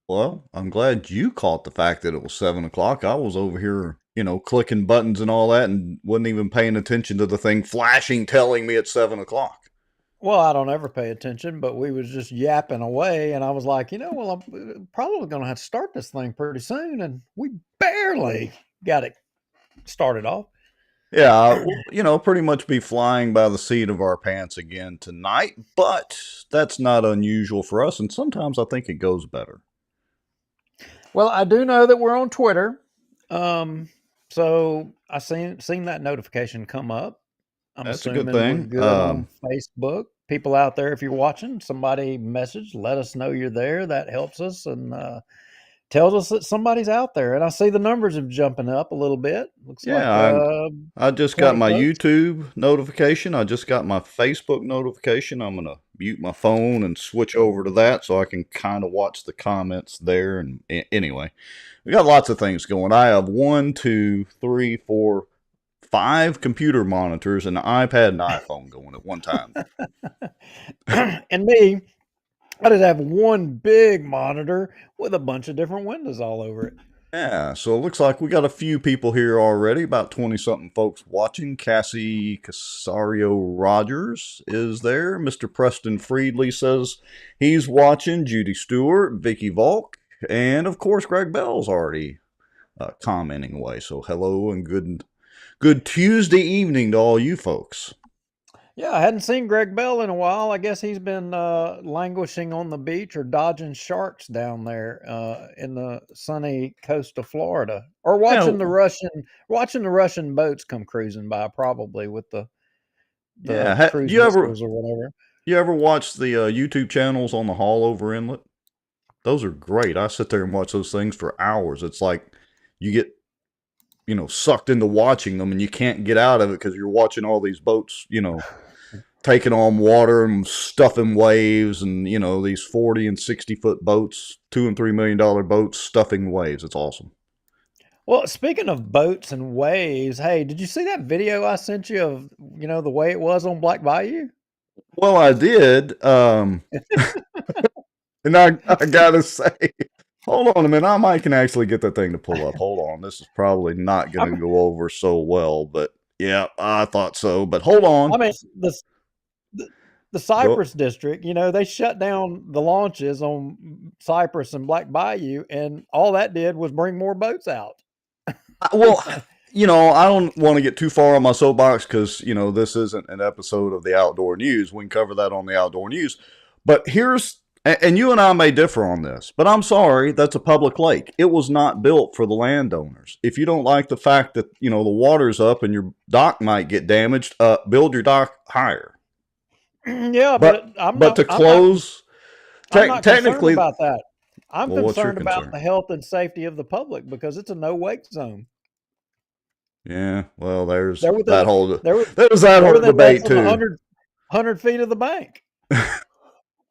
Well, I'm glad you caught the fact that it was 7 o'clock. I was over here, clicking buttons and all that and wasn't even paying attention to the thing flashing telling me it's 7 o'clock. Well, I don't ever pay attention, but we was just yapping away, and I was like, well, I'm probably going to have to start this thing pretty soon, and we barely got it started off. Yeah, we'll, pretty much be flying by the seat of our pants again tonight, but that's not unusual for us, and sometimes I think it goes better. Well, I do know that we're on Twitter, so I seen that notification come up. I'm That's a good assuming we're thing. good on Facebook. People out there, if you're watching, somebody message, let us know you're there. That helps us and tells us that somebody's out there. And I see the numbers are jumping up a little bit. Looks like Yeah, I just got 20 my folks. YouTube notification. I just got my Facebook notification. I'm going to mute my phone and switch over to that so I can kind of watch the comments there. And anyway, we got lots of things going. I have one, two, three, four, five computer monitors and an iPad and iPhone going at one time. And me, I just have one big monitor with a bunch of different windows all over it. Yeah, so it looks like we got a few people here already, about 20 something folks watching. Cassie Casario Rogers is there. Mr. Preston Friedley says he's watching. Judy Stewart, Vicky Volk, and of course Greg Bell's already commenting away. So hello and good Tuesday evening to all you folks. Yeah, I hadn't seen Greg Bell in a while. I guess he's been languishing on the beach or dodging sharks down there in the sunny coast of Florida, or Yeah, watching the Russian boats come cruising by, probably with the yeah. cruise missiles or whatever. You ever watch the YouTube channels on the Haulover Inlet? Those are great. I sit there and watch those things for hours. It's like you get sucked into watching them and you can't get out of it because you're watching all these boats, taking on water and stuffing waves and, these 40 and 60-foot boats, $2 and $3 million boats stuffing waves. It's awesome. Well, speaking of boats and waves, hey, did you see that video I sent you of, the way it was on Black Bayou? Well, I did. And I gotta say, hold on a minute. I might can actually get that thing to pull up. Hold on. This is probably not going to go over so well, but yeah, I thought so. But hold on. I mean, the Cypress district, they shut down the launches on Cypress and Black Bayou, and all that did was bring more boats out. Well, I don't want to get too far on my soapbox because, this isn't an episode of the Outdoor News. We can cover that on the Outdoor News. But and you and I may differ on this, but I'm sorry, that's a public lake. It was not built for the landowners. If you don't like the fact that, the water's up and your dock might get damaged, build your dock higher. Yeah, but to close, I'm not technically concerned about that. I'm Well, what's your concerned about concern? the health and safety of the public because it's a no wake zone. Yeah, well, there's They're that within whole they're, there's that they're whole within less debate than too. 100 feet of the bank.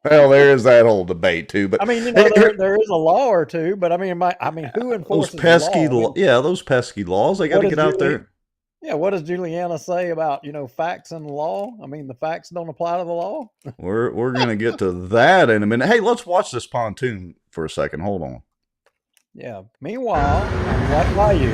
Well, there is that whole debate too. But I mean, there is a law or two, but I mean, who enforces those pesky the law? those pesky laws. They got to get out there. Yeah, what does Julianna say about facts and law? I mean, the facts don't apply to the law. We're gonna get to that in a minute. Hey, let's watch this pontoon for a second. Hold on. Yeah. Meanwhile, on Black Bayou.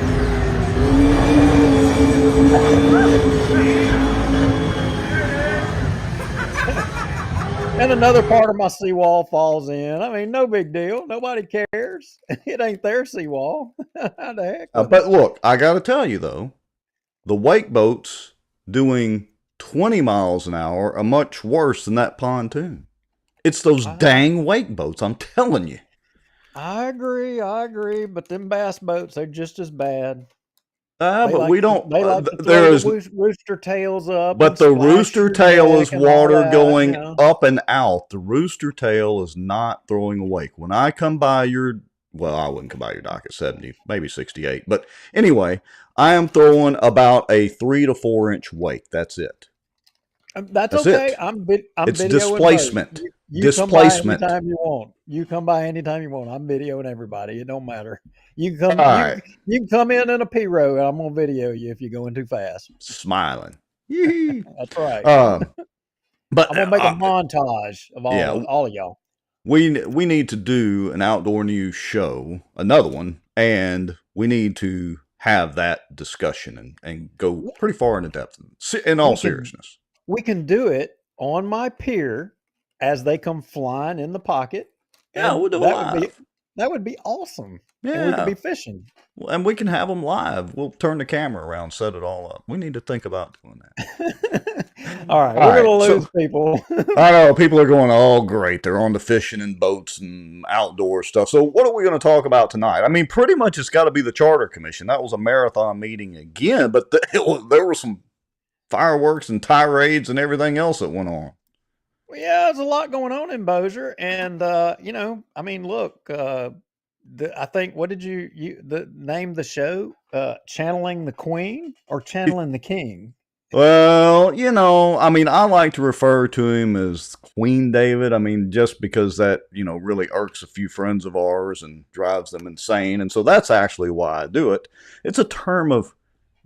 And another part of my seawall falls in. I mean, no big deal. Nobody cares. It ain't their seawall. How the heck? But look, I got to tell you though, the wake boats doing 20 miles an hour are much worse than that pontoon. It's those dang wake boats, I'm telling you. I agree. But them bass boats, they're just as bad. But we don't. They like to throw the rooster tails up. But the rooster tail is water going up and out. The rooster tail is not throwing a wake. When I come by I wouldn't come by your dock at 70, maybe 68. But anyway, I am throwing about a 3 to 4 inch wake. That's it. That's okay. It. It's displacement. You displacement. Come by anytime you want. You come by anytime you want. I'm videoing everybody. It don't matter. You can come. You can come in a P-row, and I'm gonna video you if you're going too fast. Smiling. That's right. But I'm gonna make a montage of all of y'all. we need to do an outdoor news show, another one, and we need to have that discussion and go pretty far into depth in all We can seriousness. we can do it on my pier as they come flying in the pocket, Yeah, and we'll do it live. that would be awesome. And we could Yeah, be fishing. and we can have them live. We'll turn the camera around, set it all up. We need to think about doing that. All right, All we're right, gonna lose so people. I know people are going, oh, great. They're on the fishing and boats and outdoor stuff. So, what are we going to talk about tonight? I mean, pretty much it's got to be the Charter Commission. That was a marathon meeting again, but there were some fireworks and tirades and everything else that went on. Well, yeah, there's a lot going on in Bossier, and you know, I mean, look, I think what did you the name the show? Channeling the Queen or Channeling the King? Well, I mean, I like to refer to him as Queen David. I mean, just because that, really irks a few friends of ours and drives them insane. And so that's actually why I do it. It's a term of,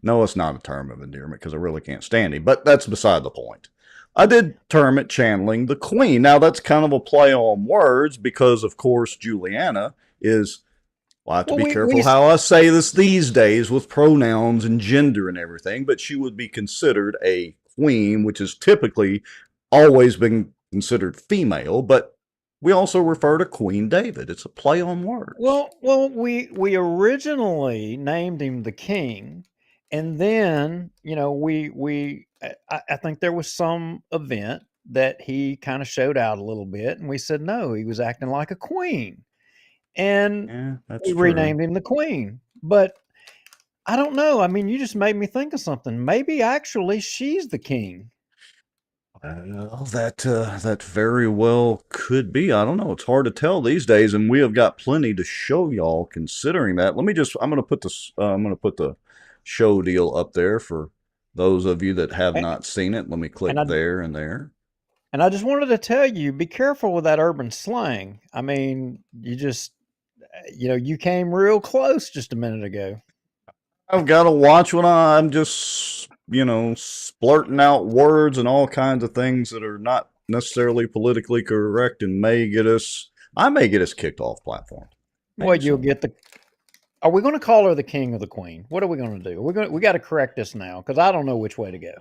no, it's not a term of endearment because I really can't stand him, but that's beside the point. I did term it channeling the Queen. Now, that's kind of a play on words because, of course, Julianna is, well, I have to Well, be we careful how I say this these days with pronouns and gender and everything, but she would be considered a queen, which has typically always been considered female, but we also refer to Queen David. It's a play on words. we originally named him the King, and then I think there was some event that he kind of showed out a little bit, and we said no, he was acting like a queen, and Yeah, that's we true. renamed him the Queen. But I don't know. I mean, you just made me think of something. Maybe actually she's the king. Well, that very well could be. I don't know. It's hard to tell these days, and we have got plenty to show y'all. Considering that, let me just. I'm gonna put this. I'm gonna put the show deal up there for those of you that have A- not seen it. Let me click And I there and there. and I just wanted to tell you, be careful with that urban slang. I mean, you came real close just a minute ago. I've got to watch when I'm just splurting out words and all kinds of things that are not necessarily politically correct and may get us. I may get us kicked off platform. Well, Maybe you'll so. get the. Are we going to call her the king or the queen? What are we going to do? We got to correct this now because I don't know which way to go.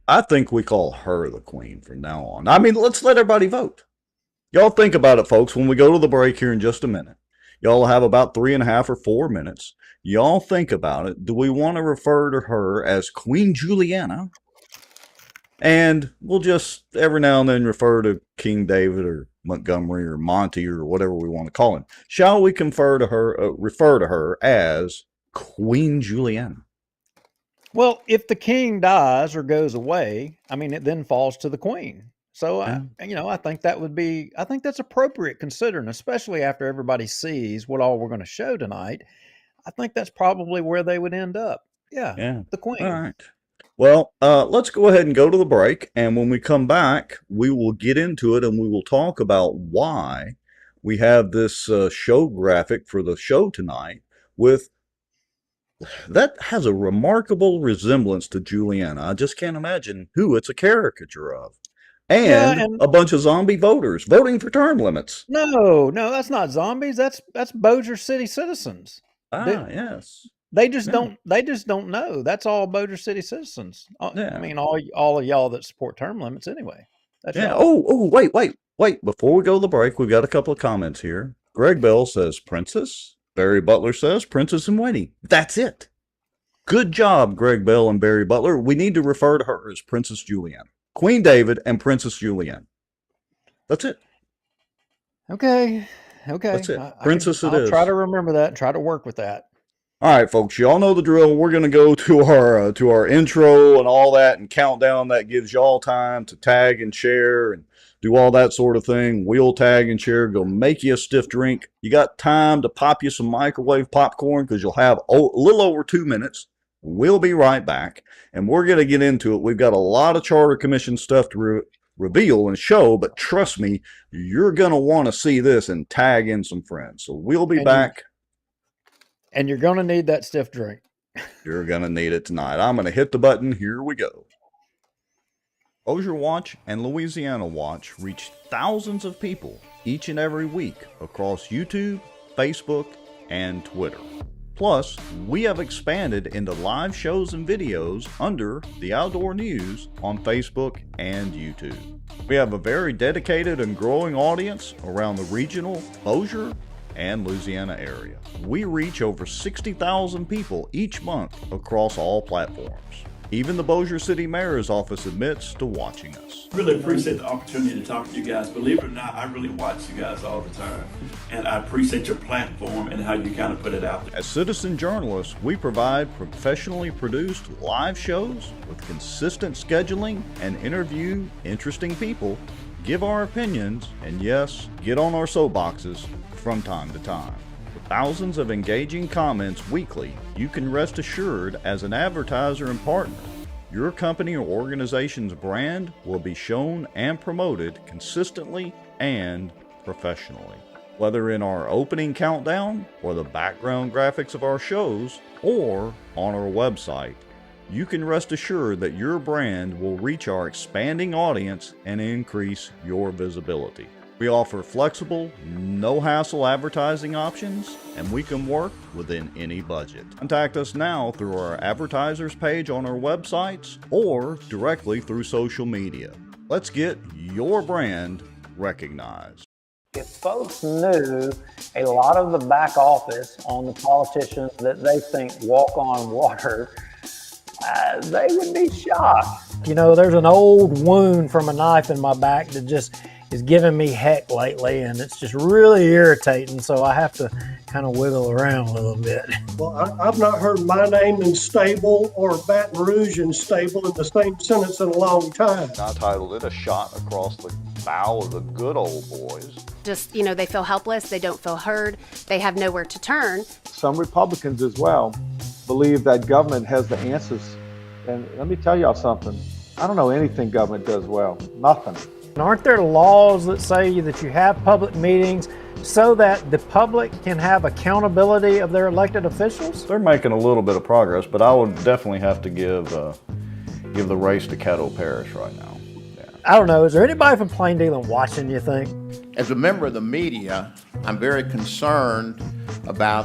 I think we call her the queen from now on. I mean, let's let everybody vote. Y'all think about it, folks. When we go to the break here in just a minute, y'all have about 3.5 or 4 minutes. Y'all think about it. Do we want to refer to her as Queen Juliana? And we'll just every now and then refer to King David or Montgomery or Monty or whatever we want to call him. Shall we refer to her as Queen Juliana? Well, if the king dies or goes away, I mean, it then falls to the queen. So Yeah, I think that would be, I think that's appropriate considering, especially after everybody sees what all we're going to show tonight. I think that's probably where they would end up. Yeah, yeah. the All queen. right. Well, let's go ahead and go to the break. And when we come back, we will get into it and we will talk about why we have this show graphic for the show tonight with that has a remarkable resemblance to Juliana. I just can't imagine who it's a caricature of. Yeah, And and a bunch of zombie voters voting for term limits. no, that's not zombies. That's Bossier City citizens. They, Ah, yes. Yeah, they just don't know. That's all Bossier City citizens. I yeah, mean, all of y'all that support term limits anyway. That's yeah. y'all. Oh, wait. Before we go to the break, we've got a couple of comments here. Greg Bell says Princess. Barry Butler says Princess in Waiting. That's it. Good job, Greg Bell and Barry Butler. We need to refer to her as Princess Julianne. Queen David and Princess Julianne. That's it. Okay. Okay. That's it. Princess it I'll try is. to remember that and try to work with that. All right, folks, you all know the drill. We're going to go to our intro and all that and countdown. That gives y'all time to tag and share and do all that sort of thing. We'll tag and share. Go make you a stiff drink. You got time to pop you some microwave popcorn because you'll have a little over 2 minutes. We'll be right back, and we're going to get into it. We've got a lot of Charter Commission stuff to reveal and show, but trust me, you're going to want to see this and tag in some friends. So we'll be And back. you're going to need that stiff drink. You're going to need it tonight. I'm going to hit the button. Here we go. Bossier Watch and Louisiana Watch reach thousands of people each and every week across YouTube, Facebook, and Twitter. Plus, we have expanded into live shows and videos under the Outdoor News on Facebook and YouTube. We have a very dedicated and growing audience around the regional, Bossier, and Louisiana area. We reach over 60,000 people each month across all platforms. Even the Bossier City Mayor's office admits to watching us. Really appreciate the opportunity to talk to you guys. Believe it or not, I really watch you guys all the time. And I appreciate your platform and how you kind of put it out there. As citizen journalists, we provide professionally produced live shows with consistent scheduling and interview interesting people, give our opinions, and yes, get on our soapboxes from time to time. With thousands of engaging comments weekly, you can rest assured as an advertiser and partner, your company or organization's brand will be shown and promoted consistently and professionally. Whether in our opening countdown or the background graphics of our shows or on our website, you can rest assured that your brand will reach our expanding audience and increase your visibility. We offer flexible, no-hassle advertising options, and we can work within any budget. Contact us now through our advertisers page on our websites or directly through social media. Let's get your brand recognized. If folks knew a lot of the back office on the politicians that they think walk on water, they would be shocked. You know, there's an old wound from a knife in my back that just is giving me heck lately, and it's just really irritating, so I have to kind of wiggle around a little bit. Well, I've not heard my name in stable or Baton Rouge in stable in the same sentence in a long time. I titled it A Shot Across the Bow of the Good Old Boys. Just, you know, they feel helpless, they don't feel heard, they have nowhere to turn. Some Republicans as well believe that government has the answers. And let me tell y'all something. I don't know anything government does well. Nothing. Aren't there laws that say that you have public meetings so that the public can have accountability of their elected officials? They're making a little bit of progress, but I would definitely have to give the race to Caddo Parish right now. Yeah. I don't know. Is there anybody from Plain Dealing watching, you think? As a member of the media, I'm very concerned about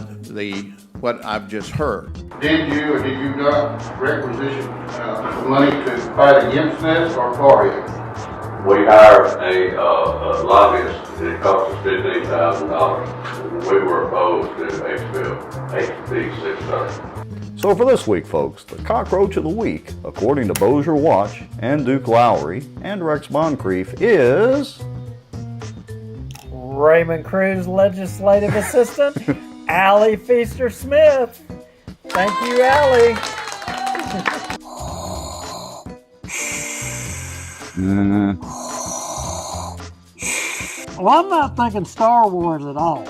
what I've just heard. Did you or did you not requisition money to fight against this or for it? We hired a lobbyist. It cost us $15,000. We were opposed to HB 630. So for this week, folks, the cockroach of the week, according to Bossier Watch and Duke Lowry and Rex Moncrief, is Raymond Cruz Legislative Assistant, Allie Feaster Smith. Thank you, Allie. Well, I'm not thinking Star Wars at all.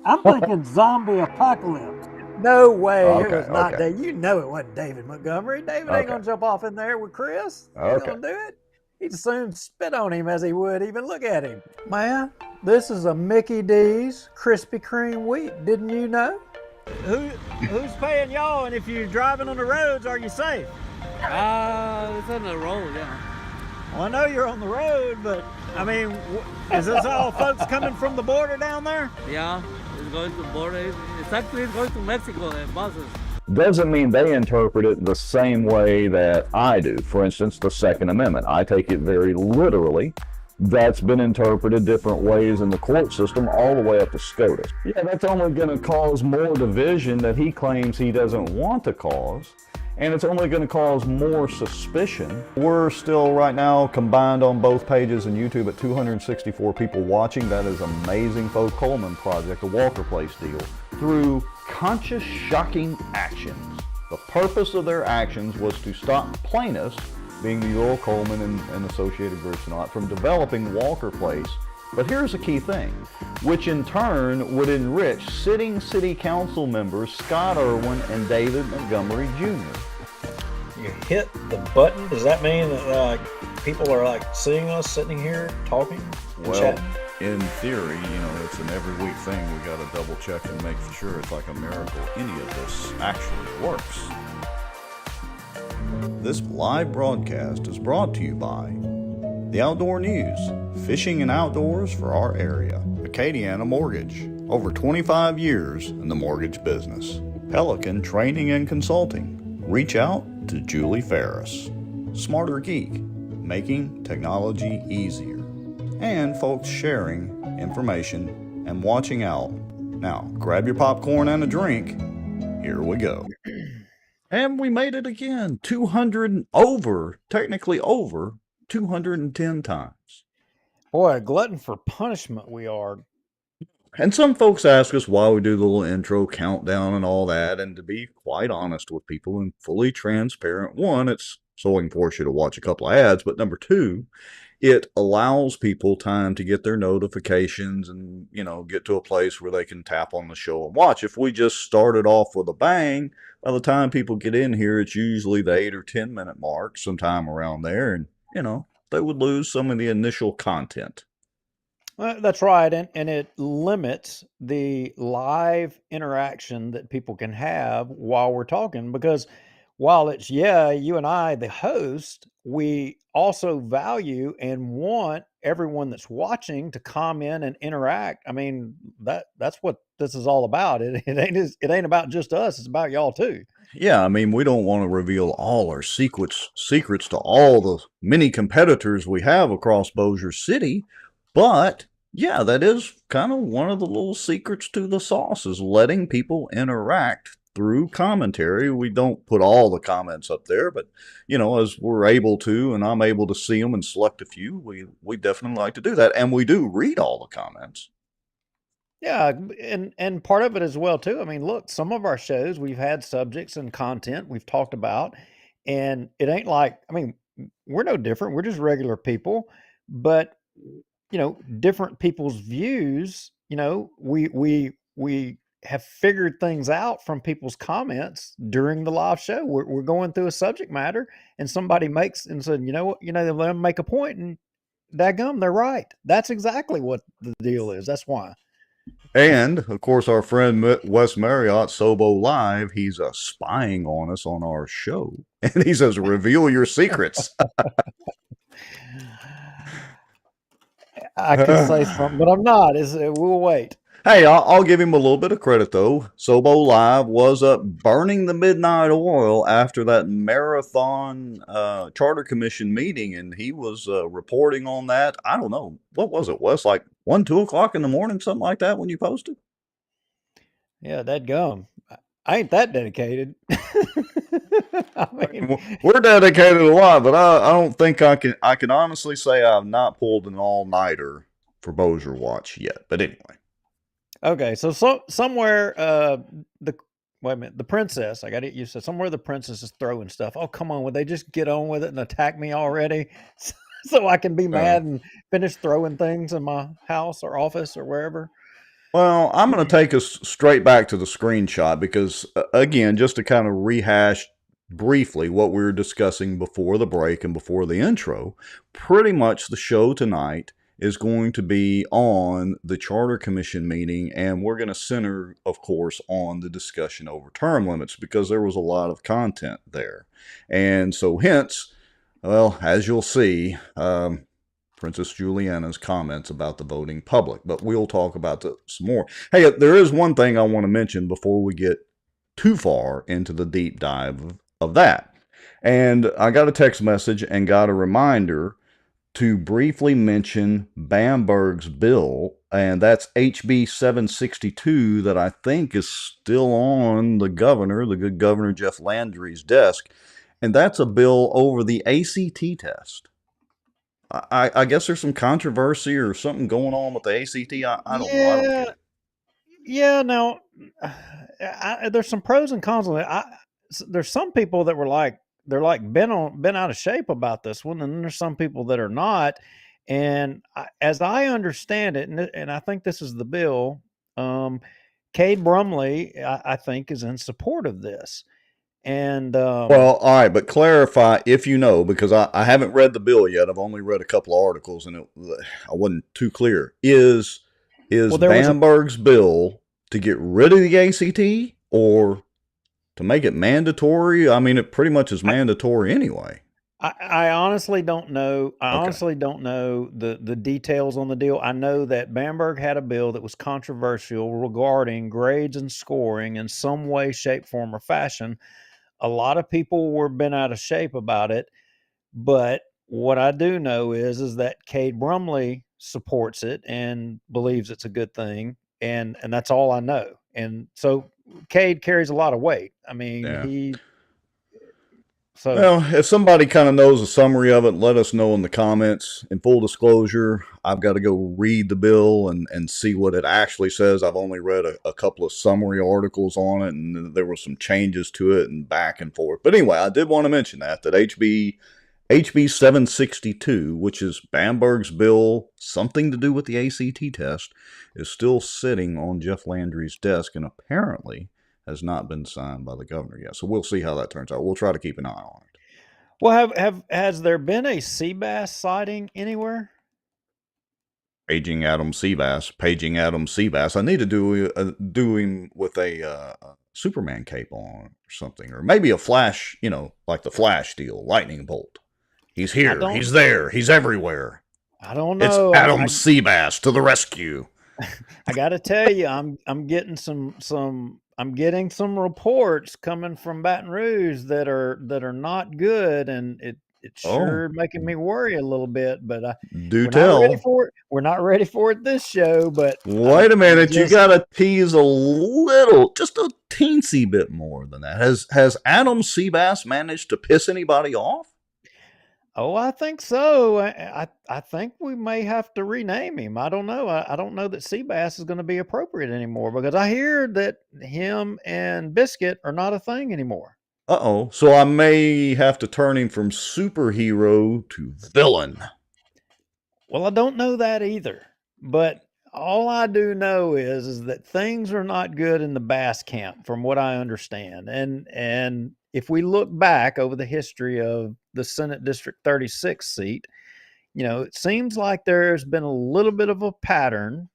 I'm thinking zombie apocalypse. No way, it was not David. You know it wasn't David Montgomery. David ain't gonna jump off in there with Chris. He's gonna do it. He'd soon spit on him as he would even look at him. Man, this is a Mickey D's Krispy Kreme wheat. Didn't you know? Who's paying y'all? And if you're driving on the roads, are you safe? It's on the road, yeah. Well, I know you're on the road, but I mean, is this all folks coming from the border down there? Yeah, it's going to the border. It's actually going to Mexico and buses. Doesn't mean they interpret it the same way that I do. For instance, the Second Amendment. I take it very literally. That's been interpreted different ways in the court system all the way up to SCOTUS. Yeah, that's only going to cause more division that he claims he doesn't want to cause. And it's only going to cause more suspicion. We're still right now combined on both pages and YouTube at 264 people watching. That is amazing. Folk Coleman Project, a Walker Place deal, through conscious, shocking actions. The purpose of their actions was to stop plaintiffs, being the Earl Coleman and associated groups and all that, from developing Walker Place. But here's a key thing, which in turn would enrich sitting city council members Scott Irwin and David Montgomery Jr. You hit the button. Does that mean that people are seeing us sitting here talking and chatting? In theory, it's an every week thing. We got to double check and make sure it's like a miracle any of this actually works. This live broadcast is brought to you by the Outdoor News, fishing and outdoors for our area. Acadiana Mortgage, over 25 years in the mortgage business. Pelican Training and Consulting. Reach out to Julie Ferris. Smarter Geek, making technology easier. And folks sharing information and watching out. Now, grab your popcorn and a drink. Here we go. And we made it again. 200 technically over 210 times. Boy, a glutton for punishment we are. And some folks ask us why we do the little intro countdown and all that. And to be quite honest with people and fully transparent, one, it's so I can force you to watch a couple of ads. But number two, it allows people time to get their notifications and, get to a place where they can tap on the show and watch. If we just started off with a bang, by the time people get in here, it's usually the 8 or 10 minute mark, sometime around there. And, they would lose some of the initial content. That's right. And it limits the live interaction that people can have while we're talking, because while it's, you and I, the host, we also value and want everyone that's watching to comment and interact. I mean, that's what this is all about. It ain't about just us. It's about y'all too. Yeah, I mean, we don't want to reveal all our secrets to all the many competitors we have across Bossier City, but yeah, that is kind of one of the little secrets to the sauce, is letting people interact through commentary. We don't put all the comments up there, but as we're able to, and I'm able to see them and select a few, we definitely like to do that, and we do read all the comments. Yeah, and part of it as well too. I mean, look, some of our shows we've had subjects and content we've talked about, and it ain't like, I mean, we're no different. We're just regular people, but different people's views. We have figured things out from people's comments during the live show. We're going through a subject matter, and somebody makes and said, they let them make a point, and dadgum, they're right. That's exactly what the deal is. That's why. And, of course, our friend Wes Marriott, Sobo Live, he's spying on us on our show. And he says, reveal your secrets. I could say something, but I'm not. We'll wait. Hey, I'll give him a little bit of credit, though. Sobo Live was up burning the midnight oil after that marathon charter commission meeting, and he was reporting on that. I don't know. What was it, Wes? Like 1, 2 o'clock in the morning, something like that when you posted? Yeah, that gum. I ain't that dedicated. I mean, we're dedicated a lot, but I don't think I can honestly say I've not pulled an all-nighter for Bossier Watch yet. But anyway. Okay, so somewhere wait a minute, the princess, I got it. You said somewhere the princess is throwing stuff. Oh, come on, would they just get on with it and attack me already, so I can be mad and finish throwing things in my house or office or wherever? Well, I'm going to take us straight back to the screenshot because, again, just to kind of rehash briefly what we were discussing before the break and before the intro, pretty much the show tonight is going to be on the Charter Commission meeting, and we're going to center, of course, on the discussion over term limits because there was a lot of content there. And so hence, well, as you'll see, Princess Julianna's comments about the voting public, but we'll talk about some more. Hey, there is one thing I want to mention before we get too far into the deep dive of that. And I got a text message and got a reminder to briefly mention Bamberg's bill, and that's HB 762 that I think is still on the good Governor Jeff Landry's desk, and that's a bill over the ACT test. I guess there's some controversy or something going on with the ACT. I don't know. I don't get it. Yeah, now, there's some pros and cons on it. There's some people that were like, they're like been out of shape about this one, and then there's some people that are not. And as I understand it, and I think this is the bill, Cade Brumley, I think, is in support of this. And well, all right, but clarify if you know, because I haven't read the bill yet. I've only read a couple of articles, and I wasn't too clear. Is Bamberg's bill to get rid of the ACT or to make it mandatory. I mean, it pretty much is mandatory anyway. I honestly don't know. I Okay. honestly don't know the details on the deal. I know that Bamberg had a bill that was controversial regarding grades and scoring in some way, shape, form, or fashion. A lot of people were bent out of shape about it, but what I do know is that Cade Brumley supports it and believes it's a good thing, and that's all I know. And so Cade carries a lot of weight. I mean, Yeah. So Well, if somebody kind of knows a summary of it, let us know in the comments. In full disclosure, I've got to go read the bill and see what it actually says. I've only read a couple of summary articles on it, and there were some changes to it and back and forth. But anyway, I did want to mention that HB 762, which is Bamberg's bill, something to do with the ACT test, is still sitting on Jeff Landry's desk and apparently has not been signed by the governor yet. So we'll see how that turns out. We'll try to keep an eye on it. Well, has there been a sea bass sighting anywhere? Paging Adam Seabass. I need to do him with a Superman cape on or something, or maybe a Flash, like the Flash deal, lightning bolt. He's here. He's there. He's everywhere. I don't know. It's Adam Seabass to the rescue. I got to tell you, I'm getting I'm getting some reports coming from Baton Rouge that are not good, and it's sure making me worry a little bit. But we're not ready for it. We're not ready for it this show. But wait a minute, you got to tease a little, just a teensy bit more than that. Has Adam Seabass managed to piss anybody off? Oh, I think so. I think we may have to rename him. I don't know. I don't know that Seabass is going to be appropriate anymore, because I hear that him and Biscuit are not a thing anymore. Uh-oh. So I may have to turn him from superhero to villain. Well, I don't know that either. But all I do know is that things are not good in the bass camp, from what I understand. And if we look back over the history of the Senate District 36 seat, it seems like there's been a little bit of a pattern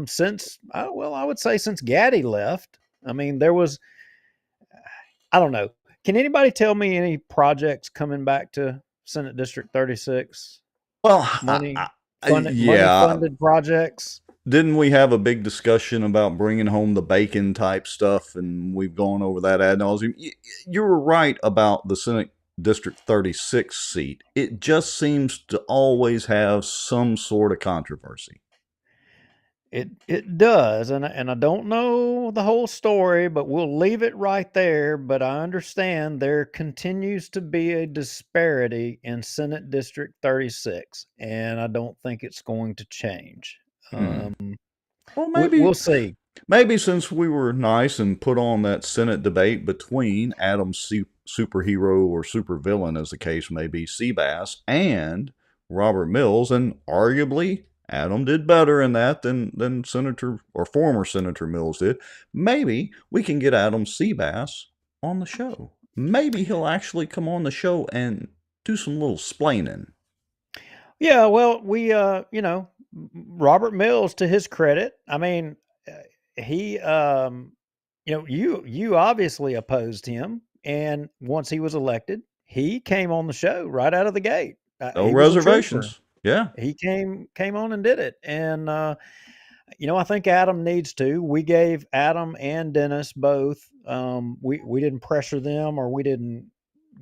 since, I would say since Gaddy left. I mean, I don't know. Can anybody tell me any projects coming back to Senate District 36? Well, money-funded projects. Didn't we have a big discussion about bringing home the bacon type stuff, and we've gone over that ad nauseum? You were right about the Senate District 36 seat. It just seems to always have some sort of controversy. It does, and I don't know the whole story, but we'll leave it right there. But I understand there continues to be a disparity in Senate District 36, and I don't think it's going to change. Well, maybe we'll see. Maybe since we were nice and put on that Senate debate between Adam Superhero or Supervillain, as the case may be, Seabass, and Robert Mills, and arguably Adam did better in that than Senator or former Senator Mills did. Maybe we can get Adam Seabass on the show. Maybe he'll actually come on the show and do some little splaining. Yeah, well, we Robert Mills, to his credit, I mean, he you obviously opposed him, and once he was elected, he came on the show right out of the gate. No reservations. Yeah. He came on and did it. And I think Adam needs to. We gave Adam and Dennis both. We didn't pressure them, or we didn't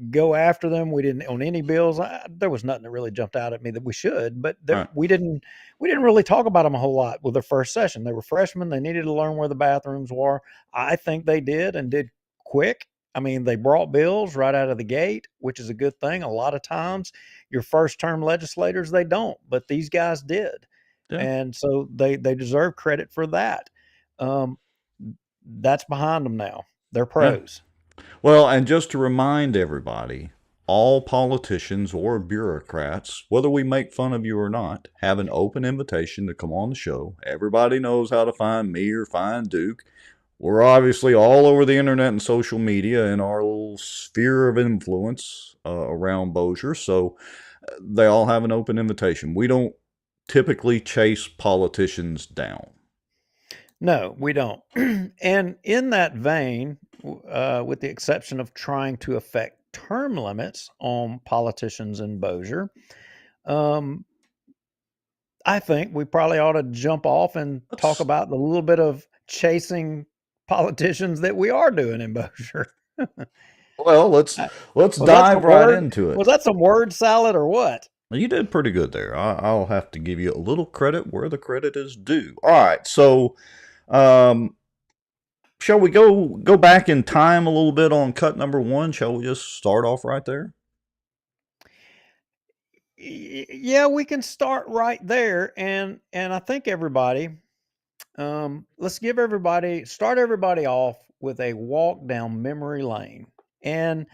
go after them. We didn't on any bills. There was nothing that really jumped out at me that we should, but we didn't really talk about them a whole lot with their first session. They were freshmen. They needed to learn where the bathrooms were. I think they did, and did quick. I mean, they brought bills right out of the gate, which is a good thing. A lot of times your first term legislators, they don't, but these guys did. Yeah. And so they deserve credit for that. That's behind them now. They're pros. Yeah. Well, and just to remind everybody, all politicians or bureaucrats, whether we make fun of you or not, have an open invitation to come on the show. Everybody knows how to find me or find Duke. We're obviously all over the internet and social media in our little sphere of influence around Bossier, so they all have an open invitation. We don't typically chase politicians down. No, we don't. And in that vein, with the exception of trying to affect term limits on politicians in Bossier. I think we probably ought to jump off and talk about the little bit of chasing politicians that we are doing in Bossier. Well, let's Was that dive some right word? into it. Was that some word salad or what? You did pretty good there. I'll have to give you a little credit where the credit is due. All right, so shall we go back in time a little bit on cut number 1? Shall we just start off right there? Yeah, we can start right there, and I think everybody, let's start everybody off with a walk down memory lane, and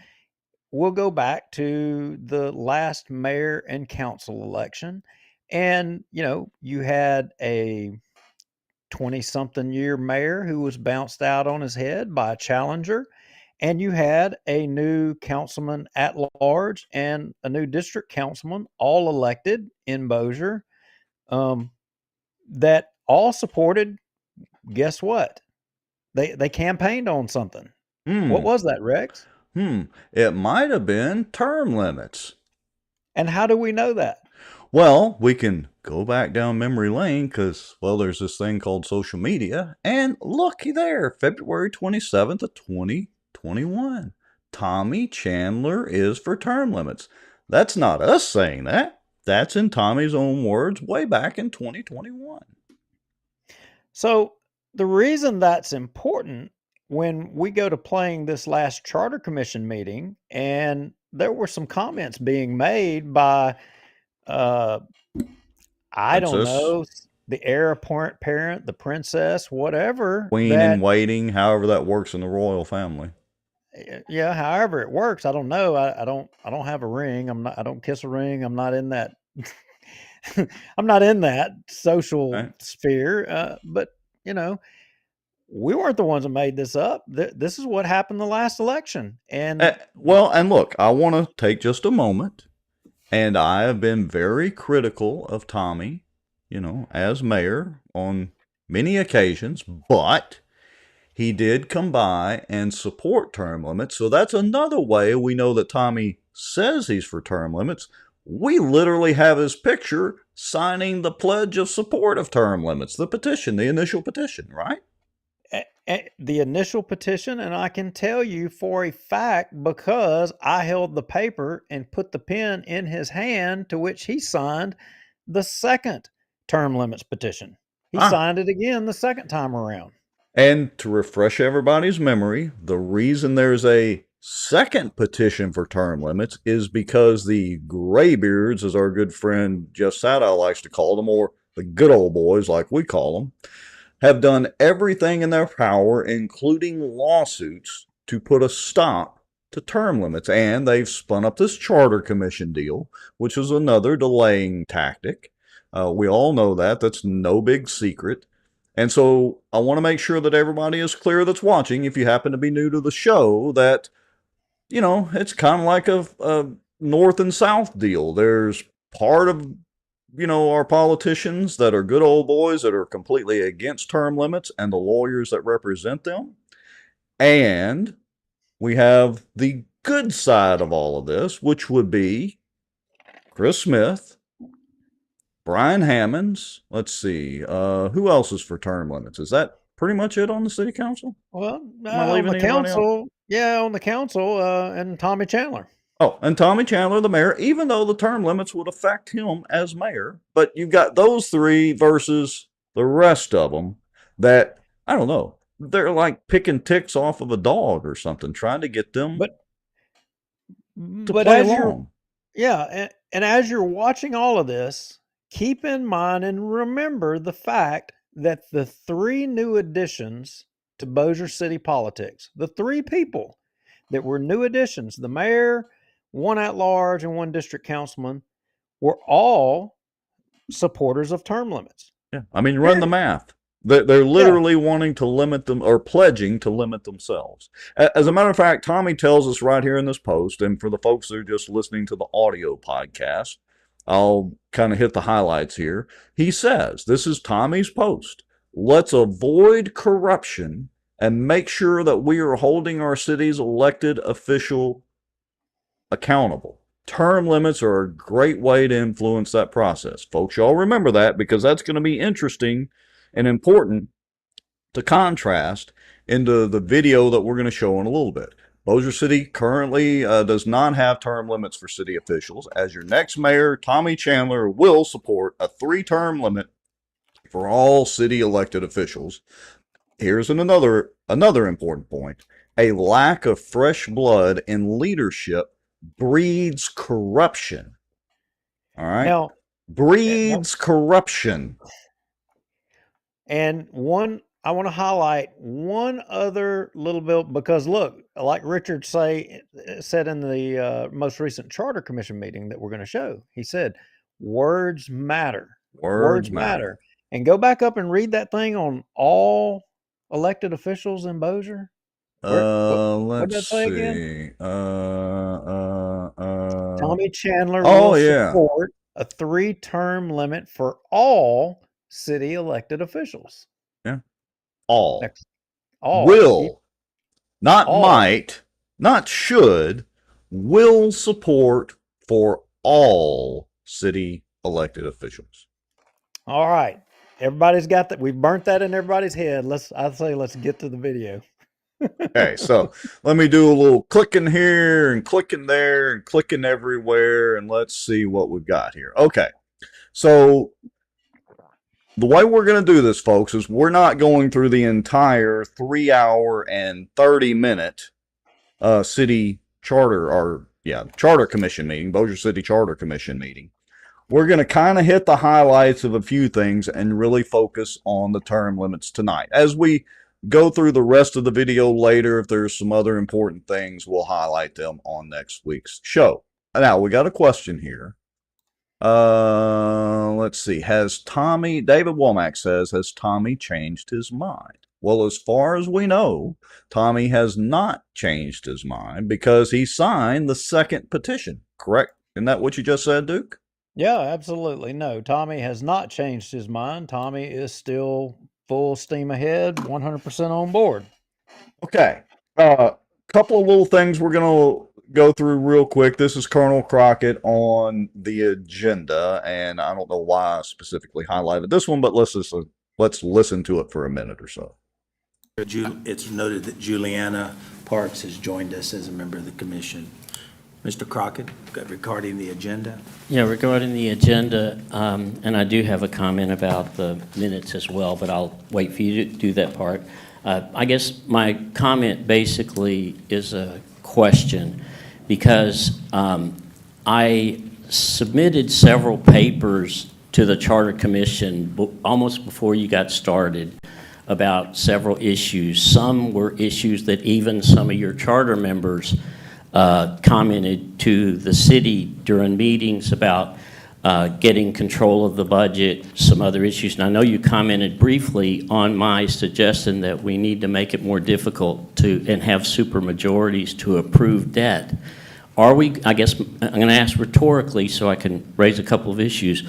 we'll go back to the last mayor and council election, and you had a 20-something year mayor who was bounced out on his head by a challenger, and you had a new councilman at large and a new district councilman all elected in Bossier, that all supported, guess what? They campaigned on something. What was that, Rex? It might have been term limits. And how do we know that? Well, we can go back down memory lane because, well, there's this thing called social media. And looky there, February 27th of 2021. Tommy Chandler is for term limits. That's not us saying that. That's in Tommy's own words way back in 2021. So the reason that's important, when we go to playing this last Charter Commission meeting, and there were some comments being made by I don't know, the heir apparent, the princess, whatever. Queen in waiting, however that works in the royal family. Yeah, however it works, I don't know. I don't have a ring. I don't kiss a ring. I'm not in that. I'm not in that social sphere. But we weren't the ones that made this up. This is what happened the last election. And and look, I want to take just a moment. And I have been very critical of Tommy, as mayor on many occasions, but he did come by and support term limits. So that's another way we know that Tommy says he's for term limits. We literally have his picture signing the pledge of support of term limits, the petition, the initial petition, right? The initial petition, and I can tell you for a fact because I held the paper and put the pen in his hand to which he signed the second term limits petition. He signed it again the second time around. And to refresh everybody's memory, the reason there's a second petition for term limits is because the graybeards, as our good friend Jeff Sadow likes to call them, or the good old boys like we call them, have done everything in their power, including lawsuits, to put a stop to term limits. And they've spun up this charter commission deal, which is another delaying tactic. We all know that. That's no big secret. And so I want to make sure that everybody is clear that's watching, if you happen to be new to the show, that, it's kind of like a North and South deal. There's part of our politicians that are good old boys that are completely against term limits and the lawyers that represent them. And we have the good side of all of this, which would be Chris Smith, Brian Hammonds. Let's see. Who else is for term limits? Is that pretty much it on the city council? Well, on the council, and Tommy Chandler. Oh, and Tommy Chandler, the mayor, even though the term limits would affect him as mayor. But you've got those three versus the rest of them that, I don't know, they're like picking ticks off of a dog or something, trying to get them to play along. And as you're watching all of this, keep in mind and remember the fact that the three new additions to Bossier City politics, the three people that were new additions, the mayor, one at large, and one district councilman, were all supporters of term limits. Yeah, I mean, run the math. They're literally wanting to limit them, or pledging to limit themselves. As a matter of fact, Tommy tells us right here in this post, and for the folks that are just listening to the audio podcast, I'll kind of hit the highlights here. He says, this is Tommy's post, "Let's avoid corruption and make sure that we are holding our city's elected official accountable. Term limits are a great way to influence that process. Folks, y'all remember that, because that's going to be interesting and important to contrast into the video that we're going to show in a little bit. Bossier City currently does not have term limits for city officials. As your next mayor, Tommy Chandler will support a 3-term limit for all city elected officials. Here's another important point. A lack of fresh blood in leadership breeds corruption. All right? Now, breeds corruption. And I want to highlight one other little bit, because look, like Richard said in the most recent Charter Commission meeting that we're going to show, he said, words matter. Words matter. And go back up and read that thing on all elected officials in Bossier. Let's see. Again? Tommy Chandler will support a 3-term limit for all city elected officials. Yeah. All. All. Will. Not all. Might. Not should. Will support for all city elected officials. All right. Everybody's got that. We've burnt that in everybody's head. I'd say let's get to the video. Okay, so let me do a little clicking here and clicking there and clicking everywhere, and let's see what we've got here. Okay, so the way we're going to do this, folks, is we're not going through the entire 3-hour and 30-minute city charter, charter commission meeting, Bossier City Charter Commission meeting. We're going to kind of hit the highlights of a few things and really focus on the term limits tonight. As we go through the rest of the video later, if there's some other important things, we'll highlight them on next week's show. Now, we got a question here. Let's see. David Womack says, has Tommy changed his mind? Well, as far as we know, Tommy has not changed his mind, because he signed the second petition, correct? Isn't that what you just said, Duke? Yeah, absolutely. No, Tommy has not changed his mind. Tommy is still full steam ahead, 100% on board. Okay. Couple of little things we're going to go through real quick. This is Colonel Crockett on the agenda, and I don't know why I specifically highlighted this one, but let's listen to it for a minute or so. It's noted that Julianna Parks has joined us as a member of the commission. Mr. Crockett, regarding the agenda? Yeah, regarding the agenda, and I do have a comment about the minutes as well, but I'll wait for you to do that part. I guess my comment basically is a question, because I submitted several papers to the Charter Commission almost before you got started about several issues. Some were issues that even some of your charter members commented to the city during meetings about getting control of the budget, some other issues. And I know you commented briefly on my suggestion that we need to make it more difficult and have supermajorities to approve debt. I guess I'm going to ask rhetorically so I can raise a couple of issues.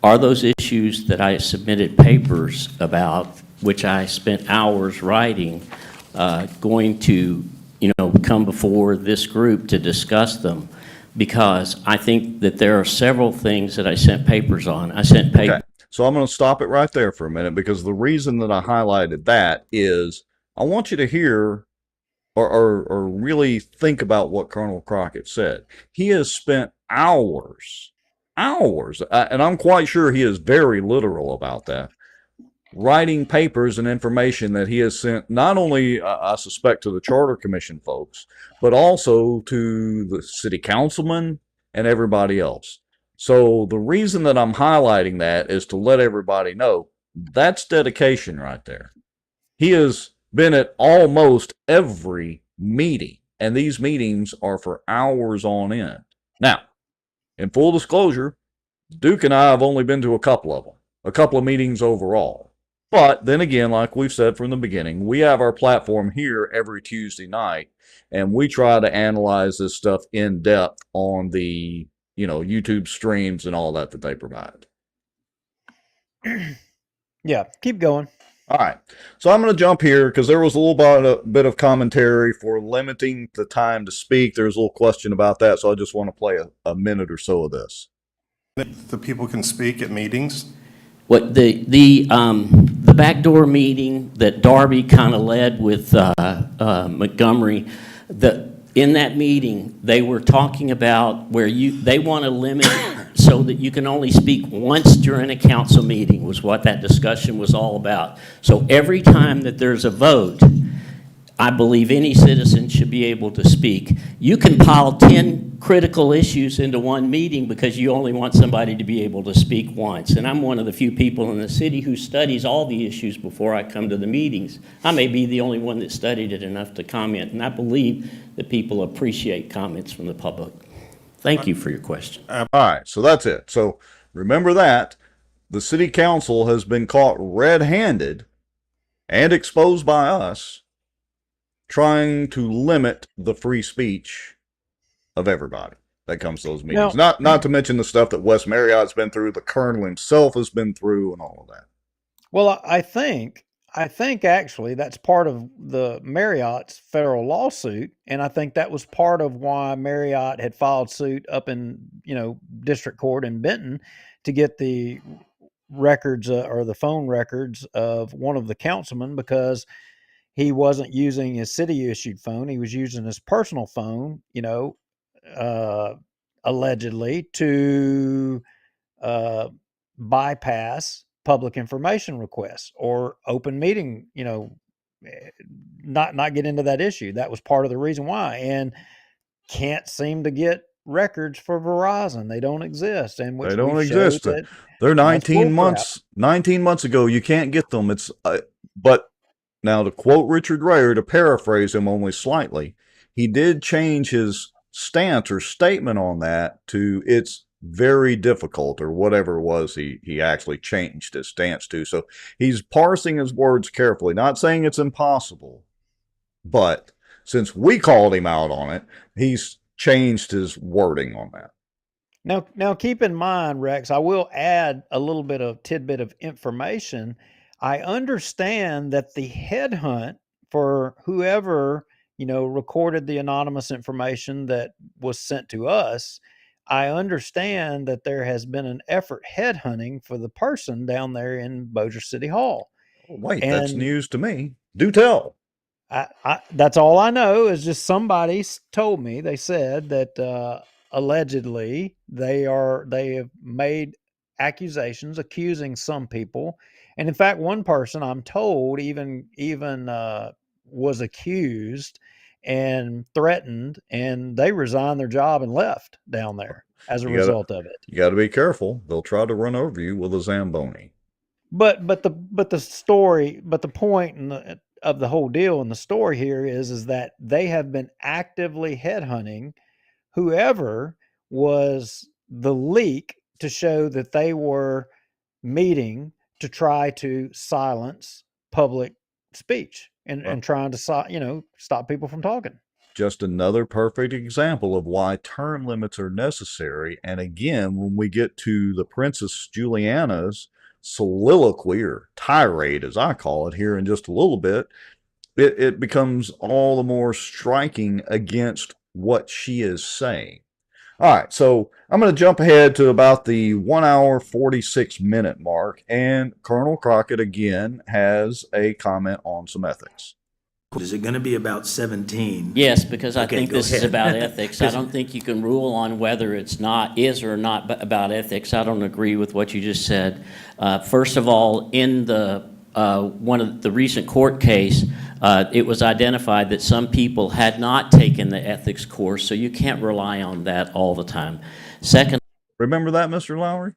Are those issues that I submitted papers about, which I spent hours writing, going to come before this group to discuss them? Because I think that there are several things that I sent papers on. Okay. So I'm going to stop it right there for a minute, because the reason that I highlighted that is I want you to hear or really think about what Colonel Crockett said. He has spent hours, and I'm quite sure he is very literal about that, writing papers and information that he has sent not only, I suspect, to the Charter Commission folks, but also to the city councilmen and everybody else. So the reason that I'm highlighting that is to let everybody know that's dedication right there. He has been at almost every meeting, and these meetings are for hours on end. Now, in full disclosure, Duke and I have only been to a couple of meetings overall. But then again, like we've said from the beginning, we have our platform here every Tuesday night, and we try to analyze this stuff in depth on the, YouTube streams and all that they provide. Yeah, keep going. All right. So I'm going to jump here because there was a little bit of commentary for limiting the time to speak. There's a little question about that, so I just want to play a minute or so of this. The people can speak at meetings? What the backdoor meeting that Darby kind of led with Montgomery, in that meeting, they were talking about where they want to limit so that you can only speak once during a council meeting was what that discussion was all about. So every time that there's a vote, I believe any citizen should be able to speak. You can pile 10 critical issues into one meeting because you only want somebody to be able to speak once. And I'm one of the few people in the city who studies all the issues before I come to the meetings. I may be the only one that studied it enough to comment, and I believe that people appreciate comments from the public. Thank you for your question. All right, so that's it. So remember that. The city council has been caught red-handed and exposed by us trying to limit the free speech of everybody that comes to those meetings. Not to mention the stuff that Wes Marriott's been through, the colonel himself has been through, and all of that. Well, I think actually that's part of the Marriott's federal lawsuit, and I think that was part of why Marriott had filed suit up in district court in Benton to get the records or the phone records of one of the councilmen, because he wasn't using his city issued phone. He was using his personal phone, allegedly to bypass public information requests or open meeting, not get into that issue. That was part of the reason why. And can't seem to get records for Verizon. They don't exist. And they don't exist. They're 19 months ago. You can't get them. It's but now, to quote Richard Ray, or to paraphrase him only slightly, he did change his stance or statement on that to it's very difficult, or whatever it was he actually changed his stance to. So he's parsing his words carefully, not saying it's impossible, but since we called him out on it, he's changed his wording on that. Now keep in mind, Rex, I will add a little bit of tidbit of information. I understand that the headhunt for whoever, recorded the anonymous information that was sent to us, I understand that there has been an effort headhunting for the person down there in Bossier City Hall. Oh, wait, that's news to me. Do tell. That's all I know is just somebody told me, they said that allegedly they have made accusations accusing some people. And in fact, one person I'm told even was accused and threatened, and they resigned their job and left down there as a result of it. You got to be careful. They'll try to run over you with a Zamboni. But the point of the whole deal in the story here is that they have been actively headhunting whoever was the leak to show that they were meeting to try to silence public speech and trying to stop people from talking. Just another perfect example of why term limits are necessary. And again, when we get to the Princess Julianna's soliloquy, or tirade as I call it, here in just a little bit, it becomes all the more striking against what she is saying. All right, so I'm going to jump ahead to about the 1 hour, 46 minute mark, and Colonel Crockett again has a comment on some ethics. Is it going to be about 17? Yes, because I think this is about ethics. I don't think you can rule on whether it's is or not about ethics. I don't agree with what you just said. First of all, in the one of the recent court case, it was identified that some people had not taken the ethics course, so you can't rely on that all the time. Second, remember that, Mr. Lowry?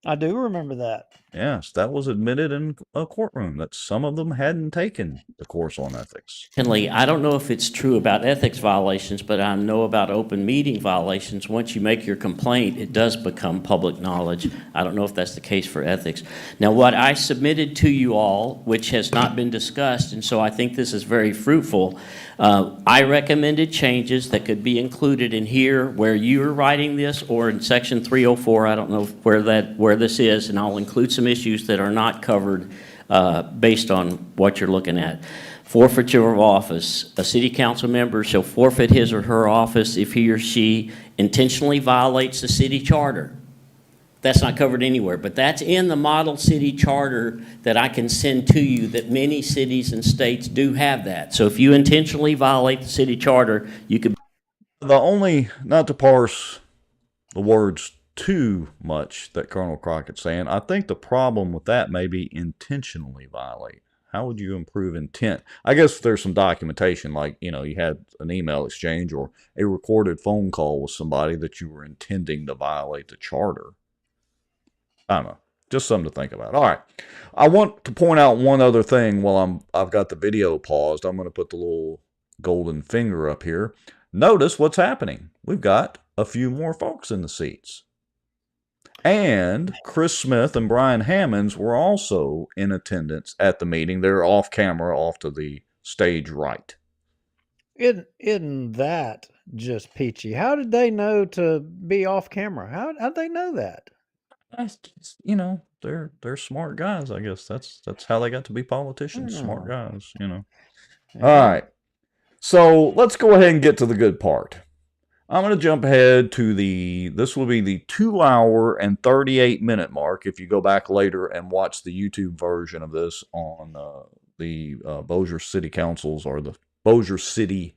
I do remember that. Yes, that was admitted in a courtroom, that some of them hadn't taken the course on ethics. Secondly, I don't know if it's true about ethics violations, but I know about open meeting violations. Once you make your complaint, it does become public knowledge. I don't know if that's the case for ethics. Now, what I submitted to you all, which has not been discussed, and so I think this is very fruitful, I recommended changes that could be included in here where you're writing this, or in section 304. I don't know where this is, and I'll include some issues that are not covered based on what you're looking at. Forfeiture of office. A city council member shall forfeit his or her office if he or she intentionally violates the city charter. That's not covered anywhere, but that's in the model city charter that I can send to you, that many cities and states do have that. So if you intentionally violate the city charter, you could... Not to parse the words too much that Colonel Crockett's saying, I think the problem with that may be intentionally violate. How would you improve intent? I guess there's some documentation, like, you had an email exchange or a recorded phone call with somebody that you were intending to violate the charter. I don't know. Just something to think about. All right. I want to point out one other thing while I've got the video paused. I'm going to put the little golden finger up here. Notice what's happening. We've got a few more folks in the seats. And Chris Smith and Brian Hammonds were also in attendance at the meeting. They're off camera, off to the stage right. Isn't that just peachy? How did they know to be off camera? How'd they know that? That's just, they're smart guys, I guess. That's how they got to be politicians, smart guys, Yeah. All right. So let's go ahead and get to the good part. I'm going to jump ahead to this will be the 2-hour and 38-minute mark if you go back later and watch the YouTube version of this on the Bossier City Council's or the Bossier City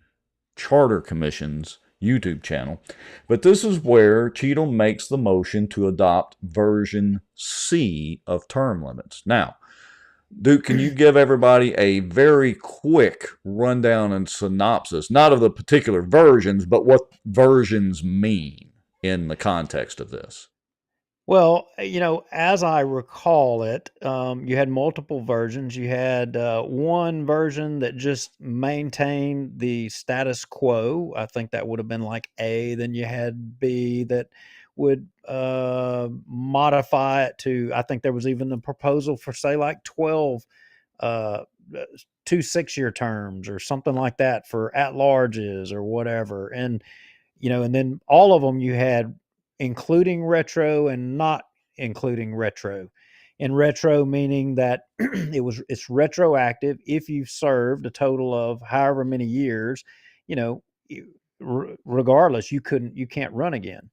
Charter Commission's YouTube channel. But this is where Cheatham makes the motion to adopt version C of term limits. Now, Duke, can you give everybody a very quick rundown and synopsis, not of the particular versions, but what versions mean in the context of this? Well, as I recall it, you had multiple versions. You had one version that just maintained the status quo. I think that would have been like A. Then you had B that would modify it to, I think there was even a proposal for, say, like 12 2 6-year terms or something like that for at-larges or whatever. And then all of them you had including retro and not including retro. And retro meaning that it's retroactive if you've served a total of however many years, regardless, you can't run again.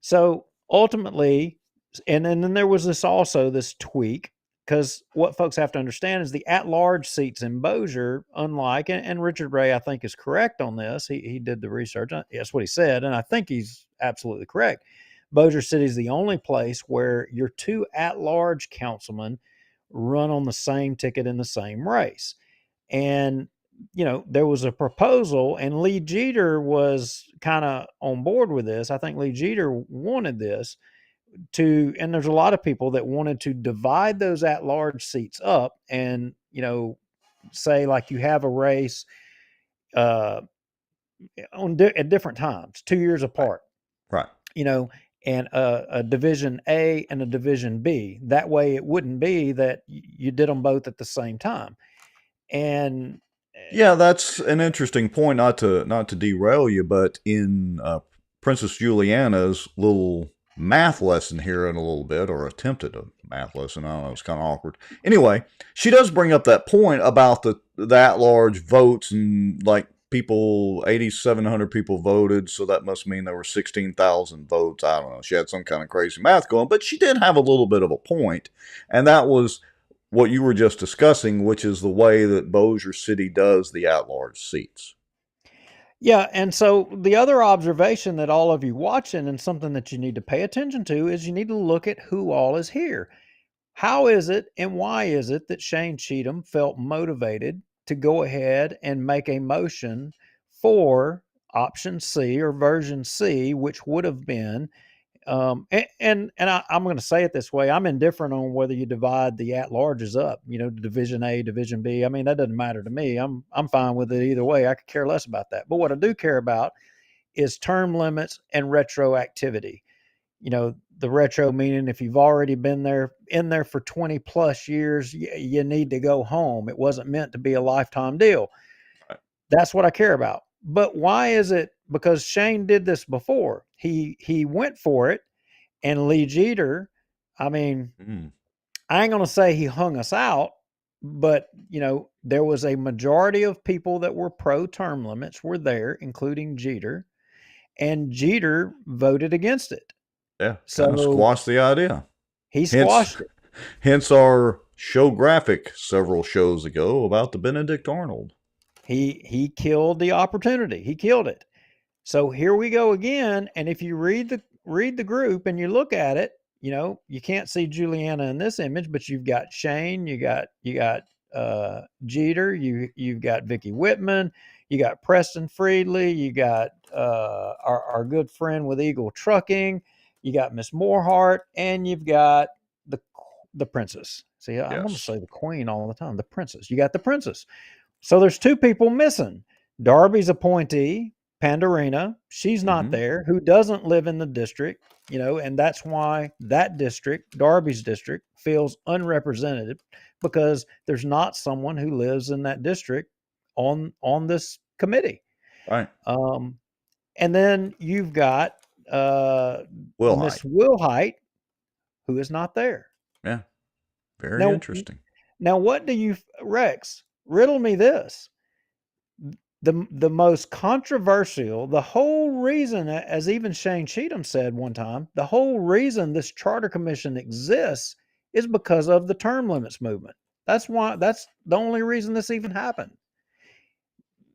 So ultimately, and then there was this tweak, because what folks have to understand is the at-large seats in Bossier, unlike, and Richard Ray, I think, is correct on this. He did the research. That's what he said, and I think he's absolutely correct. Bossier City is the only place where your 2 at-large councilmen run on the same ticket in the same race. And there was a proposal, and Lee Jeter was kind of on board with this. I think Lee Jeter wanted this and there's a lot of people that wanted to divide those at-large seats up and, say like you have a race at different times, 2 years apart. Right. And a Division A and a Division B. That way it wouldn't be that you did them both at the same time. And yeah, that's an interesting point. Not to derail you, but in Princess Julianna's little math lesson here in a little bit, or attempted a math lesson, I don't know, it's kind of awkward. Anyway, she does bring up that point about the at-large votes, and like people, 8,700 people voted, so that must mean there were 16,000 votes. I don't know. She had some kind of crazy math going, but she did have a little bit of a point, and that was what you were just discussing, which is the way that Bossier City does the at-large seats. Yeah, and so the other observation that all of you watching, and something that you need to pay attention to, is you need to look at who all is here. How is it and why is it that Shane Cheatham felt motivated to go ahead and make a motion for option C or version C, which would have been I'm going to say it this way. I'm indifferent on whether you divide the at-larges up, Division A, Division B. I mean, that doesn't matter to me. I'm fine with it either way. I could care less about that. But what I do care about is term limits and retroactivity. The retro meaning if you've already been in there for 20 plus years, you need to go home. It wasn't meant to be a lifetime deal. Right. That's what I care about. But why is it? Because Shane did this before. He went for it, and Lee Jeter, I mean, I ain't going to say he hung us out, but there was a majority of people that were pro term limits were there, including Jeter, and Jeter voted against it. Yeah, kind of So squashed the idea. he Hence, squashed it. hence our show graphic several shows ago about the Benedict Arnold. He killed the opportunity. He killed it. So here we go again. And if you read the group and you look at it, you can't see Julianna in this image, but you've got Shane, you got Jeter, you've got Vicky Whitman, you got Preston Friedley, you got our good friend with Eagle Trucking, you got Miss Morehart, and you've got the princess. See, I'm going to say the queen all the time. The princess. You got the princess. So there's two people missing. Darby's appointee, Pandorina, she's not there, who doesn't live in the district, and that's why that district, Darby's district, feels unrepresented, because there's not someone who lives in that district on this committee. Right. And then you've got Miss Wilhite, who is not there. Yeah. Very interesting. Now, what do you, Rex, riddle me this. The most controversial, the whole reason, as even Shane Cheatham said one time, the whole reason this charter commission exists is because of the term limits movement. That's the only reason this even happened.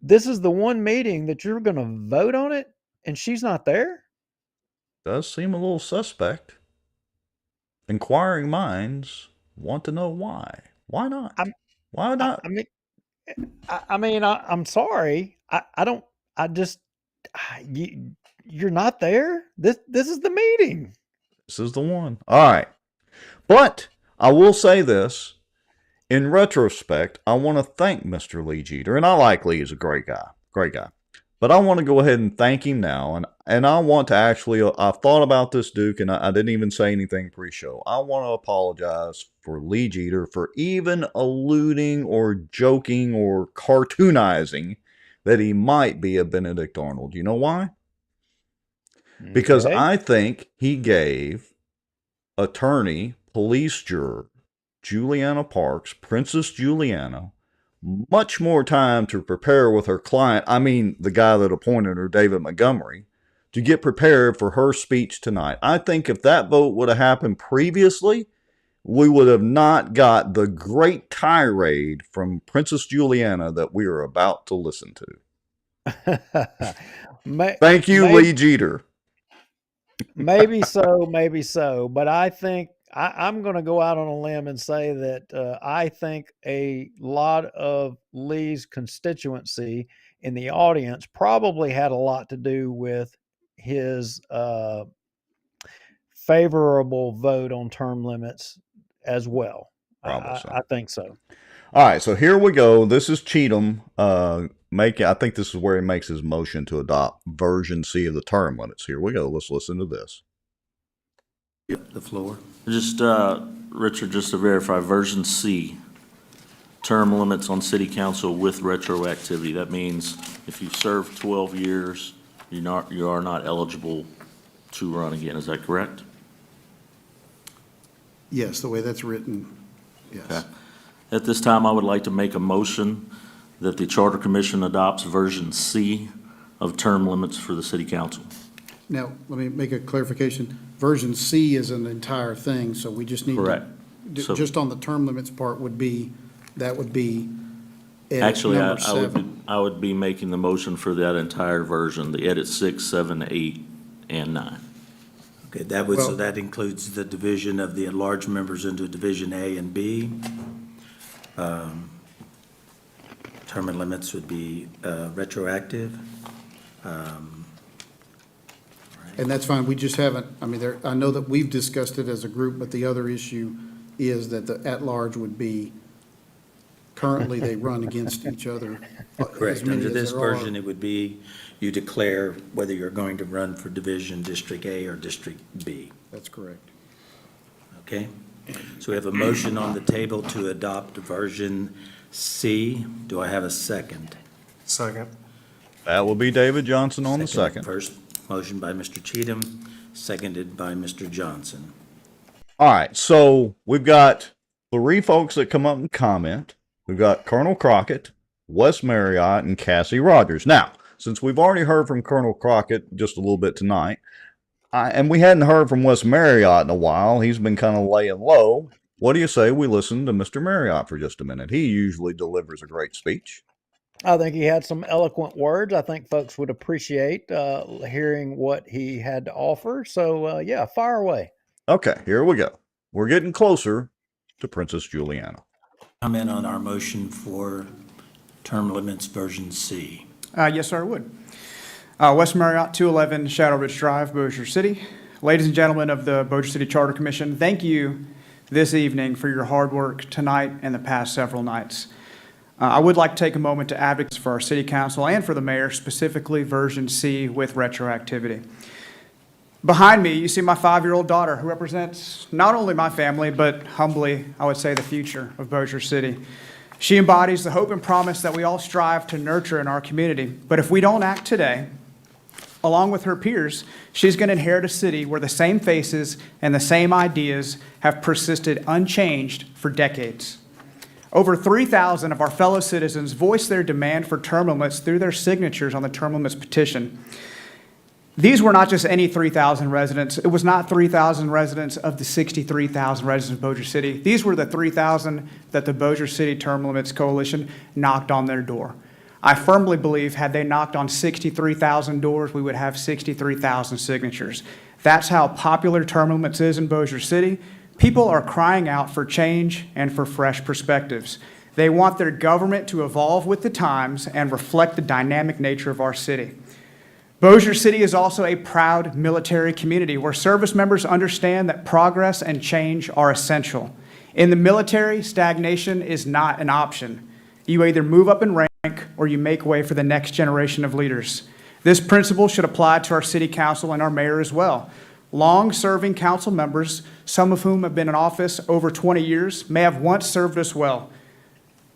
This is the one meeting that you're going to vote on it, and she's not there? Does seem a little suspect. Inquiring minds want to know why. Why not? Why not? I'm sorry. You're not there. This is the meeting. This is the one. All right. But I will say this. In retrospect, I want to thank Mr. Lee Jeter, and I like Lee. He's a great guy. Great guy. But I want to go ahead and thank him now, and I want to actually, I've thought about this, Duke, and I didn't even say anything pre-show. I want to apologize for Lee Jeter for even alluding or joking or cartoonizing that he might be a Benedict Arnold. You know why? Because I think he gave attorney, police juror, Julianna Parks, Princess Julianna, much more time to prepare with her client, I mean the guy that appointed her, David Montgomery, to get prepared for her speech tonight. I think if that vote would have happened previously, we would have not got the great tirade from Princess Julianna that we are about to listen to. Thank you, Lee Jeter. Maybe so. But I think I'm going to go out on a limb and say that I think a lot of Lee's constituency in the audience probably had a lot to do with his favorable vote on term limits as well. I think so. All right, so here we go. This is Cheatham I think this is where he makes his motion to adopt version C of the term limits. Here we go. Let's listen to this. The floor. Just, Richard, just to verify, version C, term limits on city council with retroactivity. That means if you've served 12 years, you are not eligible to run again. Is that correct? Yes, the way that's written, yes. Okay. At this time, I would like to make a motion that the Charter Commission adopts version C of term limits for the city council. Now, let me make a clarification. Version C is an entire thing, so we just need Correct. to, just on the term limits part would be edit Actually, number 7. I would be making the motion for that entire version, the edit 6, 7, 8, and 9. Okay, so that includes the division of the at-large members into Division A and B. Term and limits would be retroactive. And that's fine. We just haven't, I know that we've discussed it as a group, but the other issue is that the at-large would be, currently they run against each other. Correct. Under this version, it would be, you declare whether you're going to run for Division District A or District B. That's correct. Okay. So we have a motion on the table to adopt version C. Do I have a second? Second. That will be David Johnson on the second. First motion by Mr. Cheatham, seconded by Mr. Johnson. All right, so we've got three folks that come up and comment. We've got Colonel Crockett, Wes Marriott, and Cassie Rogers. Now, since we've already heard from Colonel Crockett just a little bit tonight, and we hadn't heard from Wes Marriott in a while, he's been kind of laying low. What do you say we listen to Mr. Marriott for just a minute? He usually delivers a great speech. I think he had some eloquent words. I think folks would appreciate hearing what he had to offer. So, yeah, fire away. Okay, here we go. We're getting closer to Princess Julianna. Comment on our motion for term limits version C. Yes, sir, I would. West Marriott, 211 Shadow Ridge Drive, Bossier City. Ladies and gentlemen of the Bossier City Charter Commission, thank you this evening for your hard work tonight and the past several nights. I would like to take a moment to advocate for our City Council and for the Mayor, specifically version C with retroactivity. Behind me, you see my 5-year-old daughter, who represents not only my family, but humbly, I would say, the future of Bossier City. She embodies the hope and promise that we all strive to nurture in our community. But if we don't act today, along with her peers, she's going to inherit a city where the same faces and the same ideas have persisted unchanged for decades. Over 3,000 of our fellow citizens voiced their demand for term limits through their signatures on the term limits petition. These were not just any 3,000 residents. It was not 3,000 residents of the 63,000 residents of Bossier City. These were the 3,000 that the Bossier City Term Limits Coalition knocked on their door. I firmly believe had they knocked on 63,000 doors, we would have 63,000 signatures. That's how popular term limits is in Bossier City. People are crying out for change and for fresh perspectives. They want their government to evolve with the times and reflect the dynamic nature of our city. Bossier City is also a proud military community where service members understand that progress and change are essential. In the military, stagnation is not an option. You either move up in rank or you make way for the next generation of leaders. This principle should apply to our city council and our mayor as well. Long-serving council members, some of whom have been in office over 20 years, may have once served us well.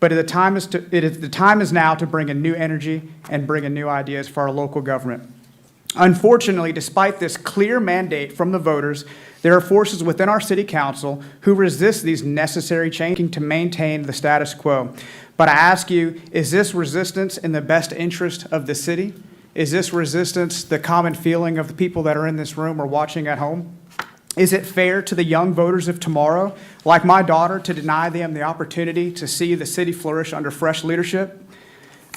But the time is now to bring in new energy and bring in new ideas for our local government. Unfortunately, despite this clear mandate from the voters, there are forces within our city council who resist these necessary changes to maintain the status quo. But I ask you, is this resistance in the best interest of the city? Is this resistance the common feeling of the people that are in this room or watching at home? Is it fair to the young voters of tomorrow, like my daughter, to deny them the opportunity to see the city flourish under fresh leadership?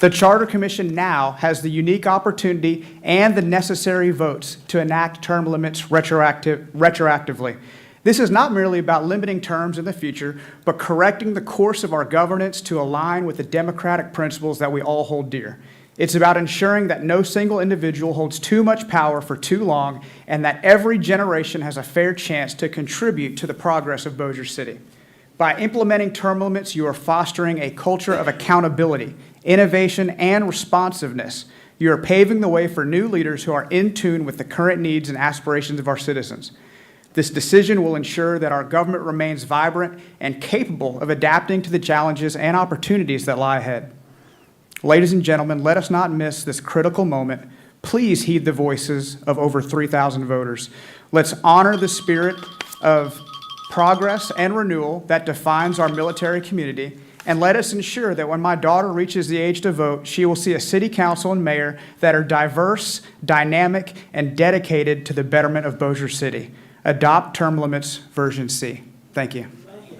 The Charter Commission now has the unique opportunity and the necessary votes to enact term limits retroactively. This is not merely about limiting terms in the future, but correcting the course of our governance to align with the democratic principles that we all hold dear. It's about ensuring that no single individual holds too much power for too long and that every generation has a fair chance to contribute to the progress of Bossier City. By implementing term limits, you are fostering a culture of accountability, innovation, and responsiveness. You are paving the way for new leaders who are in tune with the current needs and aspirations of our citizens. This decision will ensure that our government remains vibrant and capable of adapting to the challenges and opportunities that lie ahead. Ladies and gentlemen, let us not miss this critical moment. Please heed the voices of over 3,000 voters. Let's honor the spirit of progress and renewal that defines our military community, and let us ensure that when my daughter reaches the age to vote, she will see a city council and mayor that are diverse, dynamic, and dedicated to the betterment of Bossier City. Adopt term limits version C. Thank you.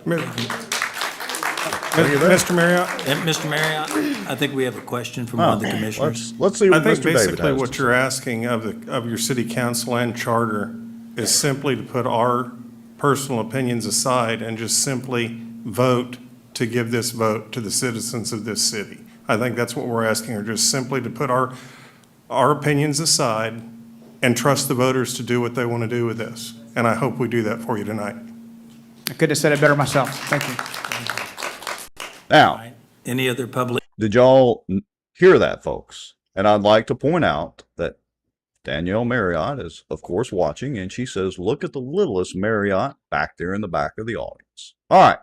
Mr. Marriott? Mr. Marriott, I think we have a question from one of the commissioners. Let's see what I think Mr. David has basically to what you're asking of your city council and charter is simply to put our personal opinions aside and just simply vote to give this vote to the citizens of this city. I think that's what we're asking, or just simply to put our opinions aside and trust the voters to do what they want to do with this. And I hope we do that for you tonight. I couldn't have said it better myself. Thank you. Now, any other public? Did y'all hear that, folks? And I'd like to point out that Danielle Marriott is, of course, watching, and she says, look at the littlest Marriott back there in the back of the audience. All right.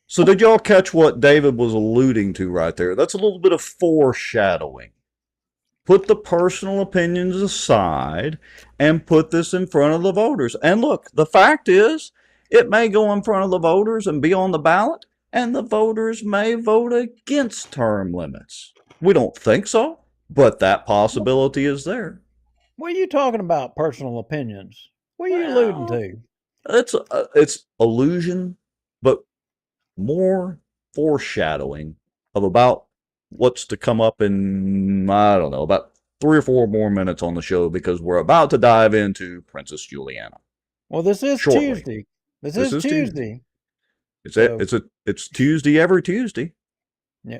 So did y'all catch what David was alluding to right there? That's a little bit of foreshadowing. Put the personal opinions aside and put this in front of the voters. And look, the fact is, it may go in front of the voters and be on the ballot, and the voters may vote against term limits. We don't think so, but that possibility is there. What are you talking about? Personal opinions? What are you alluding to? It's illusion, but more foreshadowing of about what's to come up in, I don't know, about 3 or 4 more minutes on the show, because we're about to dive into Princess Juliana. Well, this is Shortly. Tuesday. This is Tuesday. It's Tuesday every Tuesday. Yeah.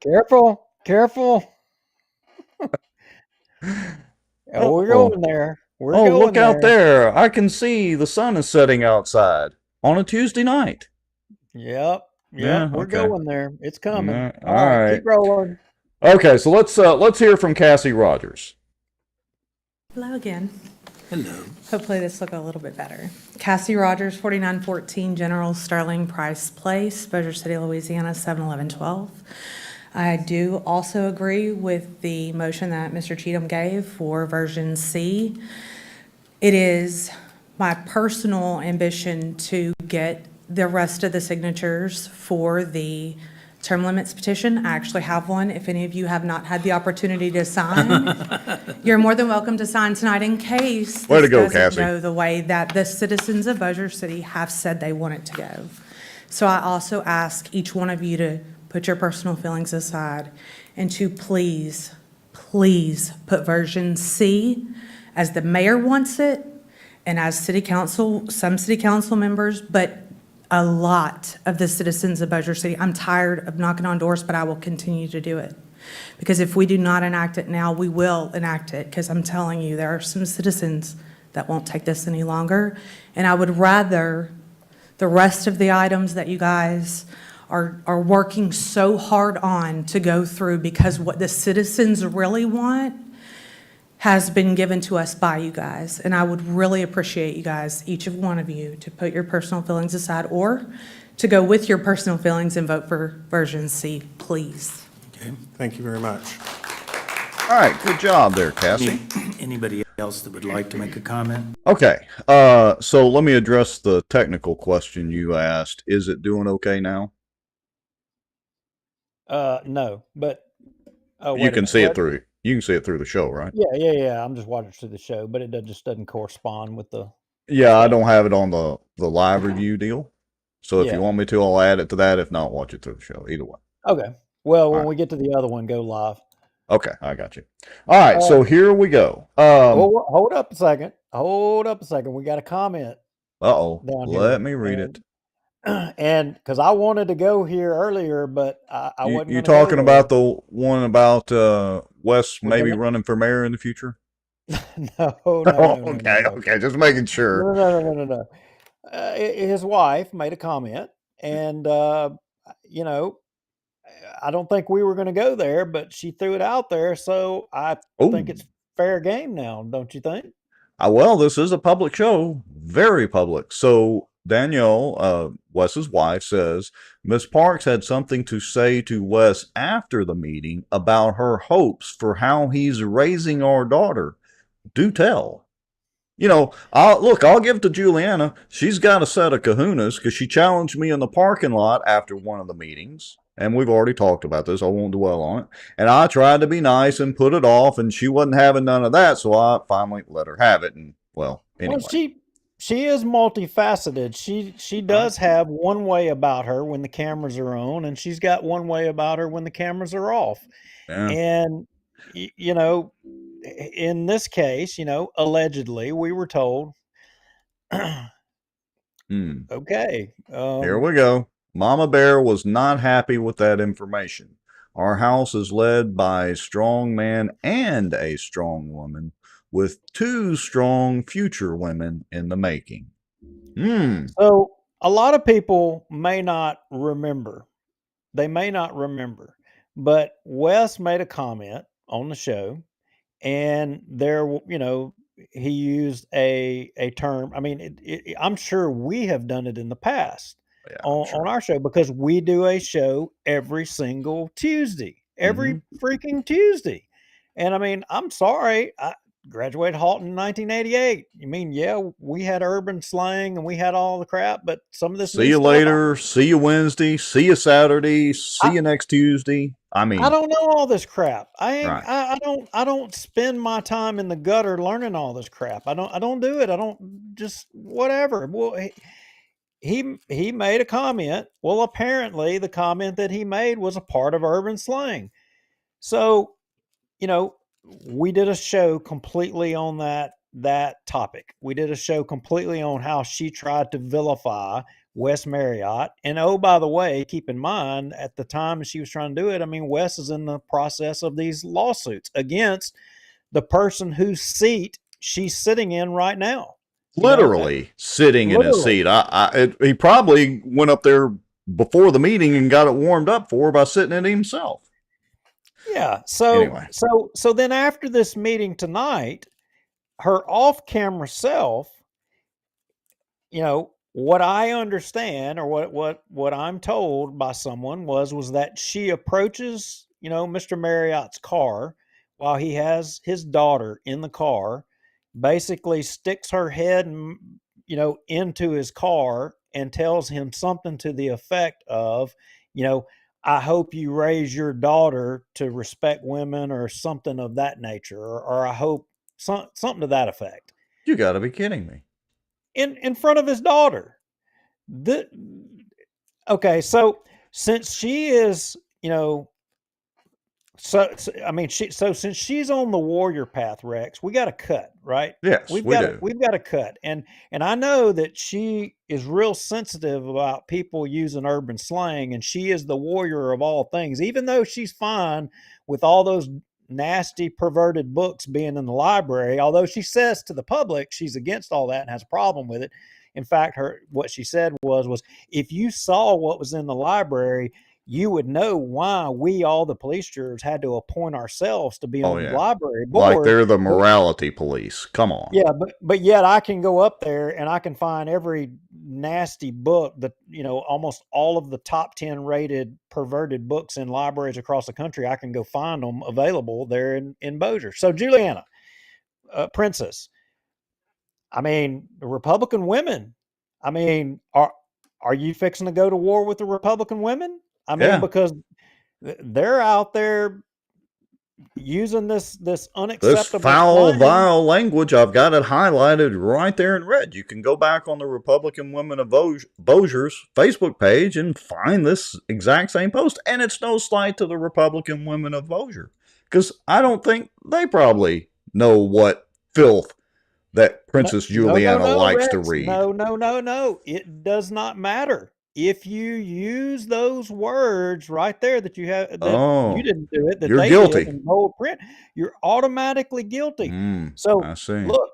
Careful. Oh, we're going there. We're going look there. out there. I can see the sun is setting outside on a Tuesday night. Yep. Yeah, We're okay. going there. It's coming. Yeah, All right. Keep rolling. Okay, so let's hear from Cassie Rogers. Hello again. Hello. Hopefully this will go a little bit better. Cassie Rogers, 4914 General Sterling Price Place, Bossier City, Louisiana, 71112. I do also agree with the motion that Mr. Cheatham gave for version C. It is my personal ambition to get the rest of the signatures for the term limits petition. I actually have one. If any of you have not had the opportunity to sign, you're more than welcome to sign tonight in case Way to this go, doesn't Cassie. go the way that the citizens of Bossier City have said they want it to go. So I also ask each one of you to put your personal feelings aside and to please put version C as the mayor wants it and as city council, some city council members, but a lot of the citizens of Bossier City. I'm tired of knocking on doors, but I will continue to do it. Because if we do not enact it now, we will enact it, because I'm telling you, there are some citizens that won't take this any longer. And I would rather the rest of the items that you guys are working so hard on to go through, because what the citizens really want has been given to us by you guys. And I would really appreciate you guys, each of one of you, to put your personal feelings aside or to go with your personal feelings and vote for version C, please. Okay, thank you very much. All right, good job there, Cassie. Anybody else that would like to make a comment? Okay, so let me address the technical question you asked. Is it doing okay now? No, but You can see it through. You can see it through the show, right? Yeah. I'm just watching through the show, but it just doesn't correspond with the. Yeah, I don't have it on the live review deal. So if Yeah. you want me to, I'll add it to that. If not, watch it through the show. Either way. Okay. Well, when we get to the other one, go live. Okay, I got you. All right, so here we go. Hold up a second. We got a comment. Down here. Let me read it. And because I wanted to go here earlier, but I wasn't. You gonna talking go about the one about Wes maybe gonna- running for mayor in the future? No. Okay, just making sure. No. His wife made a comment, and I don't think we were going to go there, but she threw it out there, so I think it's fair game now, don't you think? Well, this is a public show, very public. So Danielle, Wes's wife, says Miss Parks had something to say to Wes after the meeting about her hopes for how he's raising our daughter. Do tell. I'll give it to Julianna. She's got a set of kahunas because she challenged me in the parking lot after one of the meetings. And we've already talked about this. I won't dwell on it. And I tried to be nice and put it off, and she wasn't having none of that. So I finally let her have it. And anyway. Well, she is multifaceted. She does have one way about her when the cameras are on, and she's got one way about her when the cameras are off. Yeah. And in this case, allegedly, we were told. Okay. Here we go. Mama Bear was not happy with that information. Our house is led by a strong man and a strong woman, with 2 strong future women in the making. So a lot of people may not remember. They may not remember, but Wes made a comment on the show, and he used a term. I mean, I'm sure we have done it in the past on our show, because we do a show every single Tuesday, every freaking Tuesday. And I mean, I'm sorry, graduated Halton in 1988. You mean, yeah, we had urban slang and we had all the crap, but some of this See new you stuff, later. See you Wednesday. See you Saturday. See you next Tuesday. I I mean, don't know all this crap. right. I don't spend my time in the gutter learning all this crap. I don't do it. I don't just whatever. Well, he made a comment. Well, apparently the comment that he made was a part of urban slang. So, you know, we did a show completely on that topic. We did a show completely on how she tried to vilify Wes Marriott. And oh, by the way, keep in mind at the time she was trying to do it, I mean, Wes is in the process of these lawsuits against the person whose seat she's sitting in right now. Literally sitting in his seat. He probably went up there before the meeting and got it warmed up for her by sitting in it himself. Yeah. So Anyway. so then after this meeting tonight, her off-camera self, you know, what I understand or what I'm told by someone was that she approaches, you know, Mr. Marriott's car while he has his daughter in the car, basically sticks her head, you know, into his car and tells him something to the effect of, you know, I hope you raise your daughter to respect women or something of that nature, or I hope something to that effect. You got to be kidding me. In front of his daughter. Okay, so since she is, you know, I mean, since she's on the warrior path, Rex, we got to cut, right? Yes, we do. We've got to cut, and I know that she is real sensitive about people using urban slang, and she is the warrior of all things. Even though she's fine with all those nasty, perverted books being in the library, although she says to the public she's against all that and has a problem with it. In fact, what she said was if you saw what was in the library, you would know why we, all the police jurors, had to appoint ourselves to be on the library board. Like they're the morality police. Come on. Yeah, but yet I can go up there and I can find every nasty book that, you know, almost all of the top 10 rated perverted books in libraries across the country. I can go find them available there in Bossier. So Julianna, Princess, I mean, the Republican women, I mean, are you fixing to go to war with the Republican women? I mean, because they're out there using this unacceptable, this foul, vile language. I've got it highlighted right there in red. You can go back on the Republican Women of Bossier's Facebook page and find this exact same post. And it's no slight to the Republican Women of Bossier, because I don't think they probably know what filth that Princess Julianna likes Rex, to read. No. It does not matter. If you use those words right there that you have, that you didn't do it, that you're they guilty. did in bold print, you're automatically guilty. So I see. Look,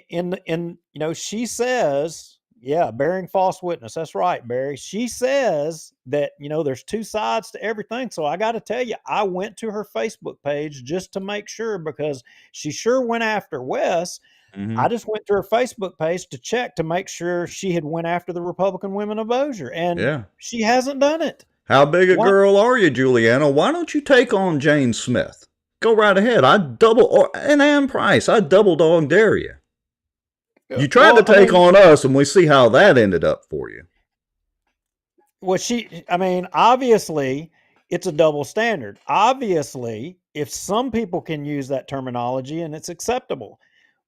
in you know, she says, yeah, bearing false witness. That's right, Barry. She says that, you know, there's two sides to everything. So I got to tell you, I went to her Facebook page just to make sure, because she sure went after Wes. I just went to her Facebook page to check to make sure she had went after the Republican Women of Bossier, and she hasn't done it. How big a girl are you, Julianna? Why don't you take on Jane Smith? Go right ahead. And Ann Price. I double dog dare you. You tried to take on us, and we see how that ended up for you. Well, I mean, obviously, it's a double standard. Obviously, if some people can use that terminology and it's acceptable,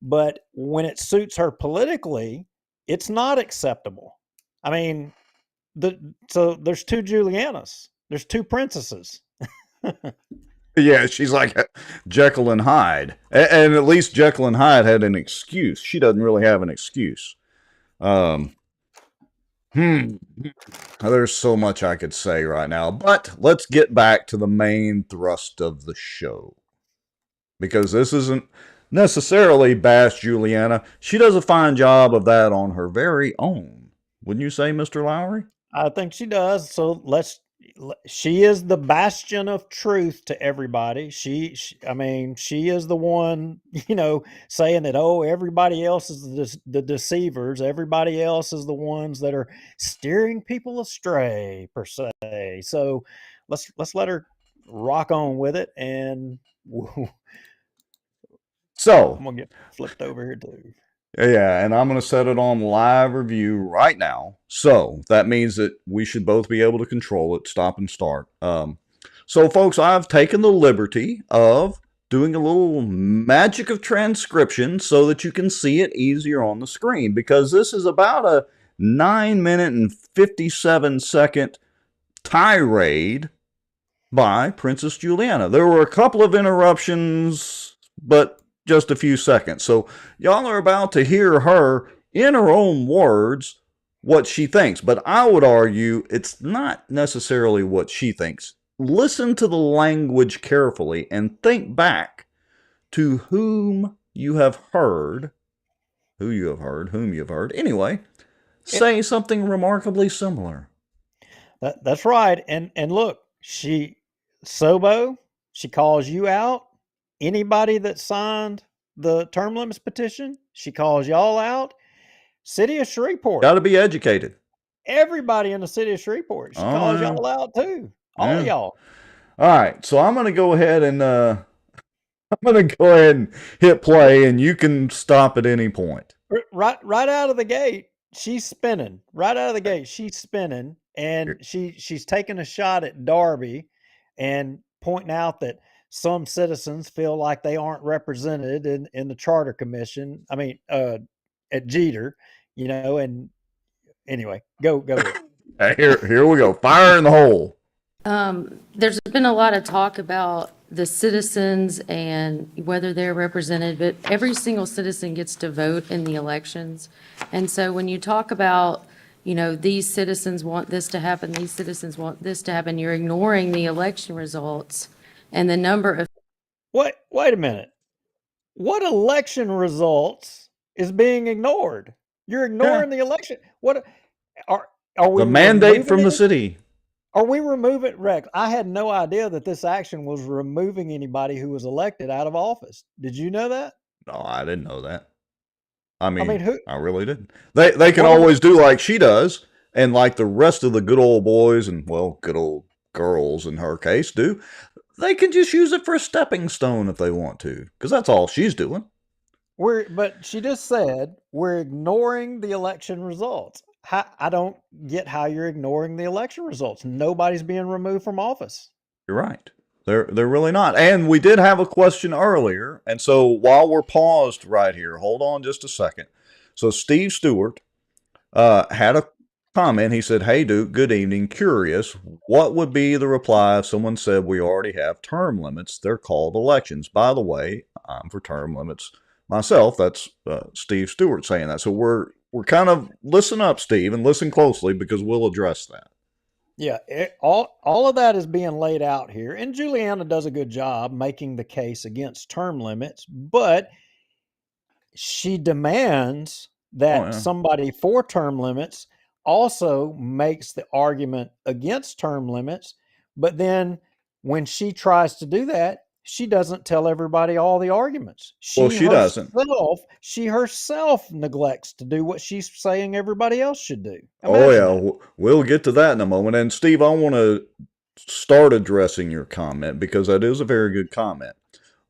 but when it suits her politically, it's not acceptable. I mean, so there's two Juliannas. There's two princesses. Yeah, she's like Jekyll and Hyde. And at least Jekyll and Hyde had an excuse. She doesn't really have an excuse. There's so much I could say right now. But let's get back to the main thrust of the show. Because this isn't necessarily bash Julianna. She does a fine job of that on her very own. Wouldn't you say, Mr. Lowry? I think she does. So she is the bastion of truth to everybody. I mean, she is the one, you know, saying that, oh, everybody else is the deceivers. Everybody else is the ones that are steering people astray, per se. So let's let her rock on with it. And So I'm gonna get flipped over here too. yeah, and I'm going to set it on live review right now. So that means that we should both be able to control it, stop and start. So, folks, I've taken the liberty of doing a little magic of transcription so that you can see it easier on the screen, because this is about a 9-minute and 57-second tirade by Princess Julianna. There were a couple of interruptions, but just a few seconds. So y'all are about to hear her in her own words what she thinks. But I would argue it's not necessarily what she thinks. Listen to the language carefully and think back to whom you have heard. Anyway, say something remarkably similar. That's right. And look, Sobo, she calls you out. Anybody that signed the term limits petition, she calls y'all out. City of Shreveport. Got to be educated. Everybody in the city of Shreveport. She calls y'all out too. All of y'all. All right. So I'm going to go ahead and hit play, and you can stop at any point. Right out of the gate, she's spinning. Right out of the gate, she's spinning, and she's taking a shot at Darby and pointing out that some citizens feel like they aren't represented in the charter commission. I mean, at Jeter, and anyway, go. Here we go. Fire in the hole. There's been a lot of talk about the citizens and whether they're represented, but every single citizen gets to vote in the elections. And so when you talk about, these citizens want this to happen, these citizens want this to happen, you're ignoring the election results and the number of. Wait a minute. What election results is being ignored? You're ignoring the election. What are we? The mandate from the city. Are we removing Rex? I had no idea that this action was removing anybody who was elected out of office. Did you know that? No, I didn't know that. I mean who? I really didn't. They can always do like she does, and like the rest of the good old boys and, well, good old girls in her case do. They can just use it for a stepping stone if they want to, because that's all she's doing. But she just said we're ignoring the election results. I don't get how you're ignoring the election results. Nobody's being removed from office. You're right. They're really not. And we did have a question earlier, and so while we're paused right here, hold on just a second. So Steve Stewart had a comment. He said, "Hey, Duke, good evening. Curious, what would be the reply if someone said we already have term limits? They're called elections. By the way, I'm for term limits myself." That's Steve Stewart saying that. So we're kind of, listen up, Steve, and listen closely, because we'll address that. Yeah, all of that is being laid out here, and Julianna does a good job making the case against term limits, but she demands that somebody for term limits also makes the argument against term limits, but then when she tries to do that, she doesn't tell everybody all the arguments. She doesn't. She herself neglects to do what she's saying everybody else should do. We'll get to that in a moment. And Steve, I want to start addressing your comment, because that is a very good comment.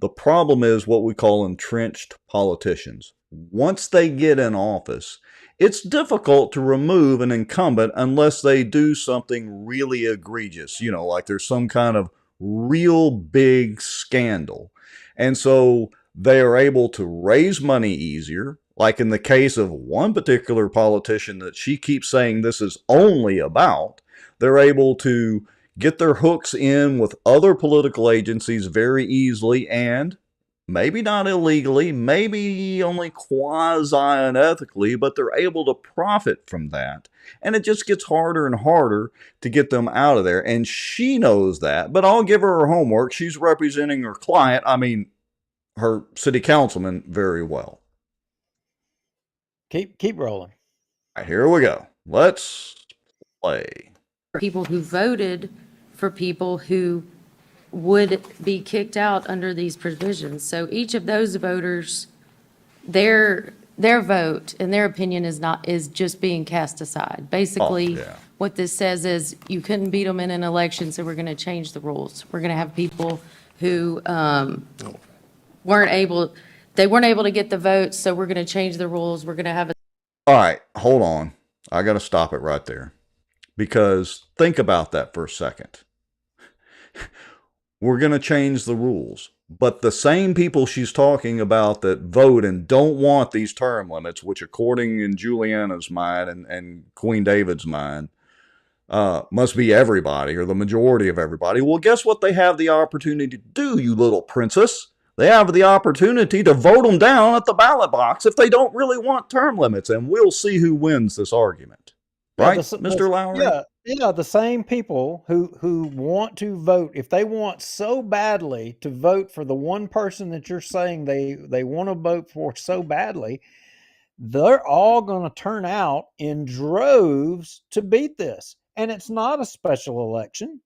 The problem is what we call entrenched politicians. Once they get in office, it's difficult to remove an incumbent unless they do something really egregious, like there's some kind of real big scandal. And so they are able to raise money easier. Like in the case of one particular politician that she keeps saying this is only about, they're able to get their hooks in with other political agencies very easily, and maybe not illegally, maybe only quasi-unethically, but they're able to profit from that. And it just gets harder and harder to get them out of there. And she knows that, but I'll give her her homework. She's representing her client, her city councilman, very well. Keep rolling. All right, here we go. Let's play. People who voted for people who would be kicked out under these provisions. So each of those voters, their vote and their opinion is just being cast aside. Basically, what this says is you couldn't beat them in an election, so we're going to change the rules. We're going to have people who weren't able. they weren't able to get the votes, so we're going to change the rules. We're going to have a. All right, hold on. I got to stop it right there. Because think about that for a second. We're going to change the rules. But the same people she's talking about that vote and don't want these term limits, which according in Julianna's mind and Queen David's mind, must be everybody or the majority of everybody. Well, guess what they have the opportunity to do, you little princess? They have the opportunity to vote them down at the ballot box if they don't really want term limits, and we'll see who wins this argument. Right, Mr. Lowry? Yeah, the same people who want to vote, if they want so badly to vote for the one person that you're saying they want to vote for so badly, they're all going to turn out in droves to beat this. And it's not a special election.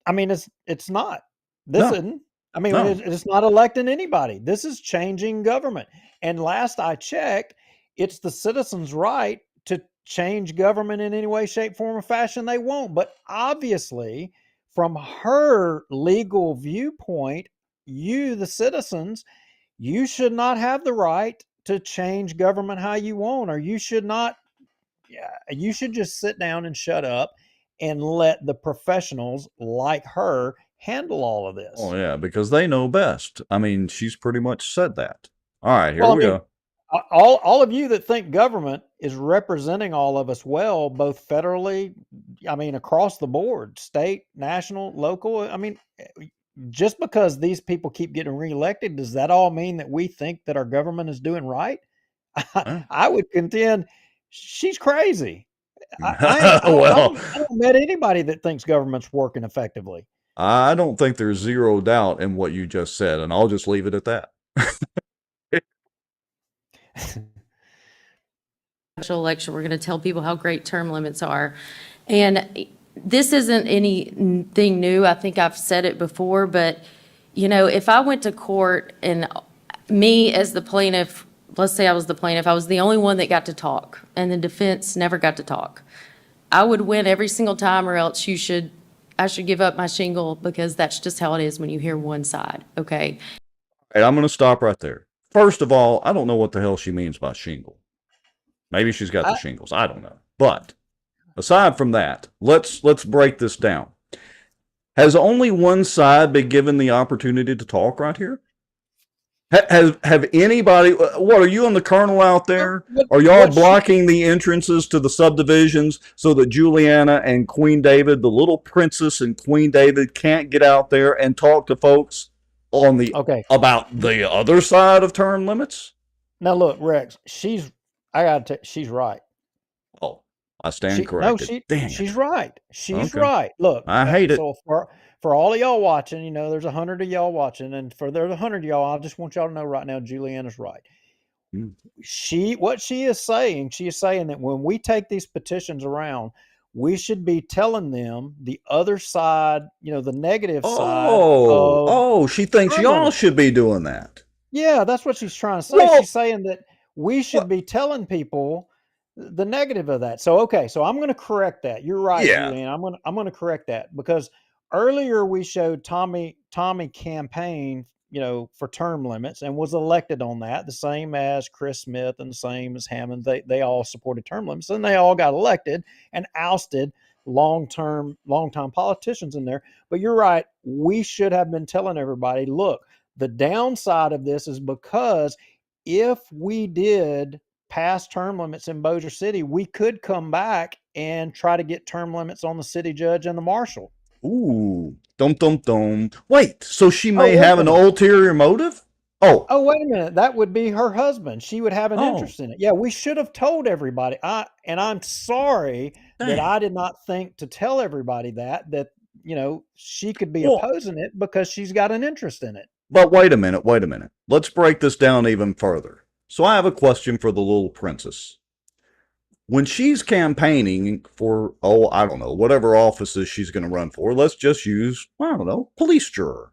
I mean, it's not. This No. isn't. I mean, No. it's not electing anybody. This is changing government. And last I checked, it's the citizens' right to change government in any way, shape, form, or fashion they want. But obviously, from her legal viewpoint, you, the citizens, you should not have the right to change government how you want, or you should not. You should just sit down and shut up and let the professionals like her handle all of this. Oh, yeah, because they know best. I mean, she's pretty much said that. All right, here Well, I we mean, go. all of you that think government is representing all of us well, both federally, I mean, across the board, state, national, local. I mean, just because these people keep getting reelected, does that all mean that we think that our government is doing right? I would contend she's crazy. I haven't met anybody that thinks government's working effectively. I don't think there's zero doubt in what you just said, and I'll just leave it at that. Special election, we're going to tell people how great term limits are. And this isn't anything new. I think I've said it before, but, you know, if I went to court and me as the plaintiff, let's say I was the plaintiff, I was the only one that got to talk, and the defense never got to talk, I would win every single time, or else I should give up my shingle, because that's just how it is when you hear one side, okay? And I'm going to stop right there. First of all, I don't know what the hell she means by shingle. Maybe she's got the shingles. I don't know. But aside from that, let's break this down. Has only one side been given the opportunity to talk right here? Have anybody, what, are you and the colonel out there? Are y'all blocking the entrances to the subdivisions so that Julianna and Queen David, the little princess and Queen David, can't get out there and talk to folks on the about the other side of term limits? Now look, Rex, she's right. Oh, I stand corrected. No, she's right. She's Okay. right. Look, I hate it. So for all of y'all watching, you know, there's 100 of y'all watching, and there's 100 of y'all, I just want y'all to know right now, Julianna's right. What she is saying that when we take these petitions around, we should be telling them the other side, you know, the negative side. Oh, she thinks y'all should be doing that. Yeah, that's what she's trying to say. She's saying that we should be telling people the negative of that. So so I'm going to correct that. You're right, Julian. I'm going to correct that, because earlier we showed Tommy campaign, you know, for term limits and was elected on that, the same as Chris Smith and the same as Hammond. They all supported term limits, and they all got elected and ousted long-time politicians in there. But you're right. We should have been telling everybody, look, the downside of this is because if we did pass term limits in Bossier City, we could come back and try to get term limits on the city judge and the marshal. Ooh, dum. Wait, so she may have an ulterior motive? Oh, wait a minute. That would be her husband. She would have an interest in it. Yeah, we should have told everybody. I'm sorry that I did not think to tell everybody that, you know, she could be opposing it because she's got an interest in it. But wait a minute. Let's break this down even further. So I have a question for the little princess. When she's campaigning for, I don't know, whatever offices she's going to run for, let's just use, I don't know, police juror.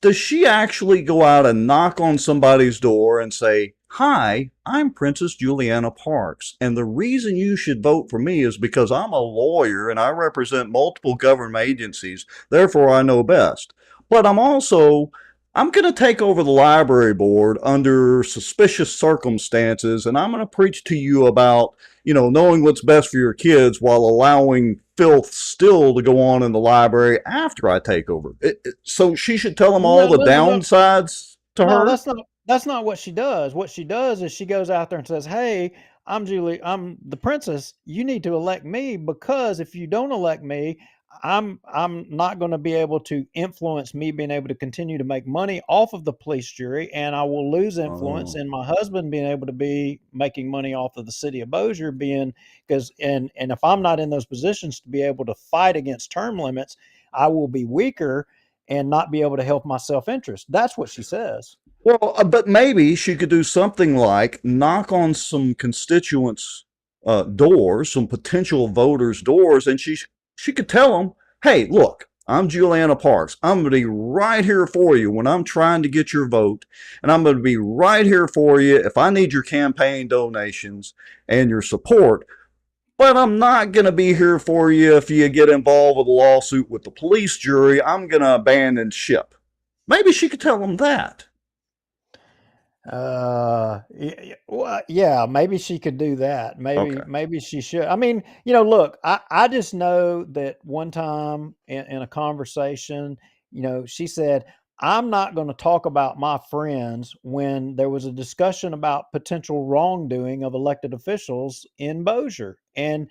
Does she actually go out and knock on somebody's door and say, "Hi, I'm Princess Julianna Parks, and the reason you should vote for me is because I'm a lawyer and I represent multiple government agencies, therefore I know best. But I'm also I'm going to take over the library board under suspicious circumstances, and I'm going to preach to you about, knowing what's best for your kids while allowing filth still to go on in the library after I take over. So she should tell them all No, the no, no, no. downsides to No, her? that's not what she does. What she does is she goes out there and says, "Hey, I'm the princess. You need to elect me because if you don't elect me, I'm not going to be able to influence me being able to continue to make money off of the police jury, and I will lose influence Oh. in my husband being able to be making money off of the city of Bossier being because and if I'm not in those positions to be able to fight against term limits, I will be weaker and not be able to help my self-interest." That's what she says. Well, but maybe she could do something like knock on some constituents' doors, some potential voters' doors, and she could tell them, "Hey, look, I'm Julianna Parks. I'm going to be right here for you when I'm trying to get your vote, and I'm going to be right here for you if I need your campaign donations and your support. But I'm not going to be here for you if you get involved with a lawsuit with the police jury. I'm going to abandon ship." Maybe she could tell them that. Well, yeah, maybe she could do that. Okay. Maybe she should. I mean, look, I just know that one time in a conversation, she said, "I'm not going to talk about my friends," when there was a discussion about potential wrongdoing of elected officials in Bossier. And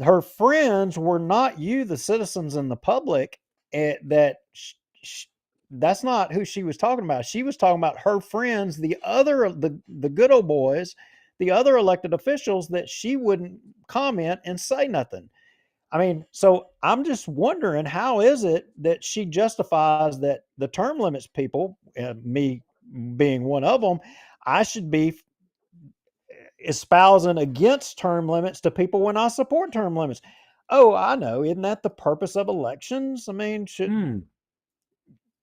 her friends were not you, the citizens and the public. That that's not who she was talking about. She was talking about her friends, the good old boys, the other elected officials that she wouldn't comment and say nothing. I mean, so I'm just wondering, how is it that she justifies that the term limits people, me being one of them, I should be espousing against term limits to people when I support term limits? Oh, I know. Isn't that the purpose of elections? I mean,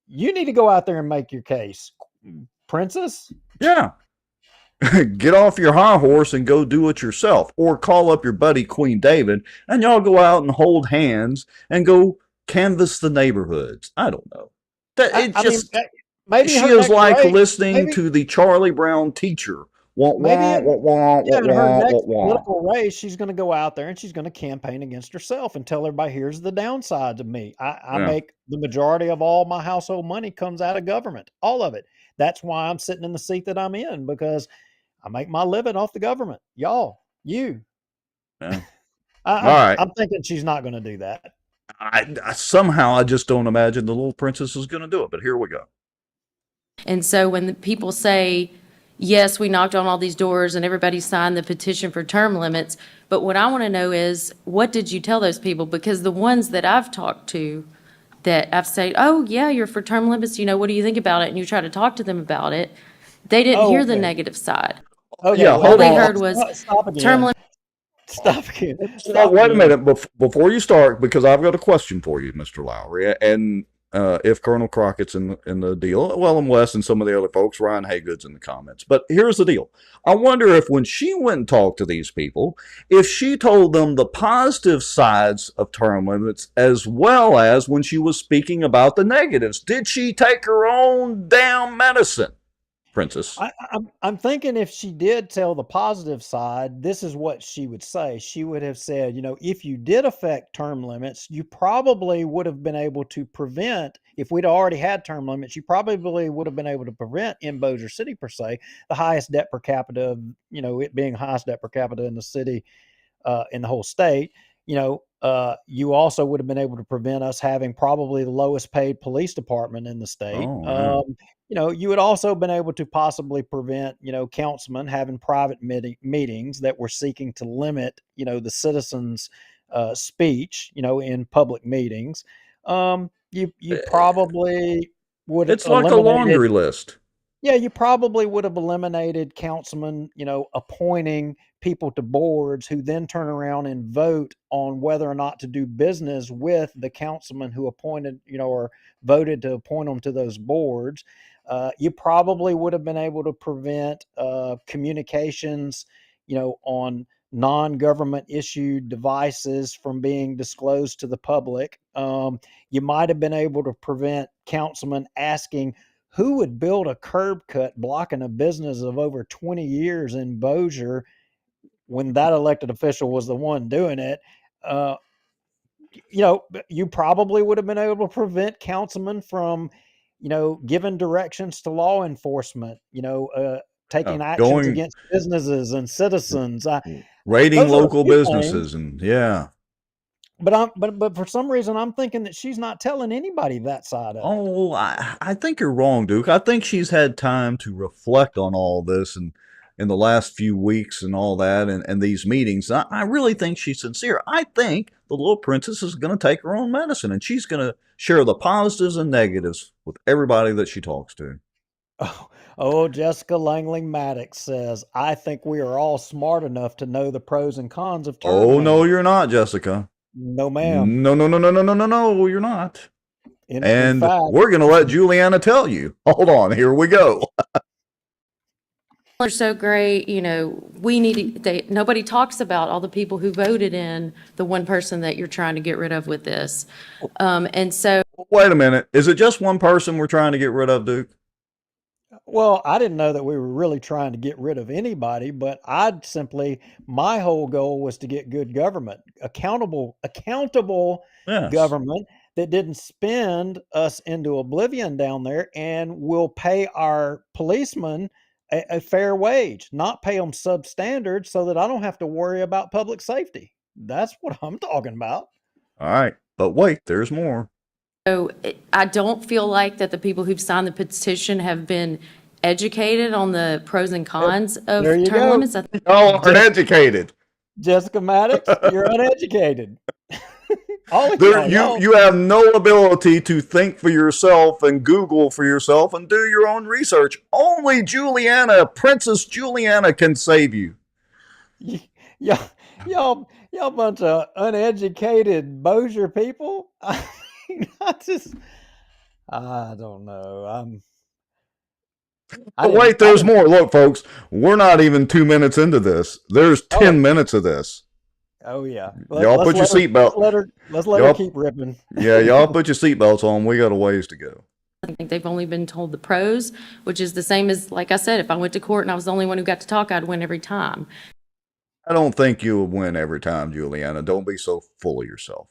you need to go out there and make your case, princess. Yeah. Get off your high horse and go do it yourself. Or call up your buddy Queen David and y'all go out and hold hands and go canvass the neighborhoods. I don't know. Maybe She her is next like race, listening to the Charlie Brown teacher. Wah, wah, wah, wah, wah, in her wah, wah, next wah. political race, she's going to go out there and she's going to campaign against herself and tell everybody, "Here's the downsides of me. I Yeah. make the majority of all my household money comes out of government, all of it. That's why I'm sitting in the seat that I'm in, because I make my living off the government. Y'all, you." Yeah. I, All I'm, right. I'm thinking she's not going to do that. Somehow I just don't imagine the little princess is going to do it, but here we go. And so when the people say, yes, we knocked on all these doors and everybody signed the petition for term limits, but what I want to know is, what did you tell those people? Because the ones that I've talked to, that I've said, "Oh, yeah, you're for term limits, what do you think about it?" And you try to talk to them about it, they didn't hear the Okay. negative side. Okay. Yeah, Well, All hold they on. heard was stop term again. limits. Stop again. Well, Stop wait a again. minute before you start, because I've got a question for you, Mr. Lowry. And if Colonel Crockett's in the deal, well, and Wes and some of the other folks, Ryan Haygood's in the comments. But here's the deal. I wonder if when she went and talked to these people, if she told them the positive sides of term limits as well as when she was speaking about the negatives. Did she take her own damn medicine, Princess? I'm thinking if she did tell the positive side, this is what she would say. She would have said, if you did affect term limits, you probably would have been able to prevent, if we'd already had term limits, you probably would have been able to prevent in Bossier City, per se, the highest debt per capita, it being highest debt per capita in the city, in the whole state. You also would have been able to prevent us having probably the lowest paid police department in the state. Oh, yeah. You would also been able to possibly prevent, councilmen having private meetings that were seeking to limit, the citizens' speech, in public meetings. You probably would have It's like a eliminated. laundry list. Yeah, you probably would have eliminated councilmen, appointing people to boards who then turn around and vote on whether or not to do business with the councilman who appointed, or voted to appoint them to those boards. You probably would have been able to prevent communications, on non-government issued devices from being disclosed to the public. You might have been able to prevent councilmen asking who would build a curb cut blocking a business of over 20 years in Bossier when that elected official was the one doing it? You probably would have been able to prevent councilmen from, giving directions to law enforcement, taking actions Going against businesses and citizens. raiding Those are a local few things. businesses and yeah. But for some reason, I'm thinking that she's not telling anybody that side of it. Oh, I think you're wrong, Duke. I think she's had time to reflect on all this and in the last few weeks and all that and these meetings. I really think she's sincere. I think the little princess is going to take her own medicine and she's going to share the positives and negatives with everybody that she talks to. Oh, Jessica Langley Maddox says, I think we are all smart enough to know the pros and cons of term Oh, no, limits. you're not, Jessica. No, ma'am. No, you're not. In fact, we're going to let Julianna tell you. Hold on, here we go. Are so great, nobody talks about all the people who voted in the one person that you're trying to get rid of with this. And so. Wait a minute. Is it just one person we're trying to get rid of, Duke? well, I didn't know that we were really trying to get rid of anybody, but my whole goal was to get good government, accountable Yes. government that didn't spend us into oblivion down there and will pay our policemen a fair wage, not pay them substandard so that I don't have to worry about public safety. That's what I'm talking about. All right. But wait, there's more. So I don't feel like that the people who've signed the petition have been educated on the pros and cons of There you term go. limits. Y'all aren't educated. Jessica Maddox, you're uneducated. You have no ability to think for yourself and Google for yourself and do your own research. Only Julianna, Princess Julianna, can save you. Y'all bunch of uneducated Bossier people. I don't know. Wait, there's more. Look, folks, we're not even 2 minutes into this. There's 10 minutes of this. Oh yeah. Y'all put your seatbelt. Let's let her keep ripping. Yeah, y'all put your seatbelts on. We got a ways to go. I think they've only been told the pros, which is the same as, like I said, if I went to court and I was the only one who got to talk, I'd win every time. I don't think you would win every time, Julianna. Don't be so full of yourself.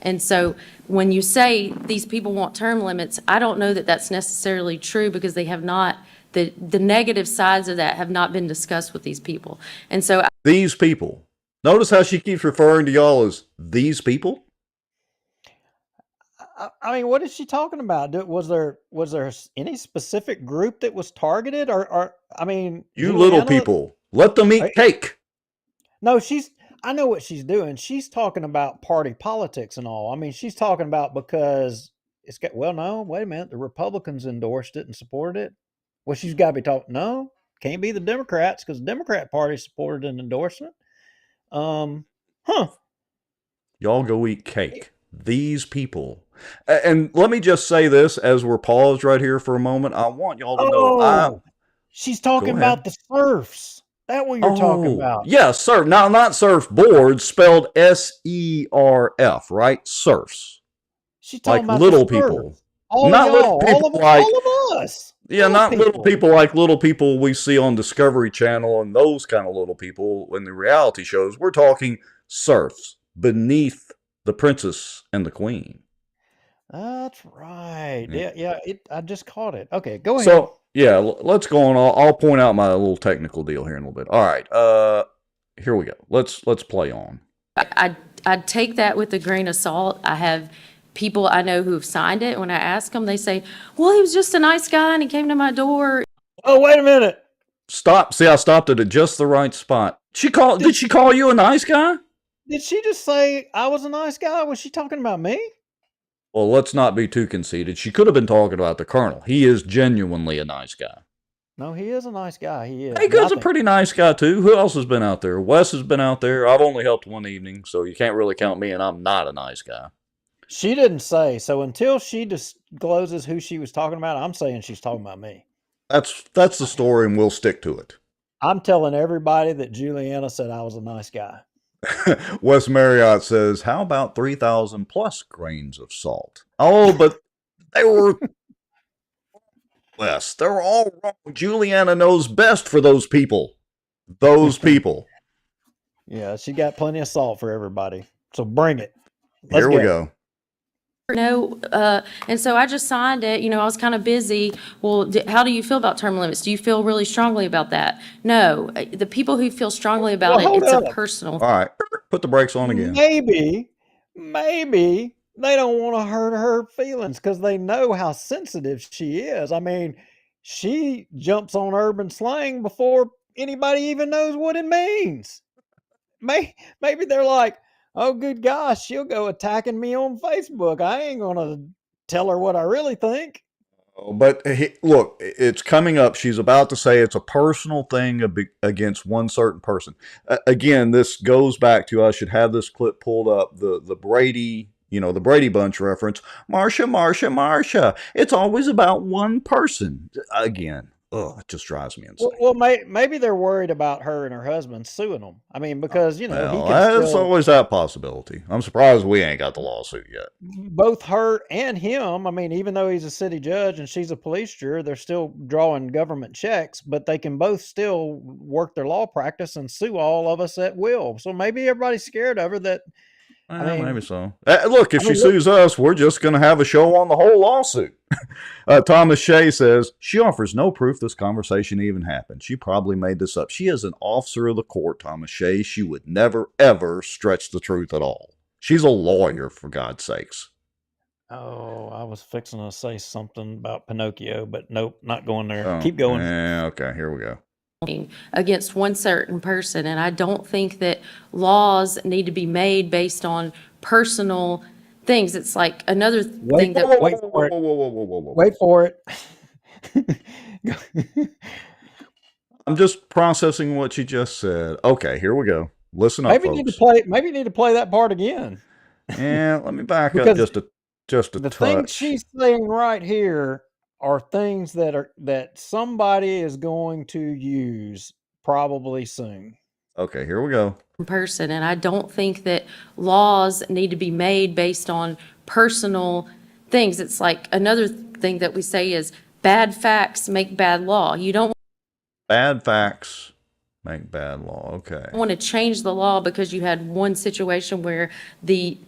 And so when you say these people want term limits, I don't know that that's necessarily true because they have not, the negative sides of that have not been discussed with these people. And so these people. Notice how she keeps referring to y'all as these people? I mean, what is she talking about? Was there any specific group that was targeted or I mean, you little people, let them eat cake. No, I know what she's doing. She's talking about party politics and all. I mean, she's talking about because no, wait a minute. The Republicans endorsed it and supported it. Well, she's got to be talking. No, can't be the Democrats because the Democrat Party supported an endorsement. Y'all go eat cake. These people. And let me just say this as we're paused right here for a moment. I want y'all to know. She's talking about the serfs. That what you're talking about? Yeah, surf. Now, not surfboards, spelled SERF, right? Serfs. She's talking about little people. Not little people all of us. Yeah, not little people like little people we see on Discovery Channel and those kind of little people in the reality shows. We're talking serfs beneath the princess and the queen. That's right. Yeah. I just caught it. Okay, go ahead. So, yeah, let's go on. I'll point out my little technical deal here in a little bit. All right. Here we go. Let's play on. I'd take that with a grain of salt. I have people I know who have signed it. When I ask them, they say, well, he was just a nice guy and he came to my door. Oh, wait a minute. Stop. See, I stopped it at just the right spot. Did she call you a nice guy? Did she just say I was a nice guy? Was she talking about me? Well, let's not be too conceited. She could have been talking about the colonel. He is genuinely a nice guy. No, he is a nice guy. He is. Hey, Good's a pretty nice guy, too. Who else has been out there? Wes has been out there. I've only helped one evening, so you can't really count me, and I'm not a nice guy. She didn't say. So until she discloses who she was talking about, I'm saying she's talking about me. That's the story, and we'll stick to it. I'm telling everybody that Julianna said I was a nice guy. Wes Marriott says, how about 3,000 plus grains of salt? Oh, but they were relentless. They're all wrong. Julianna knows best for those people. Those people. Yeah, she got plenty of salt for everybody. So bring it. Let's Here we go. go. No, and so I just signed it. I was kind of busy. Well, how do you feel about term limits? Do you feel really strongly about that? No, the people who feel strongly about Well, it, hold it's a up. personal. All right. Put the brakes on again. Maybe they don't want to hurt her feelings because they know how sensitive she is. I mean, she jumps on urban slang before anybody even knows what it means. Maybe they're like, oh, good gosh, she'll go attacking me on Facebook. I ain't going to tell her what I really think. But look, it's coming up. She's about to say it's a personal thing against one certain person. Again, this goes back to, I should have this clip pulled up, the Brady, the Brady Bunch reference. Marsha. It's always about one person. Again, it just drives me insane. Well, maybe they're worried about her and her husband suing them. I mean, because, he Well, can there's still, always that possibility. I'm surprised we ain't got the lawsuit yet. both her and him, I mean, even though he's a city judge and she's a police juror, they're still drawing government checks, but they can both still work their law practice and sue all of us at will. So maybe everybody's scared of her that, Maybe so. Look, if she sues us, we're just going to have a show on the whole lawsuit. Thomas Shea says, she offers no proof this conversation even happened. She probably made this up. She is an officer of the court, Thomas Shea. She would never, ever stretch the truth at all. She's a lawyer, for God's sakes. Oh, I was fixing to say something about Pinocchio, but nope, not going there. Keep going. Okay, here we go. Against one certain person, and I don't think that laws need to be made based on personal things. It's like another thing that wait for it. Wait for it. I'm just processing what she just said. Okay, here we go. Listen up, folks. Maybe you need to play that part again. Yeah, let me back up just a the touch. Things she's saying right here are things that somebody is going to use probably soon. Okay, here we go. person, and I don't think that laws need to be made based on personal things. It's like another thing that we say is bad facts make bad law. You don't Bad facts make bad law. Okay. want to change the law because you had one situation where the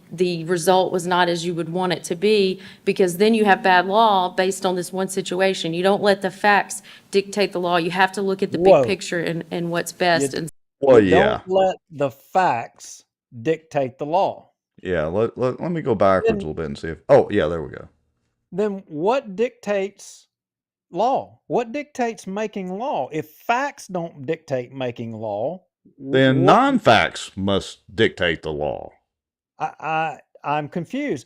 result was not as you would want it to be, because then you have bad law based on this one situation. You don't let the facts dictate the law. You have to look at the big picture and what's best. Don't let the facts dictate the law. Yeah, let me go backwards a little bit and see if... Oh, yeah, there we go. Then what dictates law? What dictates making law? If facts don't dictate making law, then non-facts must dictate the law. I'm confused.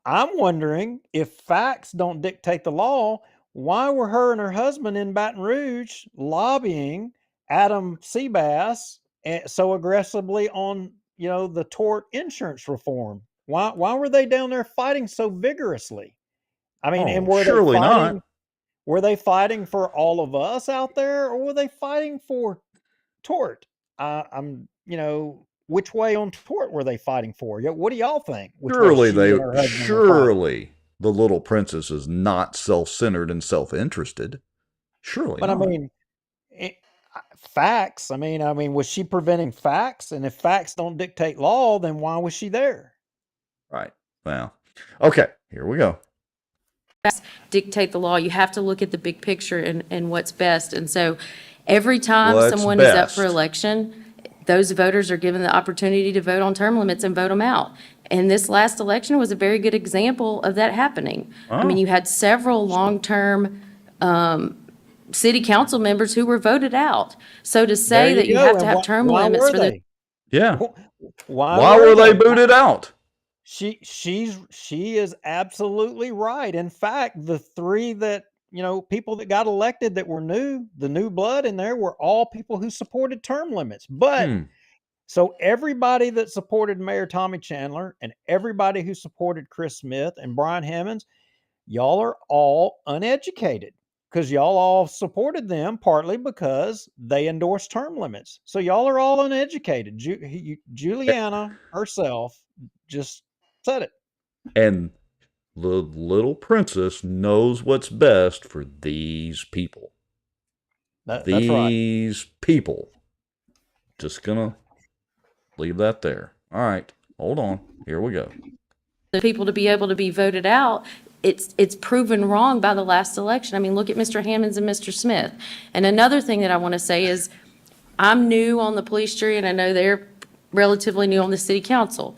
I'm wondering, if facts don't dictate the law, why were her and her husband in Baton Rouge lobbying Adam Seabass so aggressively on, the tort insurance reform? Why were they down there fighting so vigorously? I mean, and were surely they fighting? not. Were they fighting for all of us out there, or were they fighting for tort? Which way on tort were they fighting for? What do y'all think? Surely the little princess is not self-centered and self-interested. Surely but not. I mean, facts. I mean, was she preventing facts? And if facts don't dictate law, then why was she there? Right. Well, okay, here we go. Dictate the law. You have to look at the big picture and what's best. And so every time someone is up for election, those voters are given the opportunity to vote on term limits and vote them out. And this last election was a very good example of that happening. I mean, you had several long-term city council members who were voted out. So to say that you have to have term limits for the... Yeah. Why were they booted out? She is absolutely right. In fact, the three that, people that got elected that were the new blood in there were all people who supported term limits. But so everybody that supported Mayor Tommy Chandler and everybody who supported Chris Smith and Brian Hemmons, y'all are all uneducated, because y'all all supported them partly because they endorsed term limits. So y'all are all uneducated. Julianna herself just said it. And the little princess knows what's best for these people. That's right. These people. Just gonna leave that there. All right, hold on. Here we go. The people to be able to be voted out, it's proven wrong by the last election. I mean, look at Mr. Hammonds and Mr. Smith. And another thing that I want to say is, I'm new on the police jury, and I know they're relatively new on the city council.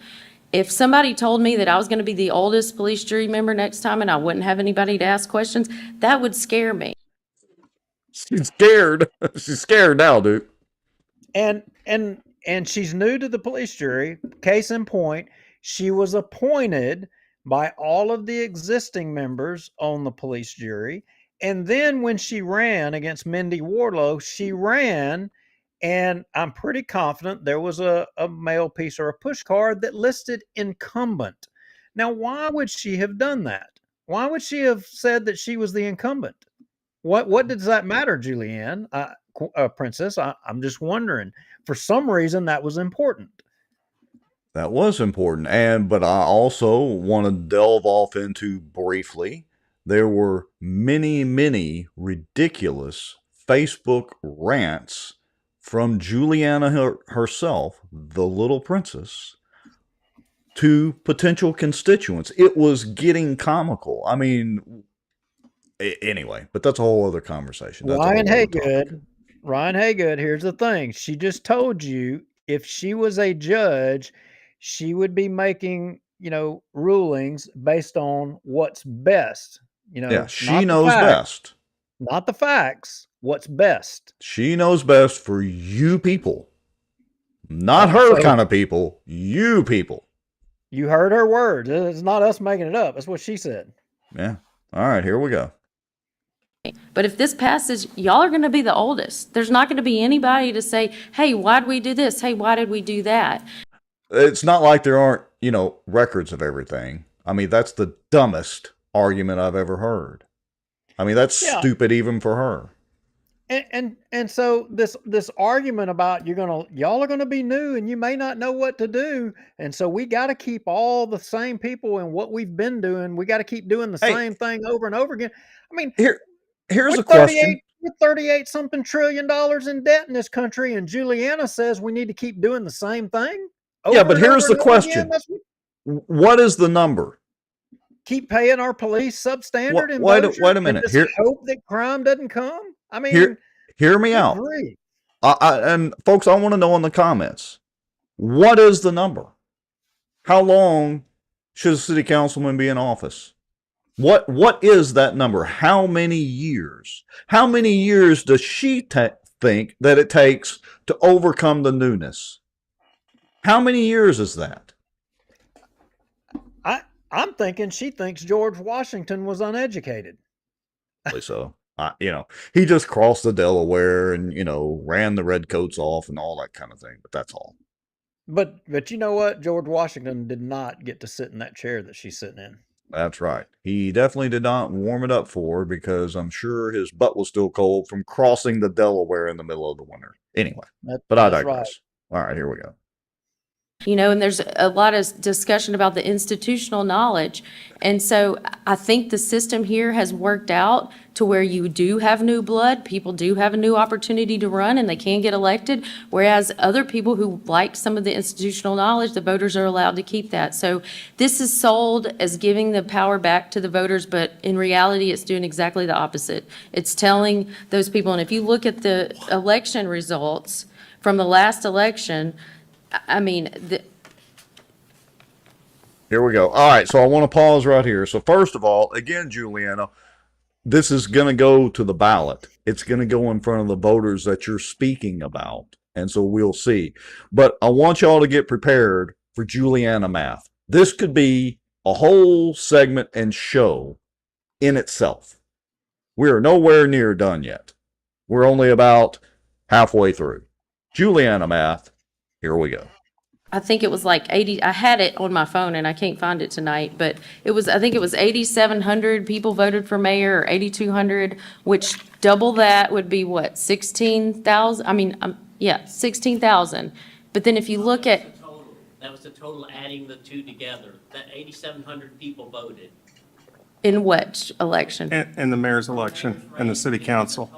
If somebody told me that I was going to be the oldest police jury member next time and I wouldn't have anybody to ask questions, that would scare me. She's scared. She's scared now, dude. And she's new to the police jury. Case in point, she was appointed by all of the existing members on the police jury. And then when she ran against Mindy Warlow, she ran, and I'm pretty confident there was a mail piece or a push card that listed incumbent. Now, why would she have done that? Why would she have said that she was the incumbent? What does that matter, Julianne? Princess, I'm just wondering. For some reason, that was important. That was important. But I also want to delve off into briefly, there were many, many ridiculous Facebook rants from Julianna herself, the little princess, to potential constituents. It was getting comical. I mean, anyway, but that's a whole other conversation. That's Ryan Haygood, here's the thing. She just told you if she was a judge, she would be making, rulings based on what's best. Yeah, she knows best. Not the facts, what's best. She knows best for you people. Not her kind of people, you people. You heard her words. It's not us making it up. That's what she said. Yeah. All right, here we go. But if this passes, y'all are going to be the oldest. There's not going to be anybody to say, hey, why'd we do this? Hey, why did we do that? It's not like there aren't, records of everything. I mean, that's the dumbest argument I've ever heard. I mean, that's stupid even for her. And so this argument about y'all are gonna be new and you may not know what to do, and so we got to keep all the same people and what we've been doing. We got to keep doing the same thing over and over again. I mean, here's a question. We're $38-something trillion in debt in this country, and Julianna says we need to keep doing the same thing. But here's the question: what is the number? Keep paying our police substandard and wait a minute. And just hope that crime doesn't come. I mean, hear me out. And folks, I want to know in the comments, what is the number? How long should a city councilman be in office? What is that number? How many years? How many years does she think that it takes to overcome the newness? How many years is that? I'm thinking she thinks George Washington was uneducated. So, he just crossed the Delaware and, ran the redcoats off and all that kind of thing. But that's all. But you know what? George Washington did not get to sit in that chair that she's sitting in. That's right. He definitely did not warm it up for her because I'm sure his butt was still cold from crossing the Delaware in the middle of the winter. Anyway, but I digress. Right. All right, here we go. And there's a lot of discussion about the institutional knowledge. And so I think the system here has worked out to where you do have new blood. People do have a new opportunity to run and they can get elected. Whereas other people who like some of the institutional knowledge, the voters are allowed to keep that. So this is sold as giving the power back to the voters, but in reality, it's doing exactly the opposite. It's telling those people, and if you look at the election results from the last election, I mean, here we go. All right, so I want to pause right here. So first of all, again, Julianna, this is going to go to the ballot. It's going to go in front of the voters that you're speaking about, and so we'll see. But I want y'all to get prepared for Julianna math. This could be a whole segment and show in itself. We are nowhere near done yet. We're only about halfway through. Julianna math. Here we go. I think it was like 80, I had it on my phone and I can't find it tonight, but I think it was 8,700 people voted for mayor, or 8,200, which double that would be what, 16,000? I mean, 16,000. But then if you look at. That was the total adding the two together. That 8,700 people voted. In which election? In the mayor's election and the city council.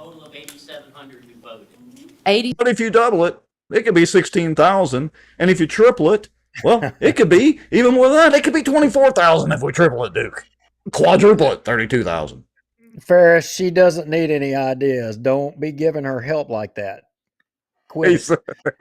80. But if you double it, it could be 16,000. And if you triple it, well, it could be even more than that. It could be 24,000 if we triple it, Duke. Quadruple it, 32,000. Ferris, she doesn't need any ideas. Don't be giving her help like that. Quit.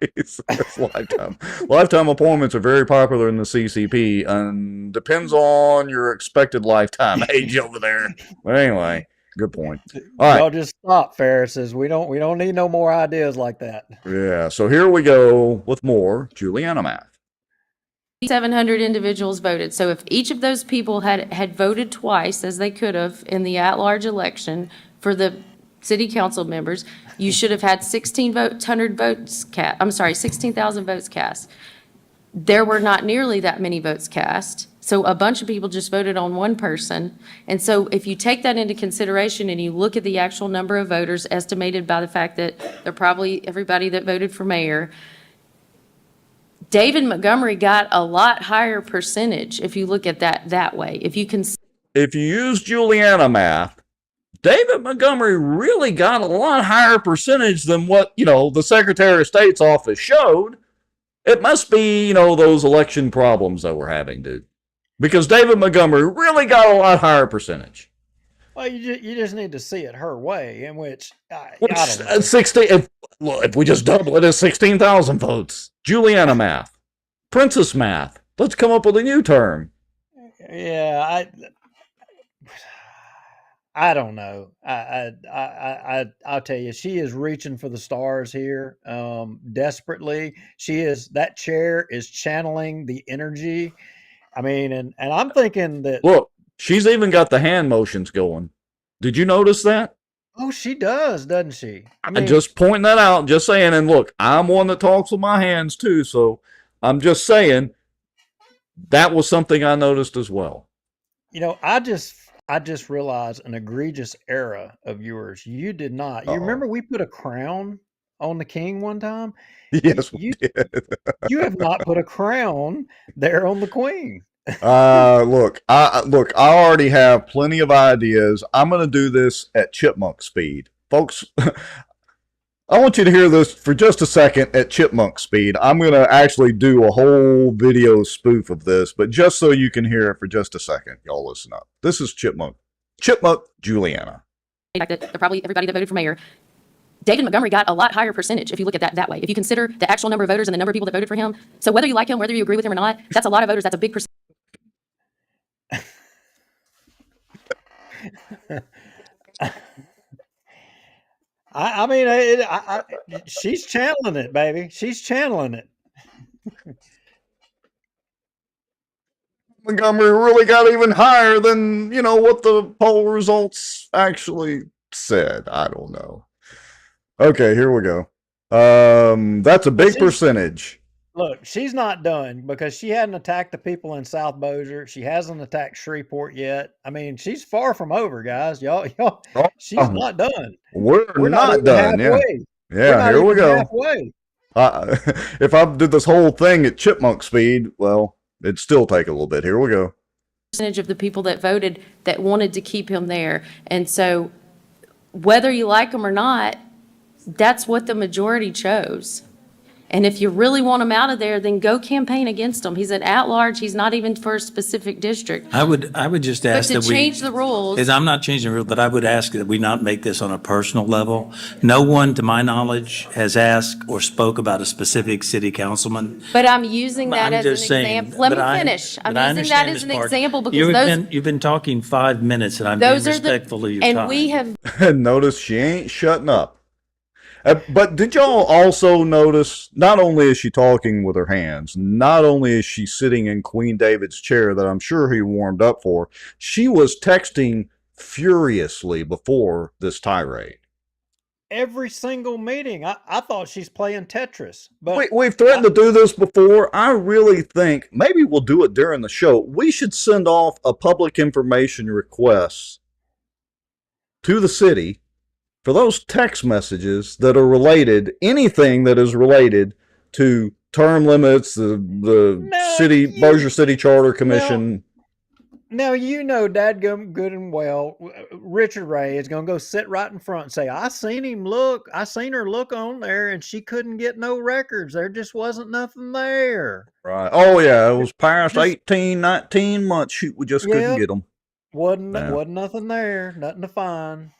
It's lifetime. Lifetime appointments are very popular in the CCP, and depends on your expected lifetime age over there. But anyway, good point. All right. Y'all just stop, Ferrises. We don't need no more ideas like that. Yeah. So here we go with more Julianna math. 700 individuals voted. So if each of those people had voted twice, as they could have in the at-large election for the city council members, you should have had 16,000 votes cast. There were not nearly that many votes cast. So a bunch of people just voted on one person. And so if you take that into consideration and you look at the actual number of voters estimated by the fact that they're probably everybody that voted for mayor, David Montgomery got a lot higher percentage if you look at that way. If you use Julianna math, David Montgomery really got a lot higher percentage than what, the Secretary of State's office showed. It must be, those election problems that we're having, dude. Because David Montgomery really got a lot higher percentage. Well, you just need to see it her way, in which I don't know. 16. If we just double it, it's 16,000 votes. Julianna math, princess math. Let's come up with a new term. Yeah, I don't know. I'll tell you, she is reaching for the stars here, desperately. That chair is channeling the energy. I mean, and I'm thinking that. Look, she's even got the hand motions going. Did you notice that? Oh, she does, doesn't she? I mean, just pointing that out, just saying. And look, I'm one that talks with my hands too, so I'm just saying that was something I noticed as well. I just realized an egregious error of yours. You did not. You remember we put a crown on the king one time? Yes, we did. You have not put a crown there on the queen. Look, I already have plenty of ideas. I'm going to do this at chipmunk speed. Folks, I want you to hear this for just a second at chipmunk speed. I'm going to actually do a whole video spoof of this, but just so you can hear it for just a second, y'all listen up. This is Chipmunk Julianna. They're probably everybody that voted for mayor. David Montgomery got a lot higher percentage if you look at that way. If you consider the actual number of voters and the number of people that voted for him. So whether you like him, whether you agree with him or not, that's a lot of voters. That's a big percentage. I mean, she's channeling it, baby. She's channeling it. Montgomery really got even higher than, what the poll results actually said. I don't know. Okay, here we go. That's a big percentage. Look, she's not done because she hadn't attacked the people in South Bossier. She hasn't attacked Shreveport yet. I mean, she's far from over, guys. Y'all, she's not done. We're not done. Halfway. Yeah, here we go. Halfway. If I did this whole thing at chipmunk speed, well, it'd still take a little bit. Here we go. Percentage of the people that voted that wanted to keep him there. And so whether you like him or not, that's what the majority chose. And if you really want him out of there, then go campaign against him. He's an at-large. He's not even for a specific district. I would just ask But that to we. change the rules. I'm not changing the rules, but I would ask that we not make this on a personal level. No one, to my knowledge, has asked or spoke about a specific city councilman. But I'm using that I'm as an just saying, example. Let me but I- finish. I'm but I using that understand, as an Ms. Park. example because You've been talking 5 minutes, and I'm being those are respectful of your and time. we have Notice she ain't shutting up. But did y'all also notice, not only is she talking with her hands, not only is she sitting in Queen David's chair that I'm sure he warmed up for, she was texting furiously before this tirade. Every single meeting. I thought she's playing Tetris. But We've threatened to do this before. I really think maybe we'll do it during the show. We should send off a public information request to the city for those text messages that are related, anything that is related to term limits, the Bossier City Charter Commission. Now, dadgum good and well, Richard Ray is going to go sit right in front and say, I seen her look on there and she couldn't get no records. There just wasn't nothing there. Right. Oh, yeah. It was past Just- 18, 19 months. Shoot, we just couldn't Yep. get them. Wasn't Yeah. nothing there. Nothing to find.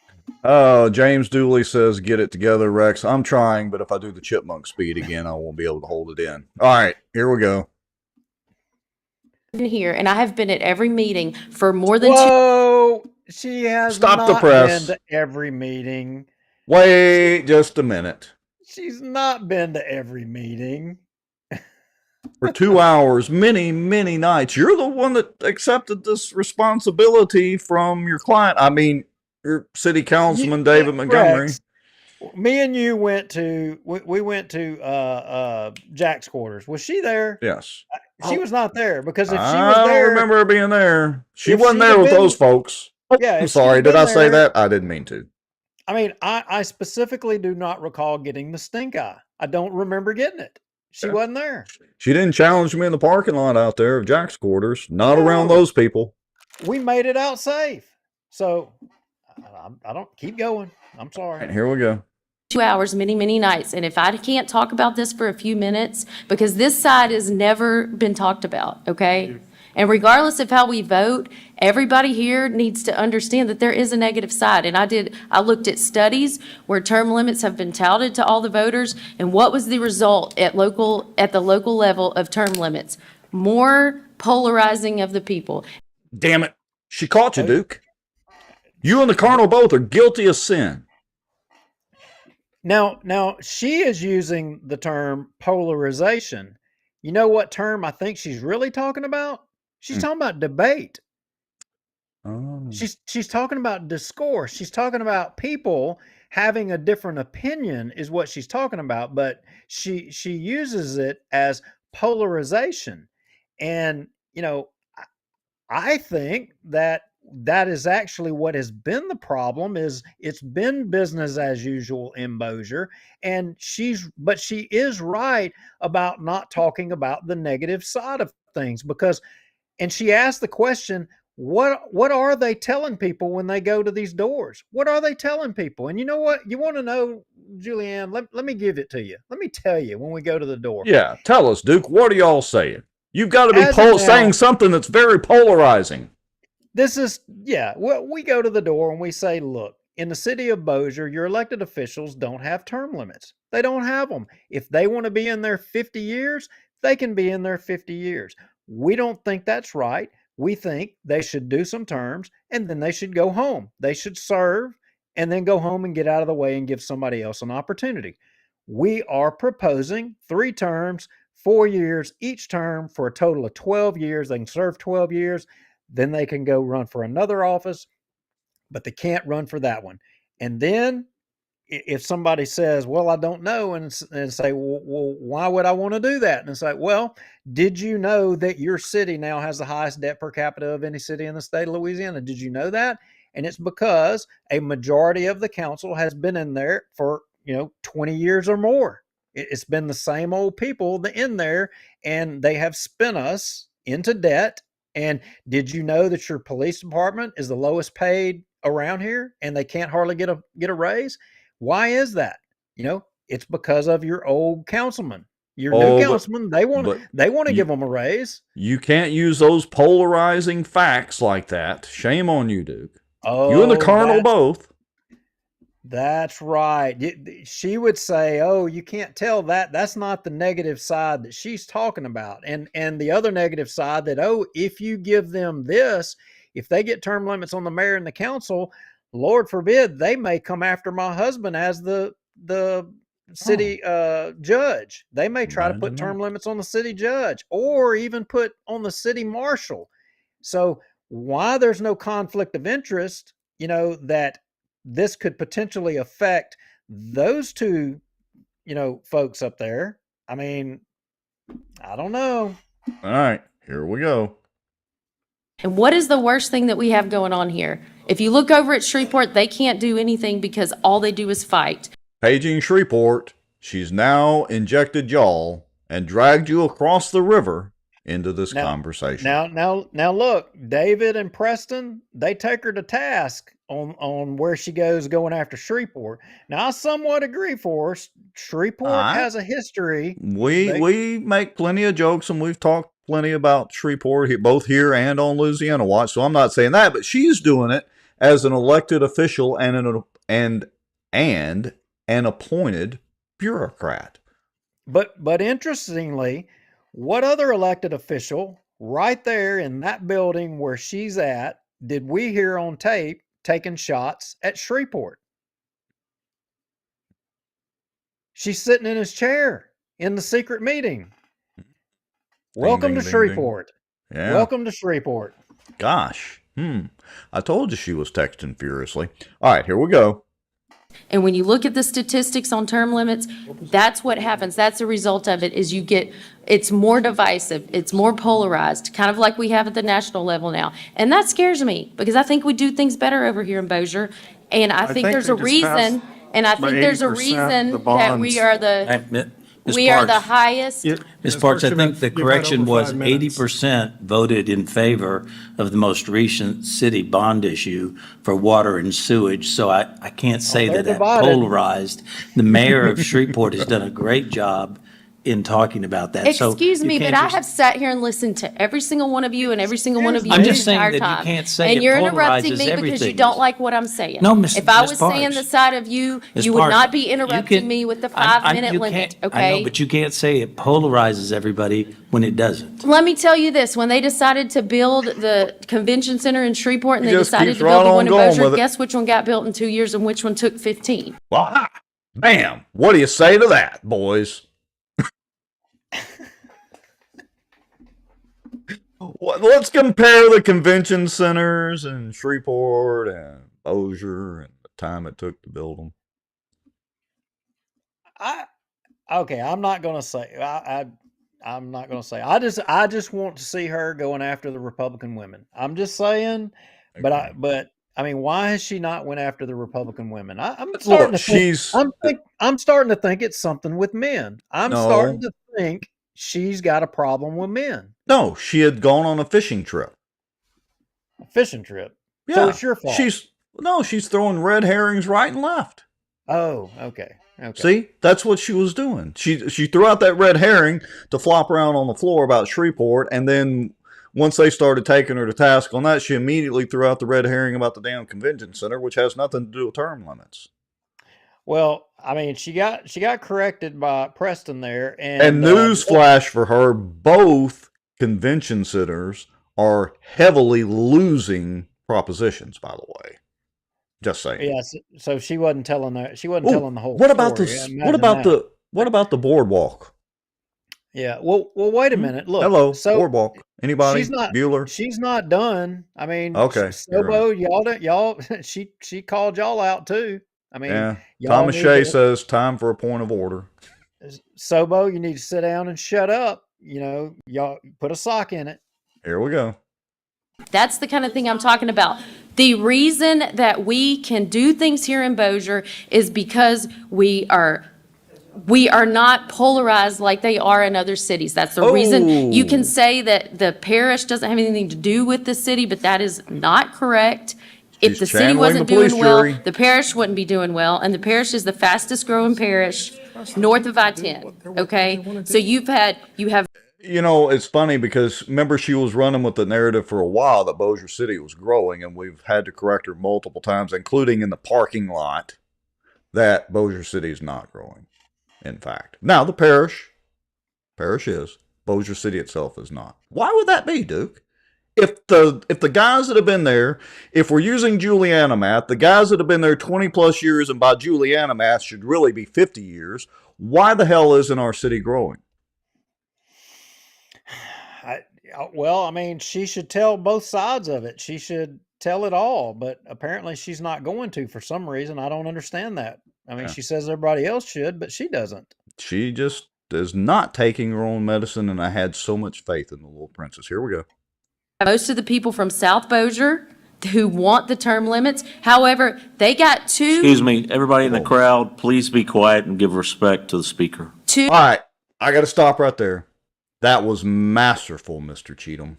James Dooley says, get it together, Rex. I'm trying, but if I do the chipmunk speed again, I won't be able to hold it in. All right, here we go. Here, and I have been at every meeting for more than Whoa! She has Stop the not press. been to every meeting. Wait just a minute. She's not been to every meeting. For 2 hours, many, many nights. You're the one that accepted this responsibility from your client. I mean, your city councilman, David Montgomery. Rex, me and you went to Jack's quarters. Was she there? Yes. She was not there because if she was I there, don't remember her being there. She if wasn't she'd there have with been- those folks. Yeah, I'm if she'd sorry. have Did been I say there- that? I didn't mean to. I mean, I specifically do not recall getting the stink eye. I don't remember getting it. She wasn't there. She didn't challenge me in the parking lot out there of Jack's quarters. Not around No. those people. We made it out safe. So I don't keep going. I'm sorry. All right, here we go. 2 hours, many, many nights. And if I can't talk about this for a few minutes, because this side has never been talked about, okay? And regardless of how we vote, everybody here needs to understand that there is a negative side. And I looked at studies where term limits have been touted to all the voters, and what was the result at the local level of term limits? More polarizing of the people. Damn it. She caught you, Duke. You and the Colonel both are guilty of sin. Now she is using the term polarization. You know what term I think she's really talking about? She's talking about debate. Oh. She's talking about discourse. She's talking about people having a different opinion is what she's talking about, but she uses it as polarization. And, I think that is actually what has been the problem is it's been business as usual in Bossier. And she is right about not talking about the negative side of things and she asked the question, what are they telling people when they go to these doors? What are they telling people? And you know what? You want to know, Julianne, let me give it to you. Let me tell you when we go to the door. Yeah, tell us, Duke. What are y'all saying? You've got to be As of now- saying something that's very polarizing. We go to the door and we say, look, in the city of Bossier, your elected officials don't have term limits. They don't have them. If they want to be in there 50 years, they can be in there 50 years. We don't think that's right. We think they should do some terms and then they should go home. They should serve and then go home and get out of the way and give somebody else an opportunity. We are proposing 3 terms, 4 years each term for a total of 12 years. They can serve 12 years. Then they can go run for another office, but they can't run for that one. And then if somebody says, well, I don't know, and say, well, why would I want to do that? And it's like, well, did you know that your city now has the highest debt per capita of any city in the state of Louisiana? Did you know that? And it's because a majority of the council has been in there for, 20 years or more. It's been the same old people in there, and they have spent us into debt. And did you know that your police department is the lowest paid around here, and they can't hardly get a raise? Why is that? It's because of your old councilman. Your new councilman, they want to give them a raise. You can't use those polarizing facts like that. Shame on you, Duke. Oh, you and the Colonel both. That's right. She would say, oh, you can't tell that. That's not the negative side that she's talking about. And the other negative side that, oh, if you give them this, if they get term limits on the mayor and the council, Lord forbid, they may come after my husband as the city judge. They may try to put term limits on the city judge or even put on the city marshal. So why there's no conflict of interest, that this could potentially affect those two, folks up there. I mean, I don't know. All right, here we go. And what is the worst thing that we have going on here? If you look over at Shreveport, they can't do anything because all they do is fight. Paging Shreveport, she's now injected y'all and dragged you across the river into this conversation. Now, look, David and Preston, they take her to task on where she goes going after Shreveport. Now, I somewhat agree for her. Shreveport has a history. We make plenty of jokes, and we've talked plenty about Shreveport, both here and on Louisiana Watch. So I'm not saying that, but she's doing it as an elected official and an appointed bureaucrat. But interestingly, what other elected official right there in that building where she's at did we hear on tape taking shots at Shreveport? She's sitting in his chair in the secret meeting. Welcome to Shreveport. Yeah. Welcome to Shreveport. Gosh. I told you she was texting furiously. All right, here we go. And when you look at the statistics on term limits, that's what happens. That's the result of it, is it's more divisive, it's more polarized, kind of like we have at the national level now. And that scares me, because I think we do things better over here in Bossier. And I think there's a reason, that we are the highest. Ms. Parks, I think the correction was 80% voted in favor of the most recent city bond issue for water and sewage, so I can't say that polarized. The mayor of Shreveport has done a great job in talking about that. Excuse me, but I have sat here and listened to every single one of you and every single one of you I'm the just saying entire that time. you can't say and it you're interrupting polarizes me because you everything. don't like what I'm saying. No, Ms. If I was Parks. saying the side of you, Ms. you would Parks, not be interrupting me with the 5-minute you limit, can't- okay? I know, but you can't say it polarizes everybody when it doesn't. Let me tell you this, when they decided to build the convention center in Shreveport and He they just decided keeps to build the right one in on going Bossier, with it. guess which one got built in 2 years and which one took 15? Well, bam. What do you say to that, boys? Let's compare the convention centers in Shreveport and Bossier and the time it took to build them. I'm not gonna say. I'm not gonna say. I just want to see her going after the Republican women. I'm just saying. But I mean, why has she not went after the Republican women? I'm starting to think it's something with men. I'm starting to think she's got a problem with men. No, she had gone on a fishing trip. A fishing trip. Yeah, So it's your fault. She's throwing red herrings right and left. Oh, okay. See, that's what she was doing. She threw out that red herring to flop around on the floor about Shreveport, and then once they started taking her to task on that, she immediately threw out the red herring about the damn convention center, which has nothing to do with term limits. Well, I mean, she got corrected by Preston there, and news flash for her: both convention centers are heavily losing propositions. By the way, just saying. Yes. So she wasn't telling that. She wasn't telling the whole. What about story. What about the boardwalk? Yeah. Well, wait a minute. Look. Hello, so boardwalk. Anybody? Bueller? She's not done. I mean, okay. Sobo, y'all. She called y'all out too. I mean, yeah. Thomas Shea says time for a point of order. Sobo, you need to sit down and shut up. You know, y'all put a sock in it. Here we go. That's the kind of thing I'm talking about. The reason that we can do things here in Bossier is because we are not polarized like they are in other cities. That's the reason. You can say that the parish doesn't have anything to do with the city, but that is not correct. If the city wasn't doing well, the parish wouldn't be doing well, and the parish is the fastest growing parish north of I-10, okay? So you have. You know, it's funny because remember she was running with the narrative for a while that Bossier City was growing, and we've had to correct her multiple times, including in the parking lot, that Bossier City is not growing, in fact. Now, the parish is. Bossier City itself is not. Why would that be, Duke? If the guys that have been there, if we're using Julianna math, the guys that have been there 20 plus years, and by Julianna math should really be 50 years, why the hell isn't our city growing? Well, I mean, she should tell both sides of it. She should tell it all, but apparently she's not going to for some reason. I don't understand that. I mean, she says everybody else should, but she doesn't. She just is not taking her own medicine, and I had so much faith in the little princess. Here we go. Most of the people from South Bossier who want the term limits, however, they got two. Excuse me, everybody in the crowd, please be quiet and give respect to the speaker. All right, I got to stop right there. That was masterful, Mr. Cheatham.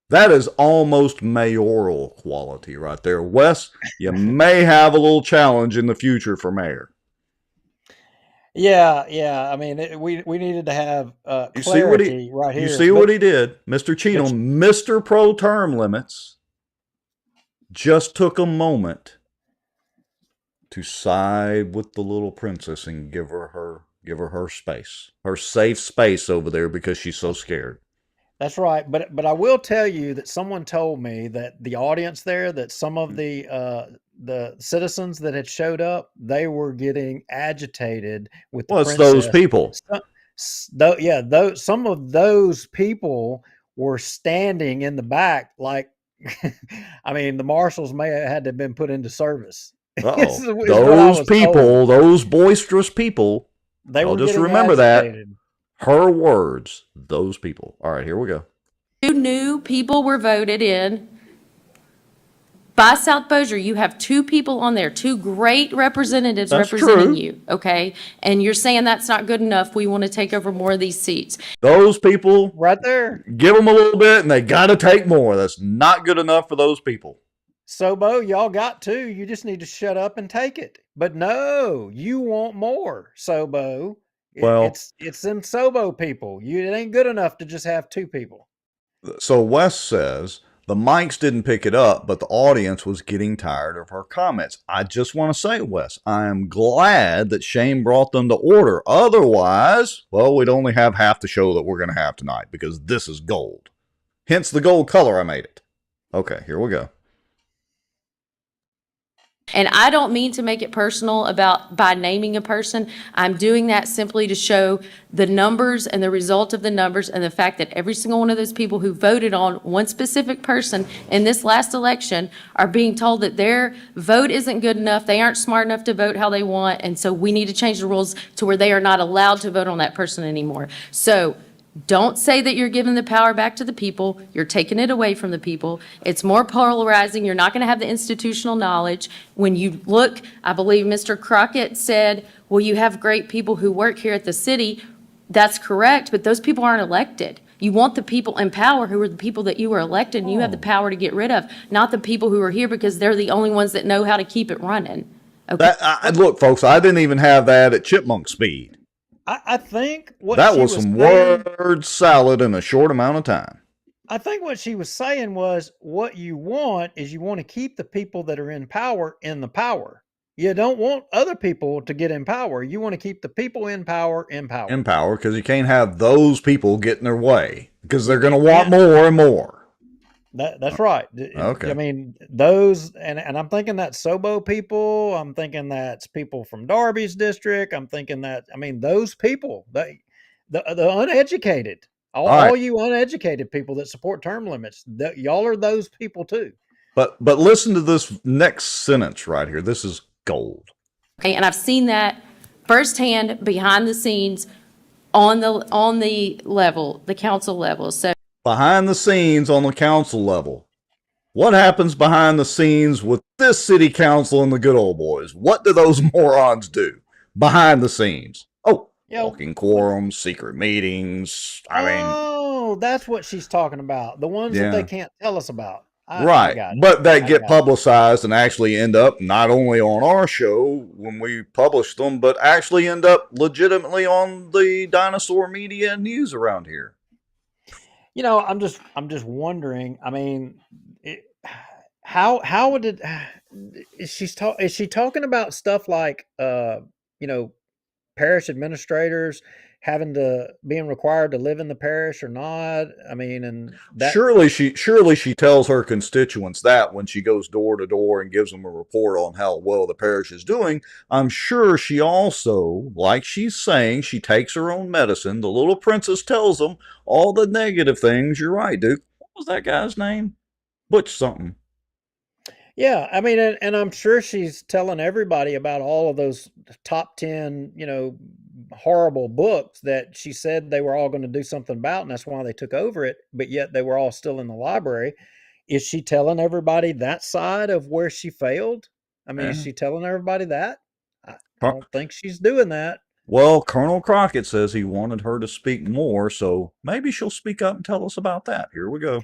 That is almost mayoral quality right there. Wes, you may have a little challenge in the future for mayor. Yeah. I mean, we needed to have You see what clarity right here. You see what he did, Mr. Cheatham, Mr. Pro Term Limits just took a moment to side with the little princess and give her her space, her safe space over there because she's so scared. That's right. But I will tell you that someone told me that the audience there, that some of the citizens that had showed up, they were getting agitated with the Well, it's princess. those people. Some of those people were standing in the back, like, I mean, the marshals may have had to have been put into service. Is what I Those was people, told. those boisterous people, They I'll were just getting remember agitated. that. Her words, those people. All right, here we go. 2 new people were voted in. By South Bossier, you have 2 people on there, 2 great representatives That's representing true. you, okay? And you're saying that's not good enough. We want to take over more of these seats. Those people, right there, give them a little bit and they got to take more. That's not good enough for those people. Sobo, y'all got 2. You just need to shut up and take it. But no, you want more, Sobo. Well, it's them Sobo people. It ain't good enough to just have 2 people. So Wes says the mics didn't pick it up, but the audience was getting tired of her comments. I just want to say, Wes, I am glad that Shane brought them to order. Otherwise, well, we'd only have half the show that we're going to have tonight because this is gold. Hence the gold color I made it. Okay, here we go. And I don't mean to make it personal by naming a person. I'm doing that simply to show the numbers and the result of the numbers and the fact that every single one of those people who voted on one specific person in this last election are being told that their vote isn't good enough. They aren't smart enough to vote how they want. And so we need to change the rules to where they are not allowed to vote on that person anymore. So don't say that you're giving the power back to the people. You're taking it away from the people. It's more polarizing. You're not going to have the institutional knowledge. When you look, I believe Mr. Crockett said, well, you have great people who work here at the city. That's correct, but those people aren't elected. You want the people in power who are the people that you were elected and you have the power to get rid of, not the people who are here because they're the only ones that know how to keep it running. Okay. Look, folks, I didn't even have that at chipmunk speed. I think what that she was some saying, word salad in a short amount of time. I think what she was saying was what you want is you want to keep the people that are in power in the power. You don't want other people to get in power. You want to keep the people in power in power. In power, because you can't have those people get in their way because they're going to want more and more. That's right. Okay. I mean, those, and I'm thinking that Sobo people, I'm thinking that's people from Darby's district. I'm thinking that, I mean, those people, the uneducated, all you uneducated people that support term limits, y'all are those people too. But listen to this next sentence right here. This is gold. Okay, and I've seen that firsthand behind the scenes on the level, the council level. So behind the scenes on the council level. What happens behind the scenes with this city council and the good old boys? What do those morons do behind the scenes? Oh, walking quorums, secret meetings. Oh, that's what she's talking about. The ones that they can't tell us about. Right. But they get publicized and actually end up not only on our show when we publish them, but actually end up legitimately on the dinosaur media and news around here. You know, I'm just wondering. I mean, how would it? Is she talking about stuff like parish administrators being required to live in the parish or not? I mean, and that surely she tells her constituents that when she goes door to door and gives them a report on how well the parish is doing. I'm sure she also, like she's saying, she takes her own medicine. The little princess tells them all the negative things. You're right, Duke. What was that guy's name? Butch something. Yeah, I mean, and I'm sure she's telling everybody about all of those top 10, horrible books that she said they were all going to do something about, and that's why they took over it, but yet they were all still in the library. Is she telling everybody that side of where she failed? I mean, is she telling everybody that? I don't think she's doing that. Well, Colonel Crockett says he wanted her to speak more, so maybe she'll speak up and tell us about that. Here we go.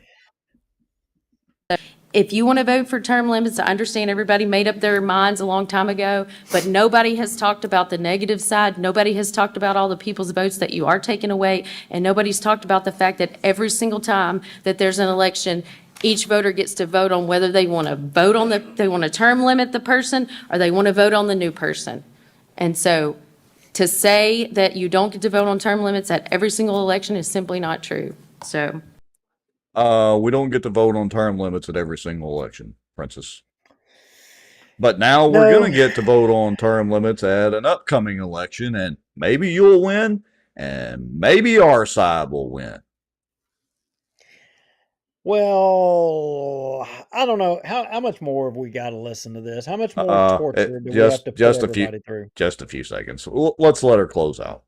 If you want to vote for term limits, I understand everybody made up their minds a long time ago, but nobody has talked about the negative side. Nobody has talked about all the people's votes that you are taking away, and nobody's talked about the fact that every single time that there's an election, each voter gets to vote on whether they want to vote on they want to term limit the person or they want to vote on the new person. And so to say that you don't get to vote on term limits at every single election is simply not true. So. We don't get to vote on term limits at every single election, Princess. But now we're going to get to vote on term limits at an upcoming election, and maybe you'll win, and maybe our side will win. Well, I don't know. How much more have we got to listen to this? How much more torture do we have to put everybody through? Just a few seconds. Let's let her close out.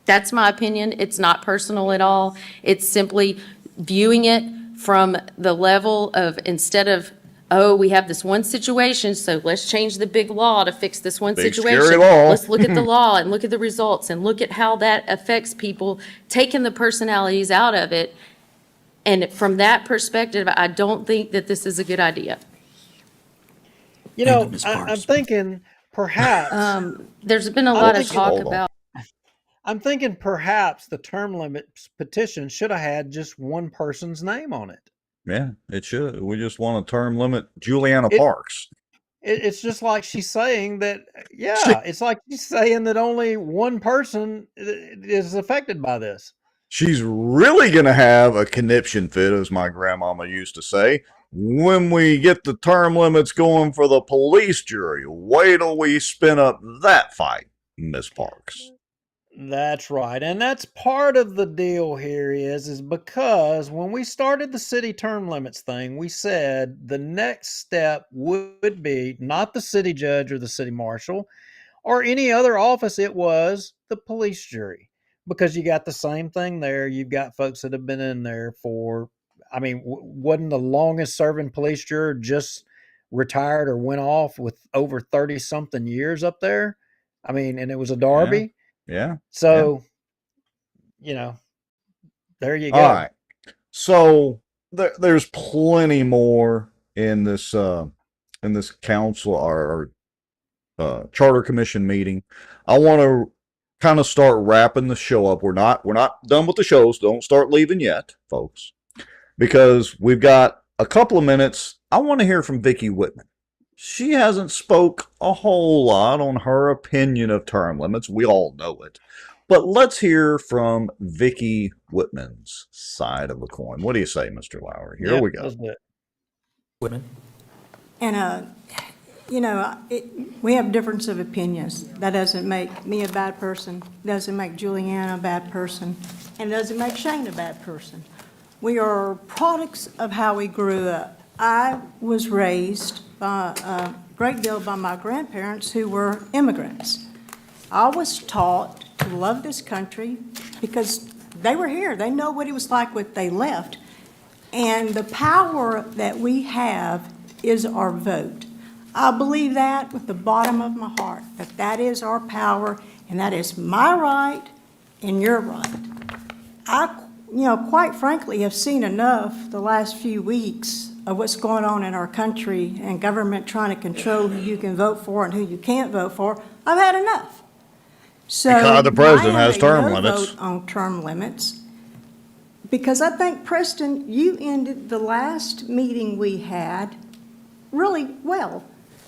That's my opinion. It's not personal at all. It's simply viewing it from the level of, instead of, oh, we have this one situation, so let's change the big law to fix this one situation. Scary law. Let's look at the law and look at the results and look at how that affects people, taking the personalities out of it. And from that perspective, I don't think that this is a good idea. You know, I'm thinking perhaps there's been a lot of talk about. I'm thinking perhaps the term limits petition should have had just one person's name on it. Yeah, it should. We just want to term limit Julianna Parks. It's just like she's saying that, it's like she's saying that only one person is affected by this. She's really going to have a conniption fit, as my grandmama used to say, when we get the term limits going for the police jury. Wait till we spin up that fight, Miss Parks. That's right. And that's part of the deal here is because when we started the city term limits thing, we said the next step would be not the city judge or the city marshal or any other office. It was the police jury. Because you got the same thing there. You've got folks that have been in there for, I mean, wasn't the longest serving police juror just retired or went off with over 30 something years up there? I mean, and it was a Darby. Yeah. So, you know, there you go. All right. So there's plenty more in this council or charter commission meeting. I want to kind of start wrapping the show up. We're not done with the shows. Don't start leaving yet, folks, because we've got a couple of minutes. I want to hear from Vicki Whitman. She hasn't spoke a whole lot on her opinion of term limits. We all know it. But let's hear from Vicki Whitman's side of the coin. What do you say, Mr. Lowry? Here we go. Whitman. And, you know, we have difference of opinions. That doesn't make me a bad person, doesn't make Julianna a bad person, and doesn't make Shane a bad person. We are products of how we grew up. I was raised by a great deal by my grandparents who were immigrants. I was taught to love this country because they were here. They know what it was like when they left. And the power that we have is our vote. I believe that with the bottom of my heart, that is our power, and that is my right and your right. I, quite frankly, have seen enough the last few weeks of what's going on in our country and government trying to control who you can vote for and who you can't vote for. I've had enough. So because the president has term limits. Vote on term limits, because I think, Preston, you ended the last meeting we had really well.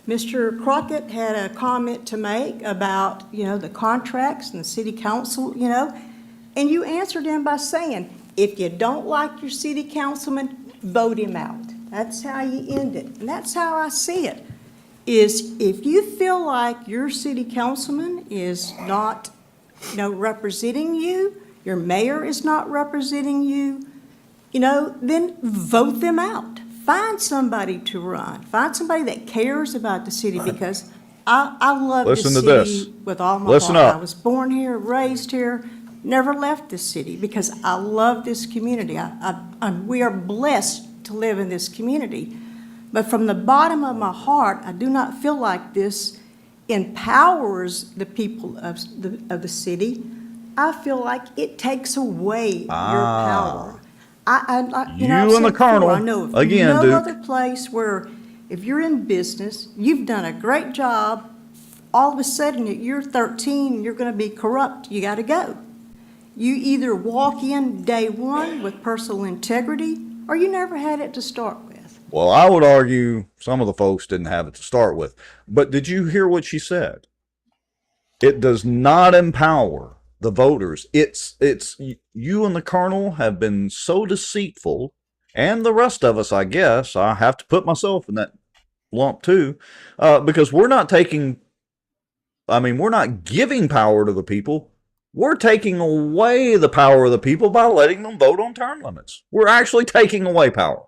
Mr. Crockett had a comment to make about, the contracts and the city council, and you answered him by saying, if you don't like your city councilman, vote him out. That's how you end it. And that's how I see it, is if you feel like your city councilman is not, representing you, your mayor is not representing you, then vote them out. Find somebody to run. Find somebody that cares about the city, because I love this city with all my heart. I was born here, raised here, never left this city because I love this community. We are blessed to live in this community. But from the bottom of my heart, I do not feel like this empowers the people of the city, I feel like it takes away your power. You know, I've You and the said before, I Colonel, know of again, no Duke. other place where if you're in business, you've done a great job, all of a sudden at year 13, you're going to be corrupt, you got to go. You either walk in day one with personal integrity, or you never had it to start with. Well, I would argue some of the folks didn't have it to start with. But did you hear what she said? It does not empower the voters. It's you and the Colonel have been so deceitful, and the rest of us, I guess. I have to put myself in that lump too, because we're not giving power to the people. We're taking away the power of the people by letting them vote on term limits. We're actually taking away power.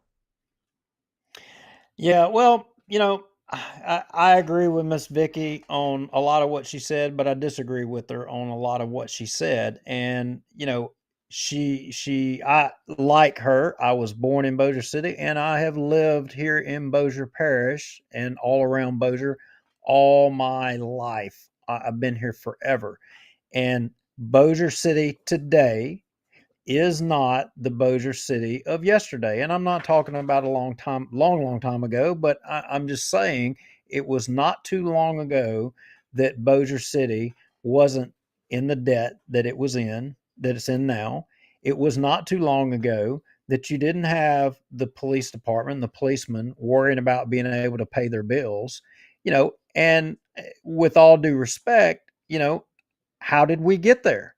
Yeah, well, you know, I agree with Miss Vicky on a lot of what she said, but I disagree with her on a lot of what she said. And you know, I like her. I was born in Bossier City, and I have lived here in Bossier Parish and all around Bossier all my life. I've been here forever, and Bossier City today is not the Bossier City of yesterday. And I'm not talking about a long time ago, but I'm just saying it was not too long ago that Bossier City wasn't in the debt that it was in, that it's in now. It was not too long ago that you didn't have the police department, the policemen worrying about being able to pay their bills, you know, and with all due respect, you know, how did we get there?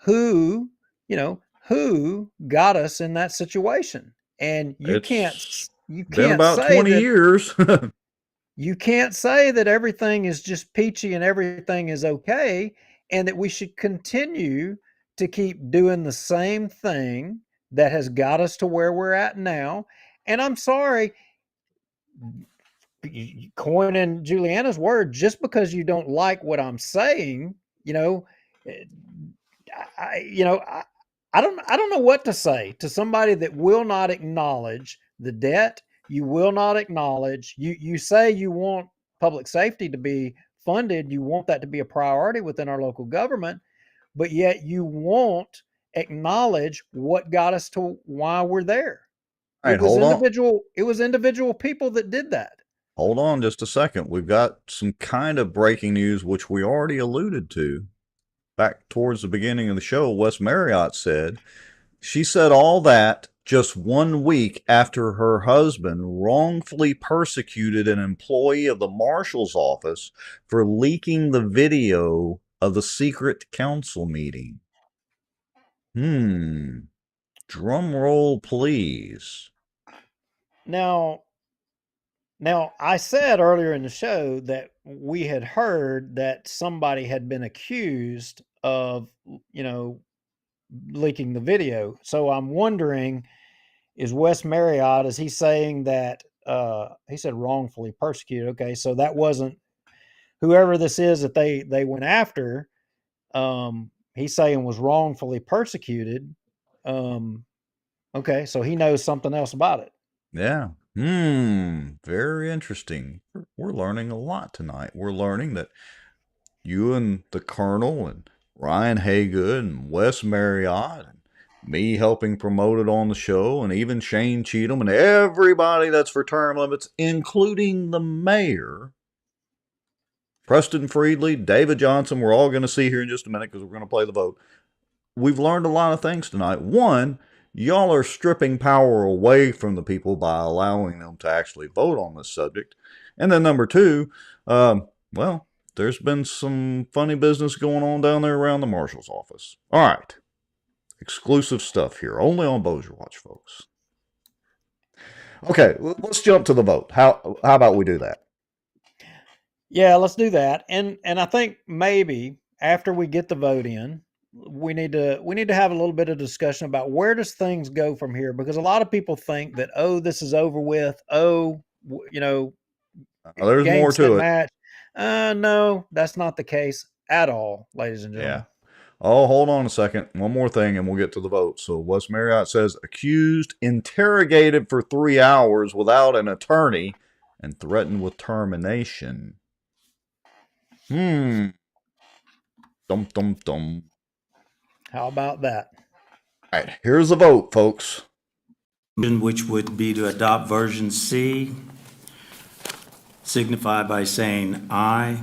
Who, you know, who got us in that situation? And It's you been can't about say 20 that years. you can't say that everything is just peachy and everything is okay, and that we should continue to keep doing the same thing that has got us to where we're at now. And I'm sorry, coining Juliana's word, just because you don't like what I'm saying, you know, eh, you know, I don't know what to say to somebody that will not acknowledge the debt. You will not acknowledge. You say you want public safety to be funded. You want that to be a priority within our local government, but yet you won't acknowledge what got us to why we're there. All right, hold on. It was individual people that did that. Hold on just a second. We've got some kind of breaking news, which we already alluded to back towards the beginning of the show. Wes Marriott said, she said all that just 1 week after her husband wrongfully persecuted an employee of the marshal's office for leaking the video of the secret council meeting. Drum roll, please. Now, I said earlier in the show that we had heard that somebody had been accused of, you know, leaking the video. So I'm wondering, is Wes Marriott, is he saying that he said wrongfully persecuted? Okay, so that wasn't whoever this is that they went after. He's saying was wrongfully persecuted. Okay, so he knows something else about it. Yeah. Very interesting. We're learning a lot tonight. We're learning that you and the Colonel and Ryan Haygood and Wes Marriott and me helping promote it on the show, and even Shane Cheatham and everybody that's for term limits, including the mayor, Preston Friedley, David Johnson, we're all going to see here in just a minute because we're going to play the vote. We've learned a lot of things tonight. One, y'all are stripping power away from the people by allowing them to actually vote on this subject. And then number two, well, there's been some funny business going on down there around the marshal's office. All right. Exclusive stuff here, only on Bossier Watch, folks. Okay, let's jump to the vote. How about we do that? Yeah, let's do that. And I think maybe after we get the vote in, we need to have a little bit of discussion about where does things go from here, because a lot of people think that, oh, this is over with. Oh, you know, there's game, more set, to it. match. No, that's not the case at all, ladies and gentlemen. Yeah. Oh, hold on a second. One more thing and we'll get to the vote. So Wes Marriott says accused interrogated for 3 hours without an attorney and threatened with termination. Dum dum dum. How about that? All right, here's the vote, folks. Which would be to adopt version C, signify by saying aye.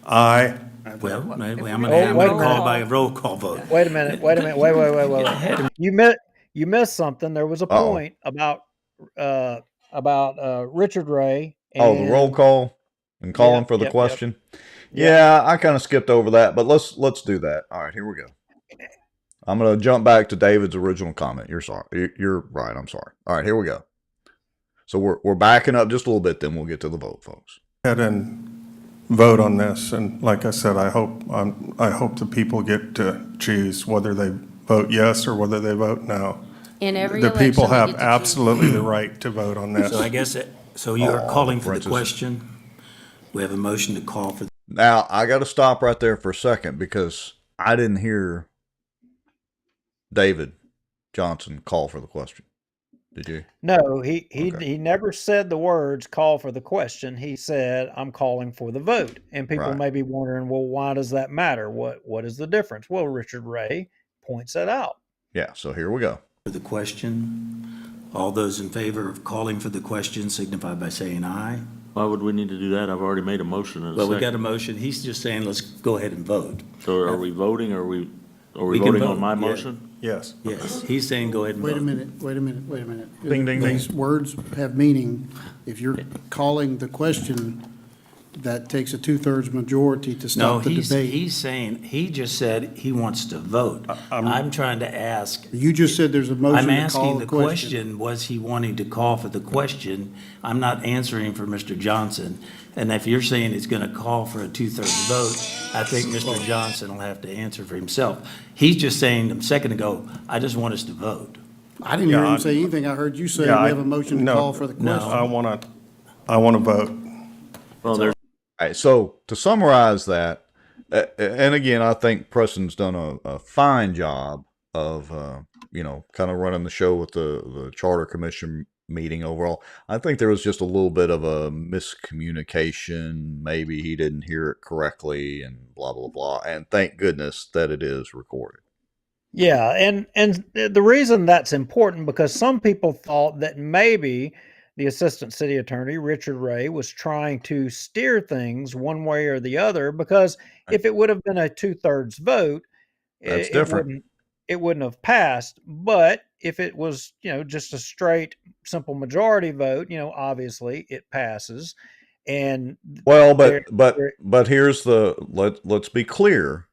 Aye. Well, I'm Oh, gonna wait a call minute. by a roll call vote. Wait a minute. Wait. You missed something. There was a point about Richard Ray. Oh, the roll call and calling for the question. Yeah, I kind of skipped over that, but let's do that. All right, here we go. I'm going to jump back to David's original comment. You're right. I'm sorry. All right, here we go. So we're backing up just a little bit, then we'll get to the vote, folks. Head and vote on this, and like I said, I hope the people get to choose whether they vote yes or whether they vote no. In every The election, people they have get to choose. absolutely the right to vote on this. So I guess, so you are calling for the question? We have a motion to call for. Now, I got to stop right there for a second because I didn't hear David Johnson call for the question. Did you? No, he never said the words call for the question. He said, I'm calling for the vote. And people may be wondering, well, why does that matter? What is the difference? Well, Richard Ray points that out. Yeah, so here we go. For the question, all those in favor of calling for the question signify by saying aye. Why would we need to do that? I've already made a motion. Well, we got a motion. He's just saying, let's go ahead and vote. So are we voting, or are we can voting vote, on my yeah. motion? Yes. Yes, he's saying go ahead and Wait a vote. minute. Ding, ding, ding. These words have meaning. If you're calling the question, that takes a 2/3 majority to No, stop the debate. he's saying, he just said he wants to vote. I'm trying to ask. You just said there's a motion I'm to call asking the the question. question, was he wanting to call for the question? I'm not answering for Mr. Johnson. And if you're saying it's going to call for a 2/3 vote, I think Mr. Johnson will have to answer for himself. He's just saying a second ago, I just want us to vote. I didn't hear him say anything. I heard you say we have a motion to call for the question. I want to vote. Well, there's. All right, so to summarize that, and again, I think Preston's done a fine job of, kind of running the show with the Charter Commission meeting overall. I think there was just a little bit of a miscommunication. Maybe he didn't hear it correctly and blah, blah, blah. And thank goodness that it is recorded. Yeah, and the reason that's important because some people thought that maybe the assistant city attorney, Richard Ray, was trying to steer things one way or the other because if it would have been a 2/3 vote, That's different. It wouldn't have passed. But if it was, just a straight, simple majority vote, obviously it passes. And well, but here's let's be clear.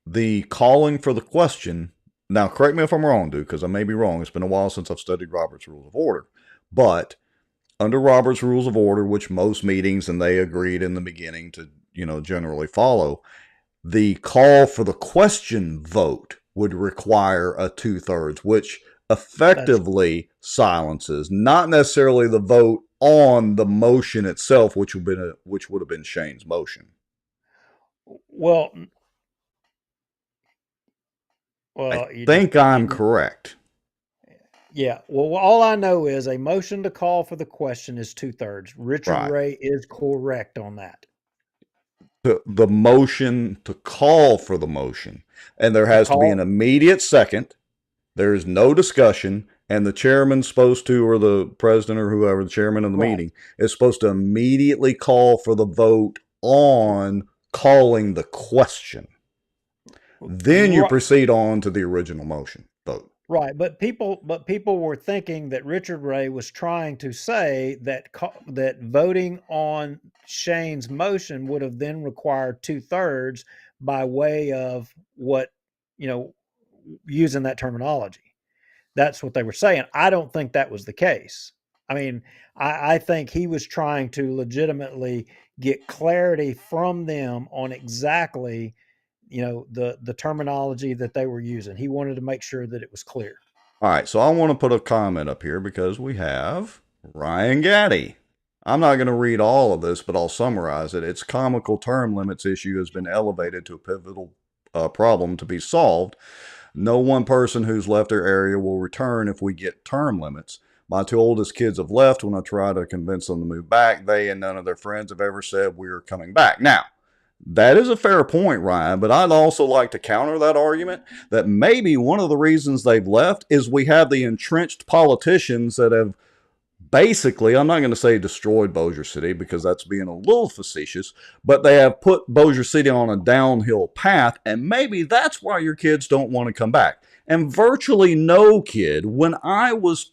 The calling for the question. Now, correct me if I'm wrong, dude, because I may be wrong. It's been a while since I've studied Robert's Rules of Order. But under Robert's Rules of Order, which most meetings, and they agreed in the beginning to, generally follow, the call for the question vote would require a 2/3, which effectively silences, not necessarily the vote on the motion itself, which would have been Shane's motion. Well, I think I'm correct. Yeah. Well, all I know is a motion to call for the question is 2/3. Richard Ray is correct on that. The motion to call for the motion, and there has to be an immediate second. There is no discussion, and the chairman's supposed to, or the president or whoever, the chairman of the meeting, is supposed to immediately call for the vote on calling the question. Then you proceed on to the original motion vote. Right, but people were thinking that Richard Ray was trying to say that that voting on Shane's motion would have then required 2/3 by way of what, using that terminology. That's what they were saying. I don't think that was the case. I mean, I think he was trying to legitimately get clarity from them on exactly the terminology that they were using. He wanted to make sure that it was clear. All right, so I want to put a comment up here because we have Ryan Gaddy. I'm not going to read all of this, but I'll summarize it. Its comical term limits issue has been elevated to a pivotal problem to be solved. No one person who's left their area will return if we get term limits. My two oldest kids have left. When I try to convince them to move back, they and none of their friends have ever said we are coming back. Now, That is a fair point, Ryan, but I'd also like to counter that argument that maybe one of the reasons they've left is we have the entrenched politicians that have basically, I'm not going to say destroyed Bossier City because that's being a little facetious, but they have put Bossier City on a downhill path, and maybe that's why your kids don't want to come back. And virtually no kid, when I was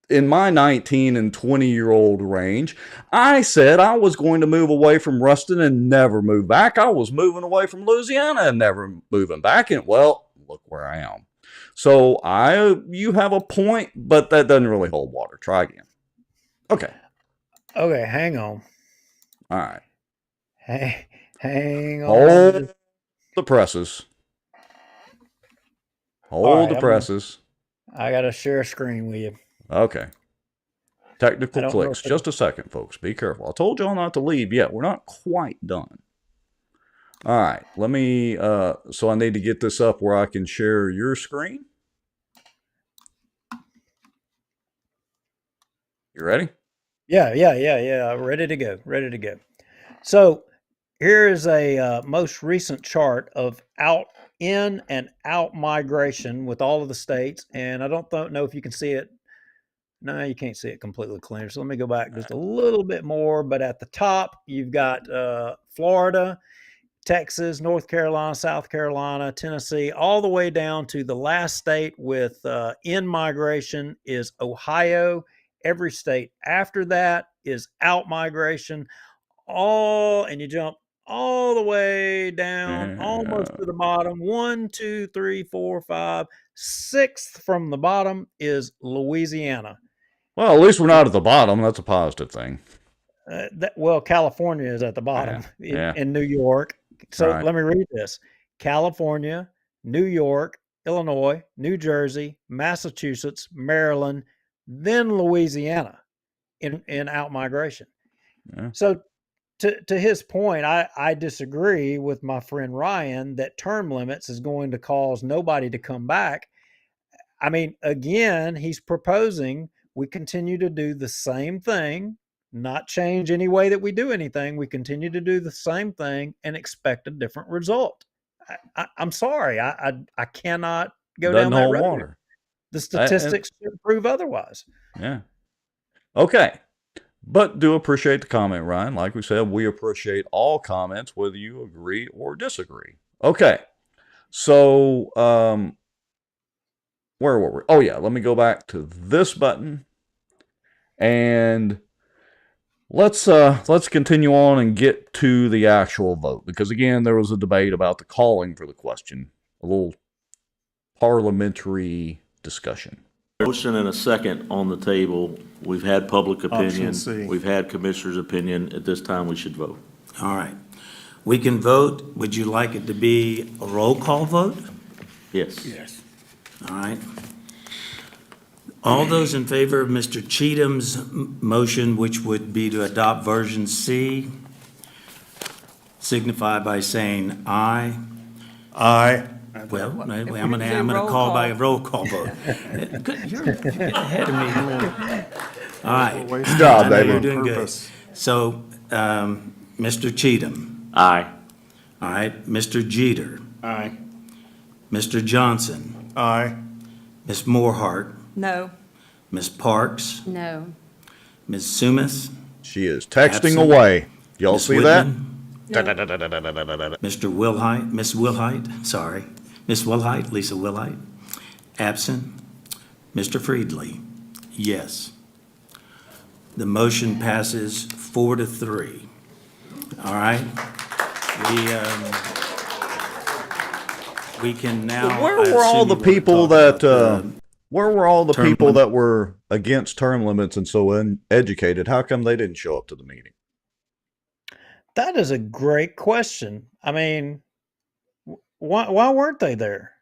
in my 19 and 20-year-old range, I said I was going to move away from Ruston and never move back. I was moving away from Louisiana and never moving back. And well, look where I am. So you have a point, but that doesn't really hold water. Try again. Okay. Okay, hang on. All right. Hang on. Hold the presses. Hold the right, presses. I got to share a screen with you. Okay. Technical clicks. Just a second, folks. Be careful. I told y'all not to leave yet. We're not quite done. All right. Let me, so I need to get this up where I can share your screen. You ready? Yeah. Ready to go. Ready to go. So here is a most recent chart of in and out migration with all of the states. And I don't know if you can see it. No, you can't see it completely clear. So let me go back just a little bit more. But at the top, you've got Florida, Texas, North Carolina, South Carolina, Tennessee, all the way down to the last state with in migration is Ohio. Every state after that is out migration. And you jump all the way down, almost to the bottom. 1, 2, 3, 4, 5, 6th from the bottom is Louisiana. Well, at least we're not at the bottom. That's a positive thing. California is at the bottom in New York. So let me read this. California, New York, Illinois, New Jersey, Massachusetts, Maryland, then Louisiana in out migration. Yeah. So to his point, I disagree with my friend Ryan that term limits is going to cause nobody to come back. I mean, again, he's proposing we continue to do the same thing, not change any way that we do anything. We continue to do the same thing and expect a different result. I'm sorry. I cannot go down that road. Water. The statistics should prove otherwise. Yeah. Okay. But do appreciate the comment, Ryan. Like we said, we appreciate all comments, whether you agree or disagree. Okay. So, where were we? Oh, yeah. Let me go back to this button. And let's continue on and get to the actual vote. Because, again, there was a debate about the calling for the question. A little parliamentary discussion. Motion and a second on the table. We've had public opinion. Option C. We've had commissioner's opinion. At this time, we should vote. All right. We can vote. Would you like it to be a roll call vote? Yes. Yes. All right. All those in favor of Mr. Cheatham's motion, which would be to adopt version C, signify by saying aye. Aye. Well, I'm gonna call by a roll call vote. You're ahead of me. All right. Good job, David. You're doing good. So, Mr. Cheatham. Aye. All right. Mr. Jeter. Aye. Mr. Johnson. Aye. Ms. Morehart. No. Ms. Parks. No. Ms. Sumis. She is texting Absent. away. Y'all Ms. see that? Mr. Wilhite, Ms. Wilhite, sorry. Ms. Wilhite, Lisa Wilhite, absent. Mr. Friedley, yes. The motion passes 4-3. All right? We can now. Where were all the people that? Where were all the people that were against term limits and so uneducated? How come they didn't show up to the meeting? That is a great question. I mean, why weren't they there?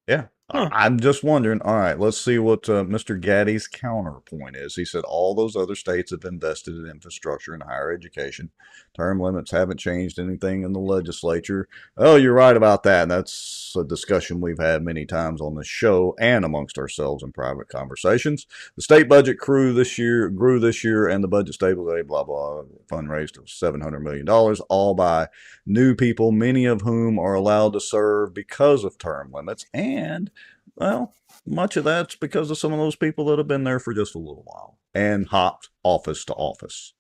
Yeah. I'm just wondering. All right, let's see what Mr. Gaddy's counterpoint is. He said all those other states have invested in infrastructure and higher education. Term limits haven't changed anything in the legislature. Oh, you're right about that. And that's a discussion we've had many times on the show and amongst ourselves in private conversations. The state budget grew this year, and the budget stabilization, blah, blah, fund raised to $700 million, all by new people, many of whom are allowed to serve because of term limits. And, well, much of that's because of some of those people that have been there for just a little while and hopped office to office.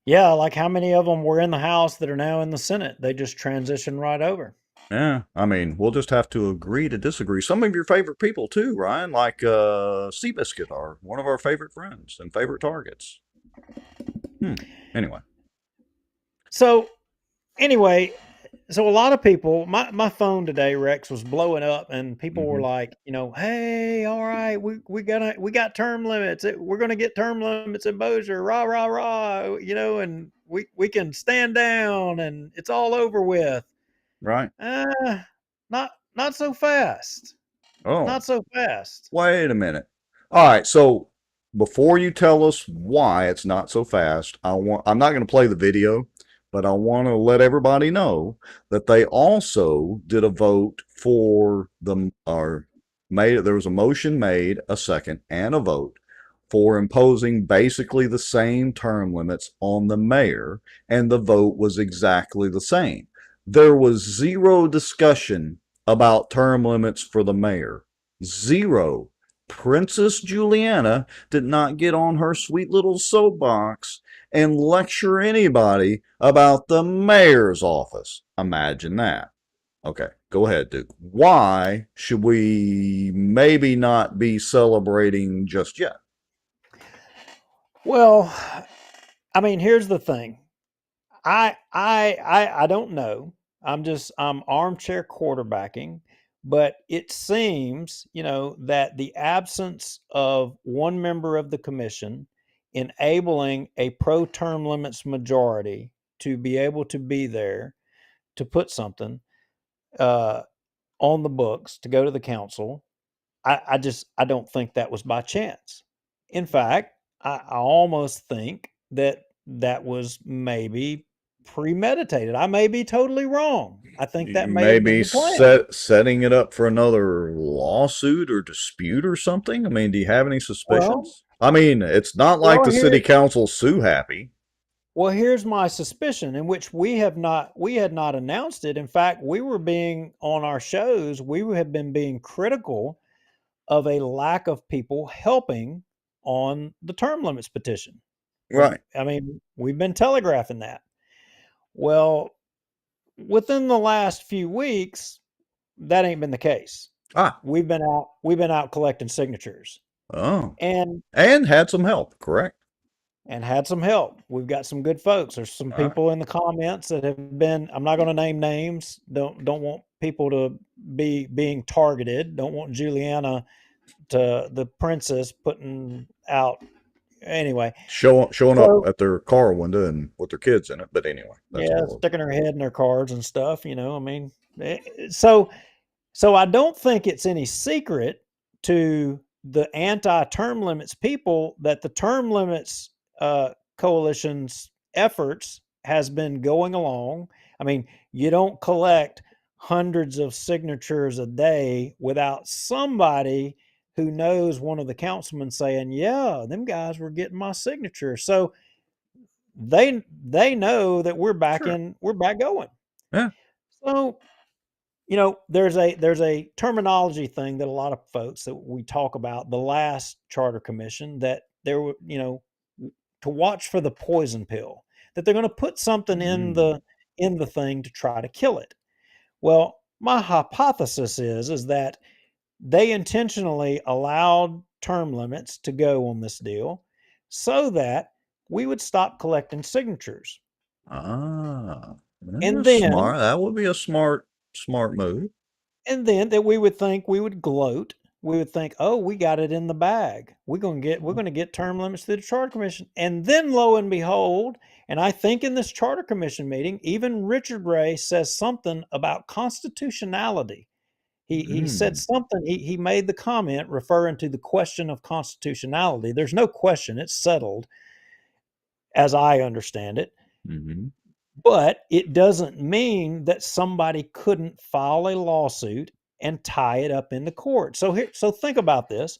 Yeah, like how many of them were in the House that are now in the Senate? They just transitioned right over. Yeah, I mean, we'll just have to agree to disagree. Some of your favorite people too, Ryan, like Seabiscuit are one of our favorite friends and favorite targets. Anyway. So a lot of people, my phone today, Rex, was blowing up, and people were like, hey, all right, we got term limits. We're gonna get term limits in Bossier, rah rah rah, and we can stand down, and it's all over with. Right. Not so fast. Oh. Not so fast. Wait a minute. All right, so before you tell us why it's not so fast, I'm not going to play the video, but I want to let everybody know that they also did a vote for there was a motion made, a second, and a vote for imposing basically the same term limits on the mayor, and the vote was exactly the same. There was zero discussion about term limits for the mayor. Zero. Princess Julianna did not get on her sweet little soapbox and lecture anybody about the mayor's office. Imagine that. Okay, go ahead, Duke. Why should we maybe not be celebrating just yet? Well, I mean, here's the thing. I don't know. I'm armchair quarterbacking, but it seems, that the absence of one member of the commission enabling a pro term limits majority to be able to be there to put something on the books to go to the council. I don't think that was by chance. In fact, I almost think that was maybe premeditated. I may be totally wrong. I think that may have been the plan. Setting it up for another lawsuit or dispute or something. I mean, do you have any suspicions? I mean, it's not like the city council's sue happy. Well, here's my suspicion, in which we had not announced it. In fact, we were being on our shows. We have been being critical of a lack of people helping on the term limits petition. Right. I mean, we've been telegraphing that. Well, within the last few weeks, that ain't been the case. We've been out collecting signatures. Oh. And had some help, correct? And had some help. We've got some good folks. There's some people in the comments that have been, I'm not going to name names. Don't want people to be being targeted. Don't want Julianna the princess putting out anyway. Showing up at their car window and with their kids in it. But anyway. Sticking her head in their cards and stuff, I mean, so I don't think it's any secret to the anti-term limits people that the term limits coalition's efforts has been going along. I mean, you don't collect hundreds of signatures a day without somebody who knows one of the councilmen saying, yeah, them guys were getting my signature. So they know that we're back going. Yeah. So, there's a terminology thing that a lot of folks that we talk about the last charter commission, that there were, to watch for the poison pill, that they're going to put something in the thing to try to kill it. Well, my hypothesis is that they intentionally allowed term limits to go on this deal so that we would stop collecting signatures. And then that would be a smart move. And then that we would gloat. We would think, oh, we got it in the bag. We're going to get term limits through the Charter Commission. And then lo and behold, and I think in this Charter Commission meeting, even Richard Ray says something about constitutionality. He said something, he made the comment referring to the question of constitutionality. There's no question, it's settled, as I understand it. But it doesn't mean that somebody couldn't file a lawsuit and tie it up in the court. So think about this.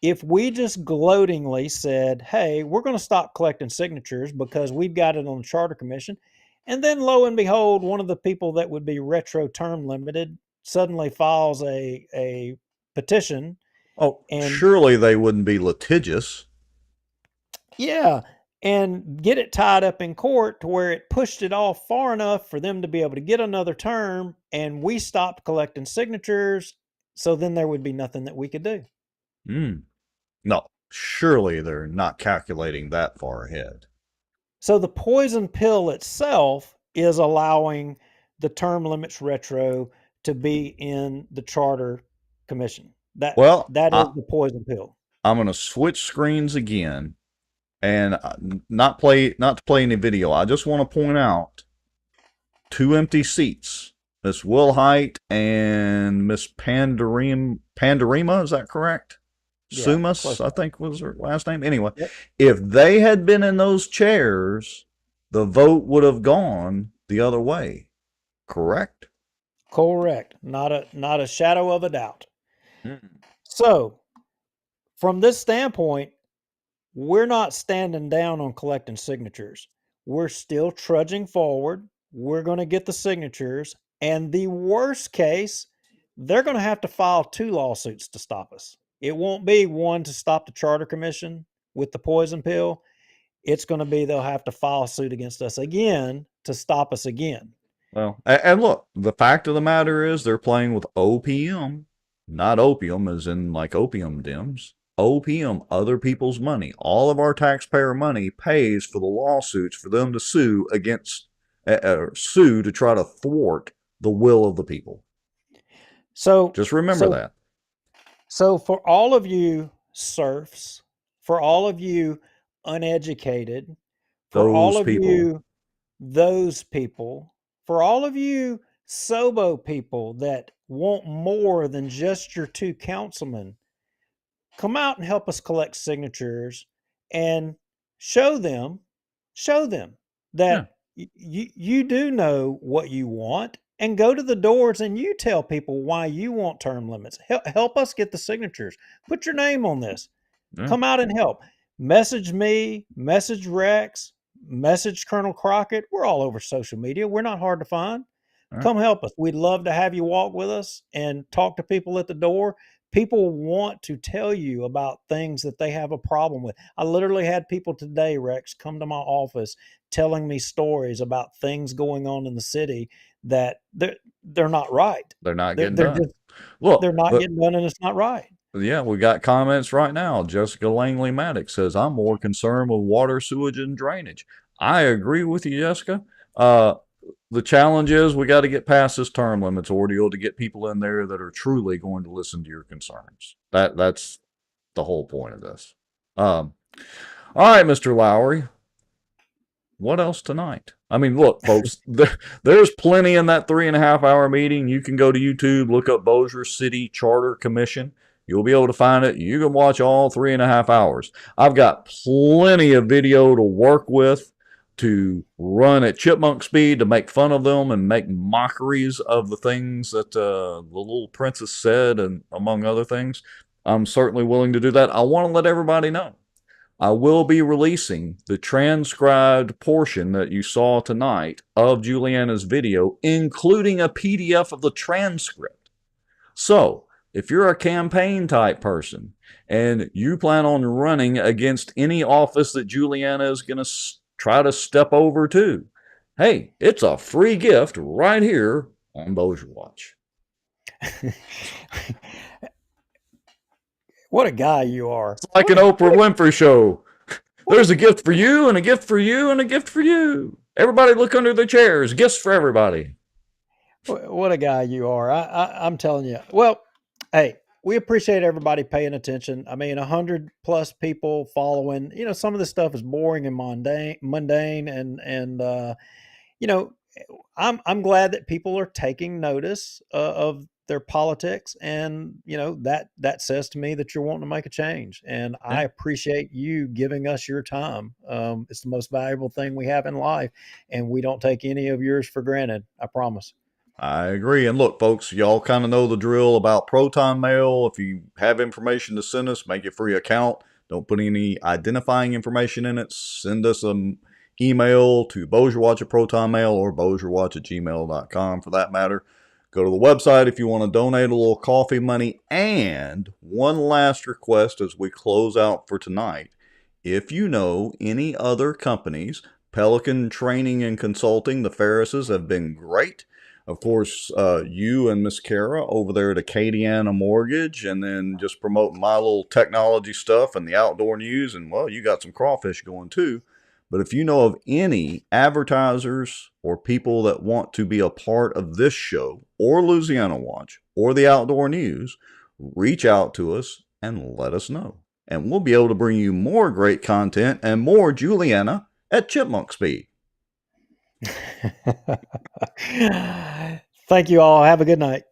If we just gloatingly said, hey, we're going to stop collecting signatures because we've got it on the Charter Commission, and then lo and behold, one of the people that would be retro term limited suddenly files a petition. Oh, and surely they wouldn't be litigious. Yeah, and get it tied up in court to where it pushed it off far enough for them to be able to get another term, and we stopped collecting signatures, so then there would be nothing that we could do. No, surely they're not calculating that far ahead. So the poison pill itself is allowing the term limits retro to be in the Charter Commission. That is the poison pill. I'm going to switch screens again, and not to play any video. I just want to point out 2 empty seats. Miss Wilhite and Miss Pandarima, is that correct? Yeah, Sumas, I think was her last name. Anyway, if they had been in those chairs, the vote would have gone the other way. Correct? Correct. Not a shadow of a doubt. So, from this standpoint, we're not standing down on collecting signatures. We're still trudging forward. We're going to get the signatures. And the worst case, they're going to have to file 2 lawsuits to stop us. It won't be one to stop the Charter Commission with the poison pill. It's going to be they'll have to file a suit against us again to stop us again. Well, and look, the fact of the matter is they're playing with OPM, not opium as in like opium dens. OPM, other people's money. All of our taxpayer money pays for the lawsuits for them to sue against, sue to try to thwart the will of the people. So just remember that. So for all of you serfs, for all of you uneducated, for all of you, those people, for all of you SOBO people that want more than just your 2 councilmen, come out and help us collect signatures and show them that you do know what you want, and go to the doors and you tell people why you want term limits. Help us get the signatures. Put your name on this. Come out and help. Message me, message Rex, message Colonel Crockett. We're all over social media. We're not hard to find. Come help us. We'd love to have you walk with us and talk to people at the door. People want to tell you about things that they have a problem with. I literally had people today, Rex, come to my office telling me stories about things going on in the city that they're not right. They're not getting done. They're not getting done, and it's not right. Yeah, we got comments right now. Jessica Langley Maddox says, I'm more concerned with water, sewage, and drainage. I agree with you, Jessica. The challenge is we got to get past this term limits ordeal to get people in there that are truly going to listen to your concerns. That's the whole point of this. All right, Mr. Lowry. What else tonight? I mean, look, folks, there's plenty in that 3.5 hour meeting. You can go to YouTube, look up Bossier City Charter Commission. You'll be able to find it. You can watch all 3.5 hours. I've got plenty of video to work with, to run at chipmunk speed, to make fun of them and make mockeries of the things that the little princess said, and among other things. I'm certainly willing to do that. I want to let everybody know I will be releasing the transcribed portion that you saw tonight of Julianna's video, including a PDF of the transcript. So, if you're a campaign type person and you plan on running against any office that Julianna is going to try to step over to, hey, it's a free gift right here on Bossier Watch. What a guy you are. It's like an Oprah Winfrey show. There's a gift for you, and a gift for you, and a gift for you. Everybody look under their chairs. Gifts for everybody. What a guy you are. I'm telling you. Well, hey, we appreciate everybody paying attention. I mean, 100+ people following. You know, some of this stuff is boring and mundane, and I'm glad that people are taking notice of their politics, and that says to me that you're wanting to make a change, and I appreciate you giving us your time. It's the most valuable thing we have in life, and we don't take any of yours for granted. I promise. I agree. And look, folks, y'all kind of know the drill about Proton Mail. If you have information to send us, make it free account. Don't put any identifying information in it. Send us an email to bossierwatch at Proton Mail or bossierwatch@gmail.com for that matter. Go to the website if you want to donate a little coffee money. And one last request as we close out for tonight. If you know any other companies, Pelican Training and Consulting, the Ferrises have been great. Of course, you and Miss Kara over there at Acadiana Mortgage, and then just promoting my little technology stuff and the outdoor news. And, well, you got some crawfish going too. But if you know of any advertisers or people that want to be a part of this show or Louisiana Watch or the outdoor news, reach out to us and let us know. And we'll be able to bring you more great content and more Julianna at chipmunk speed. Thank you all. Have a good night.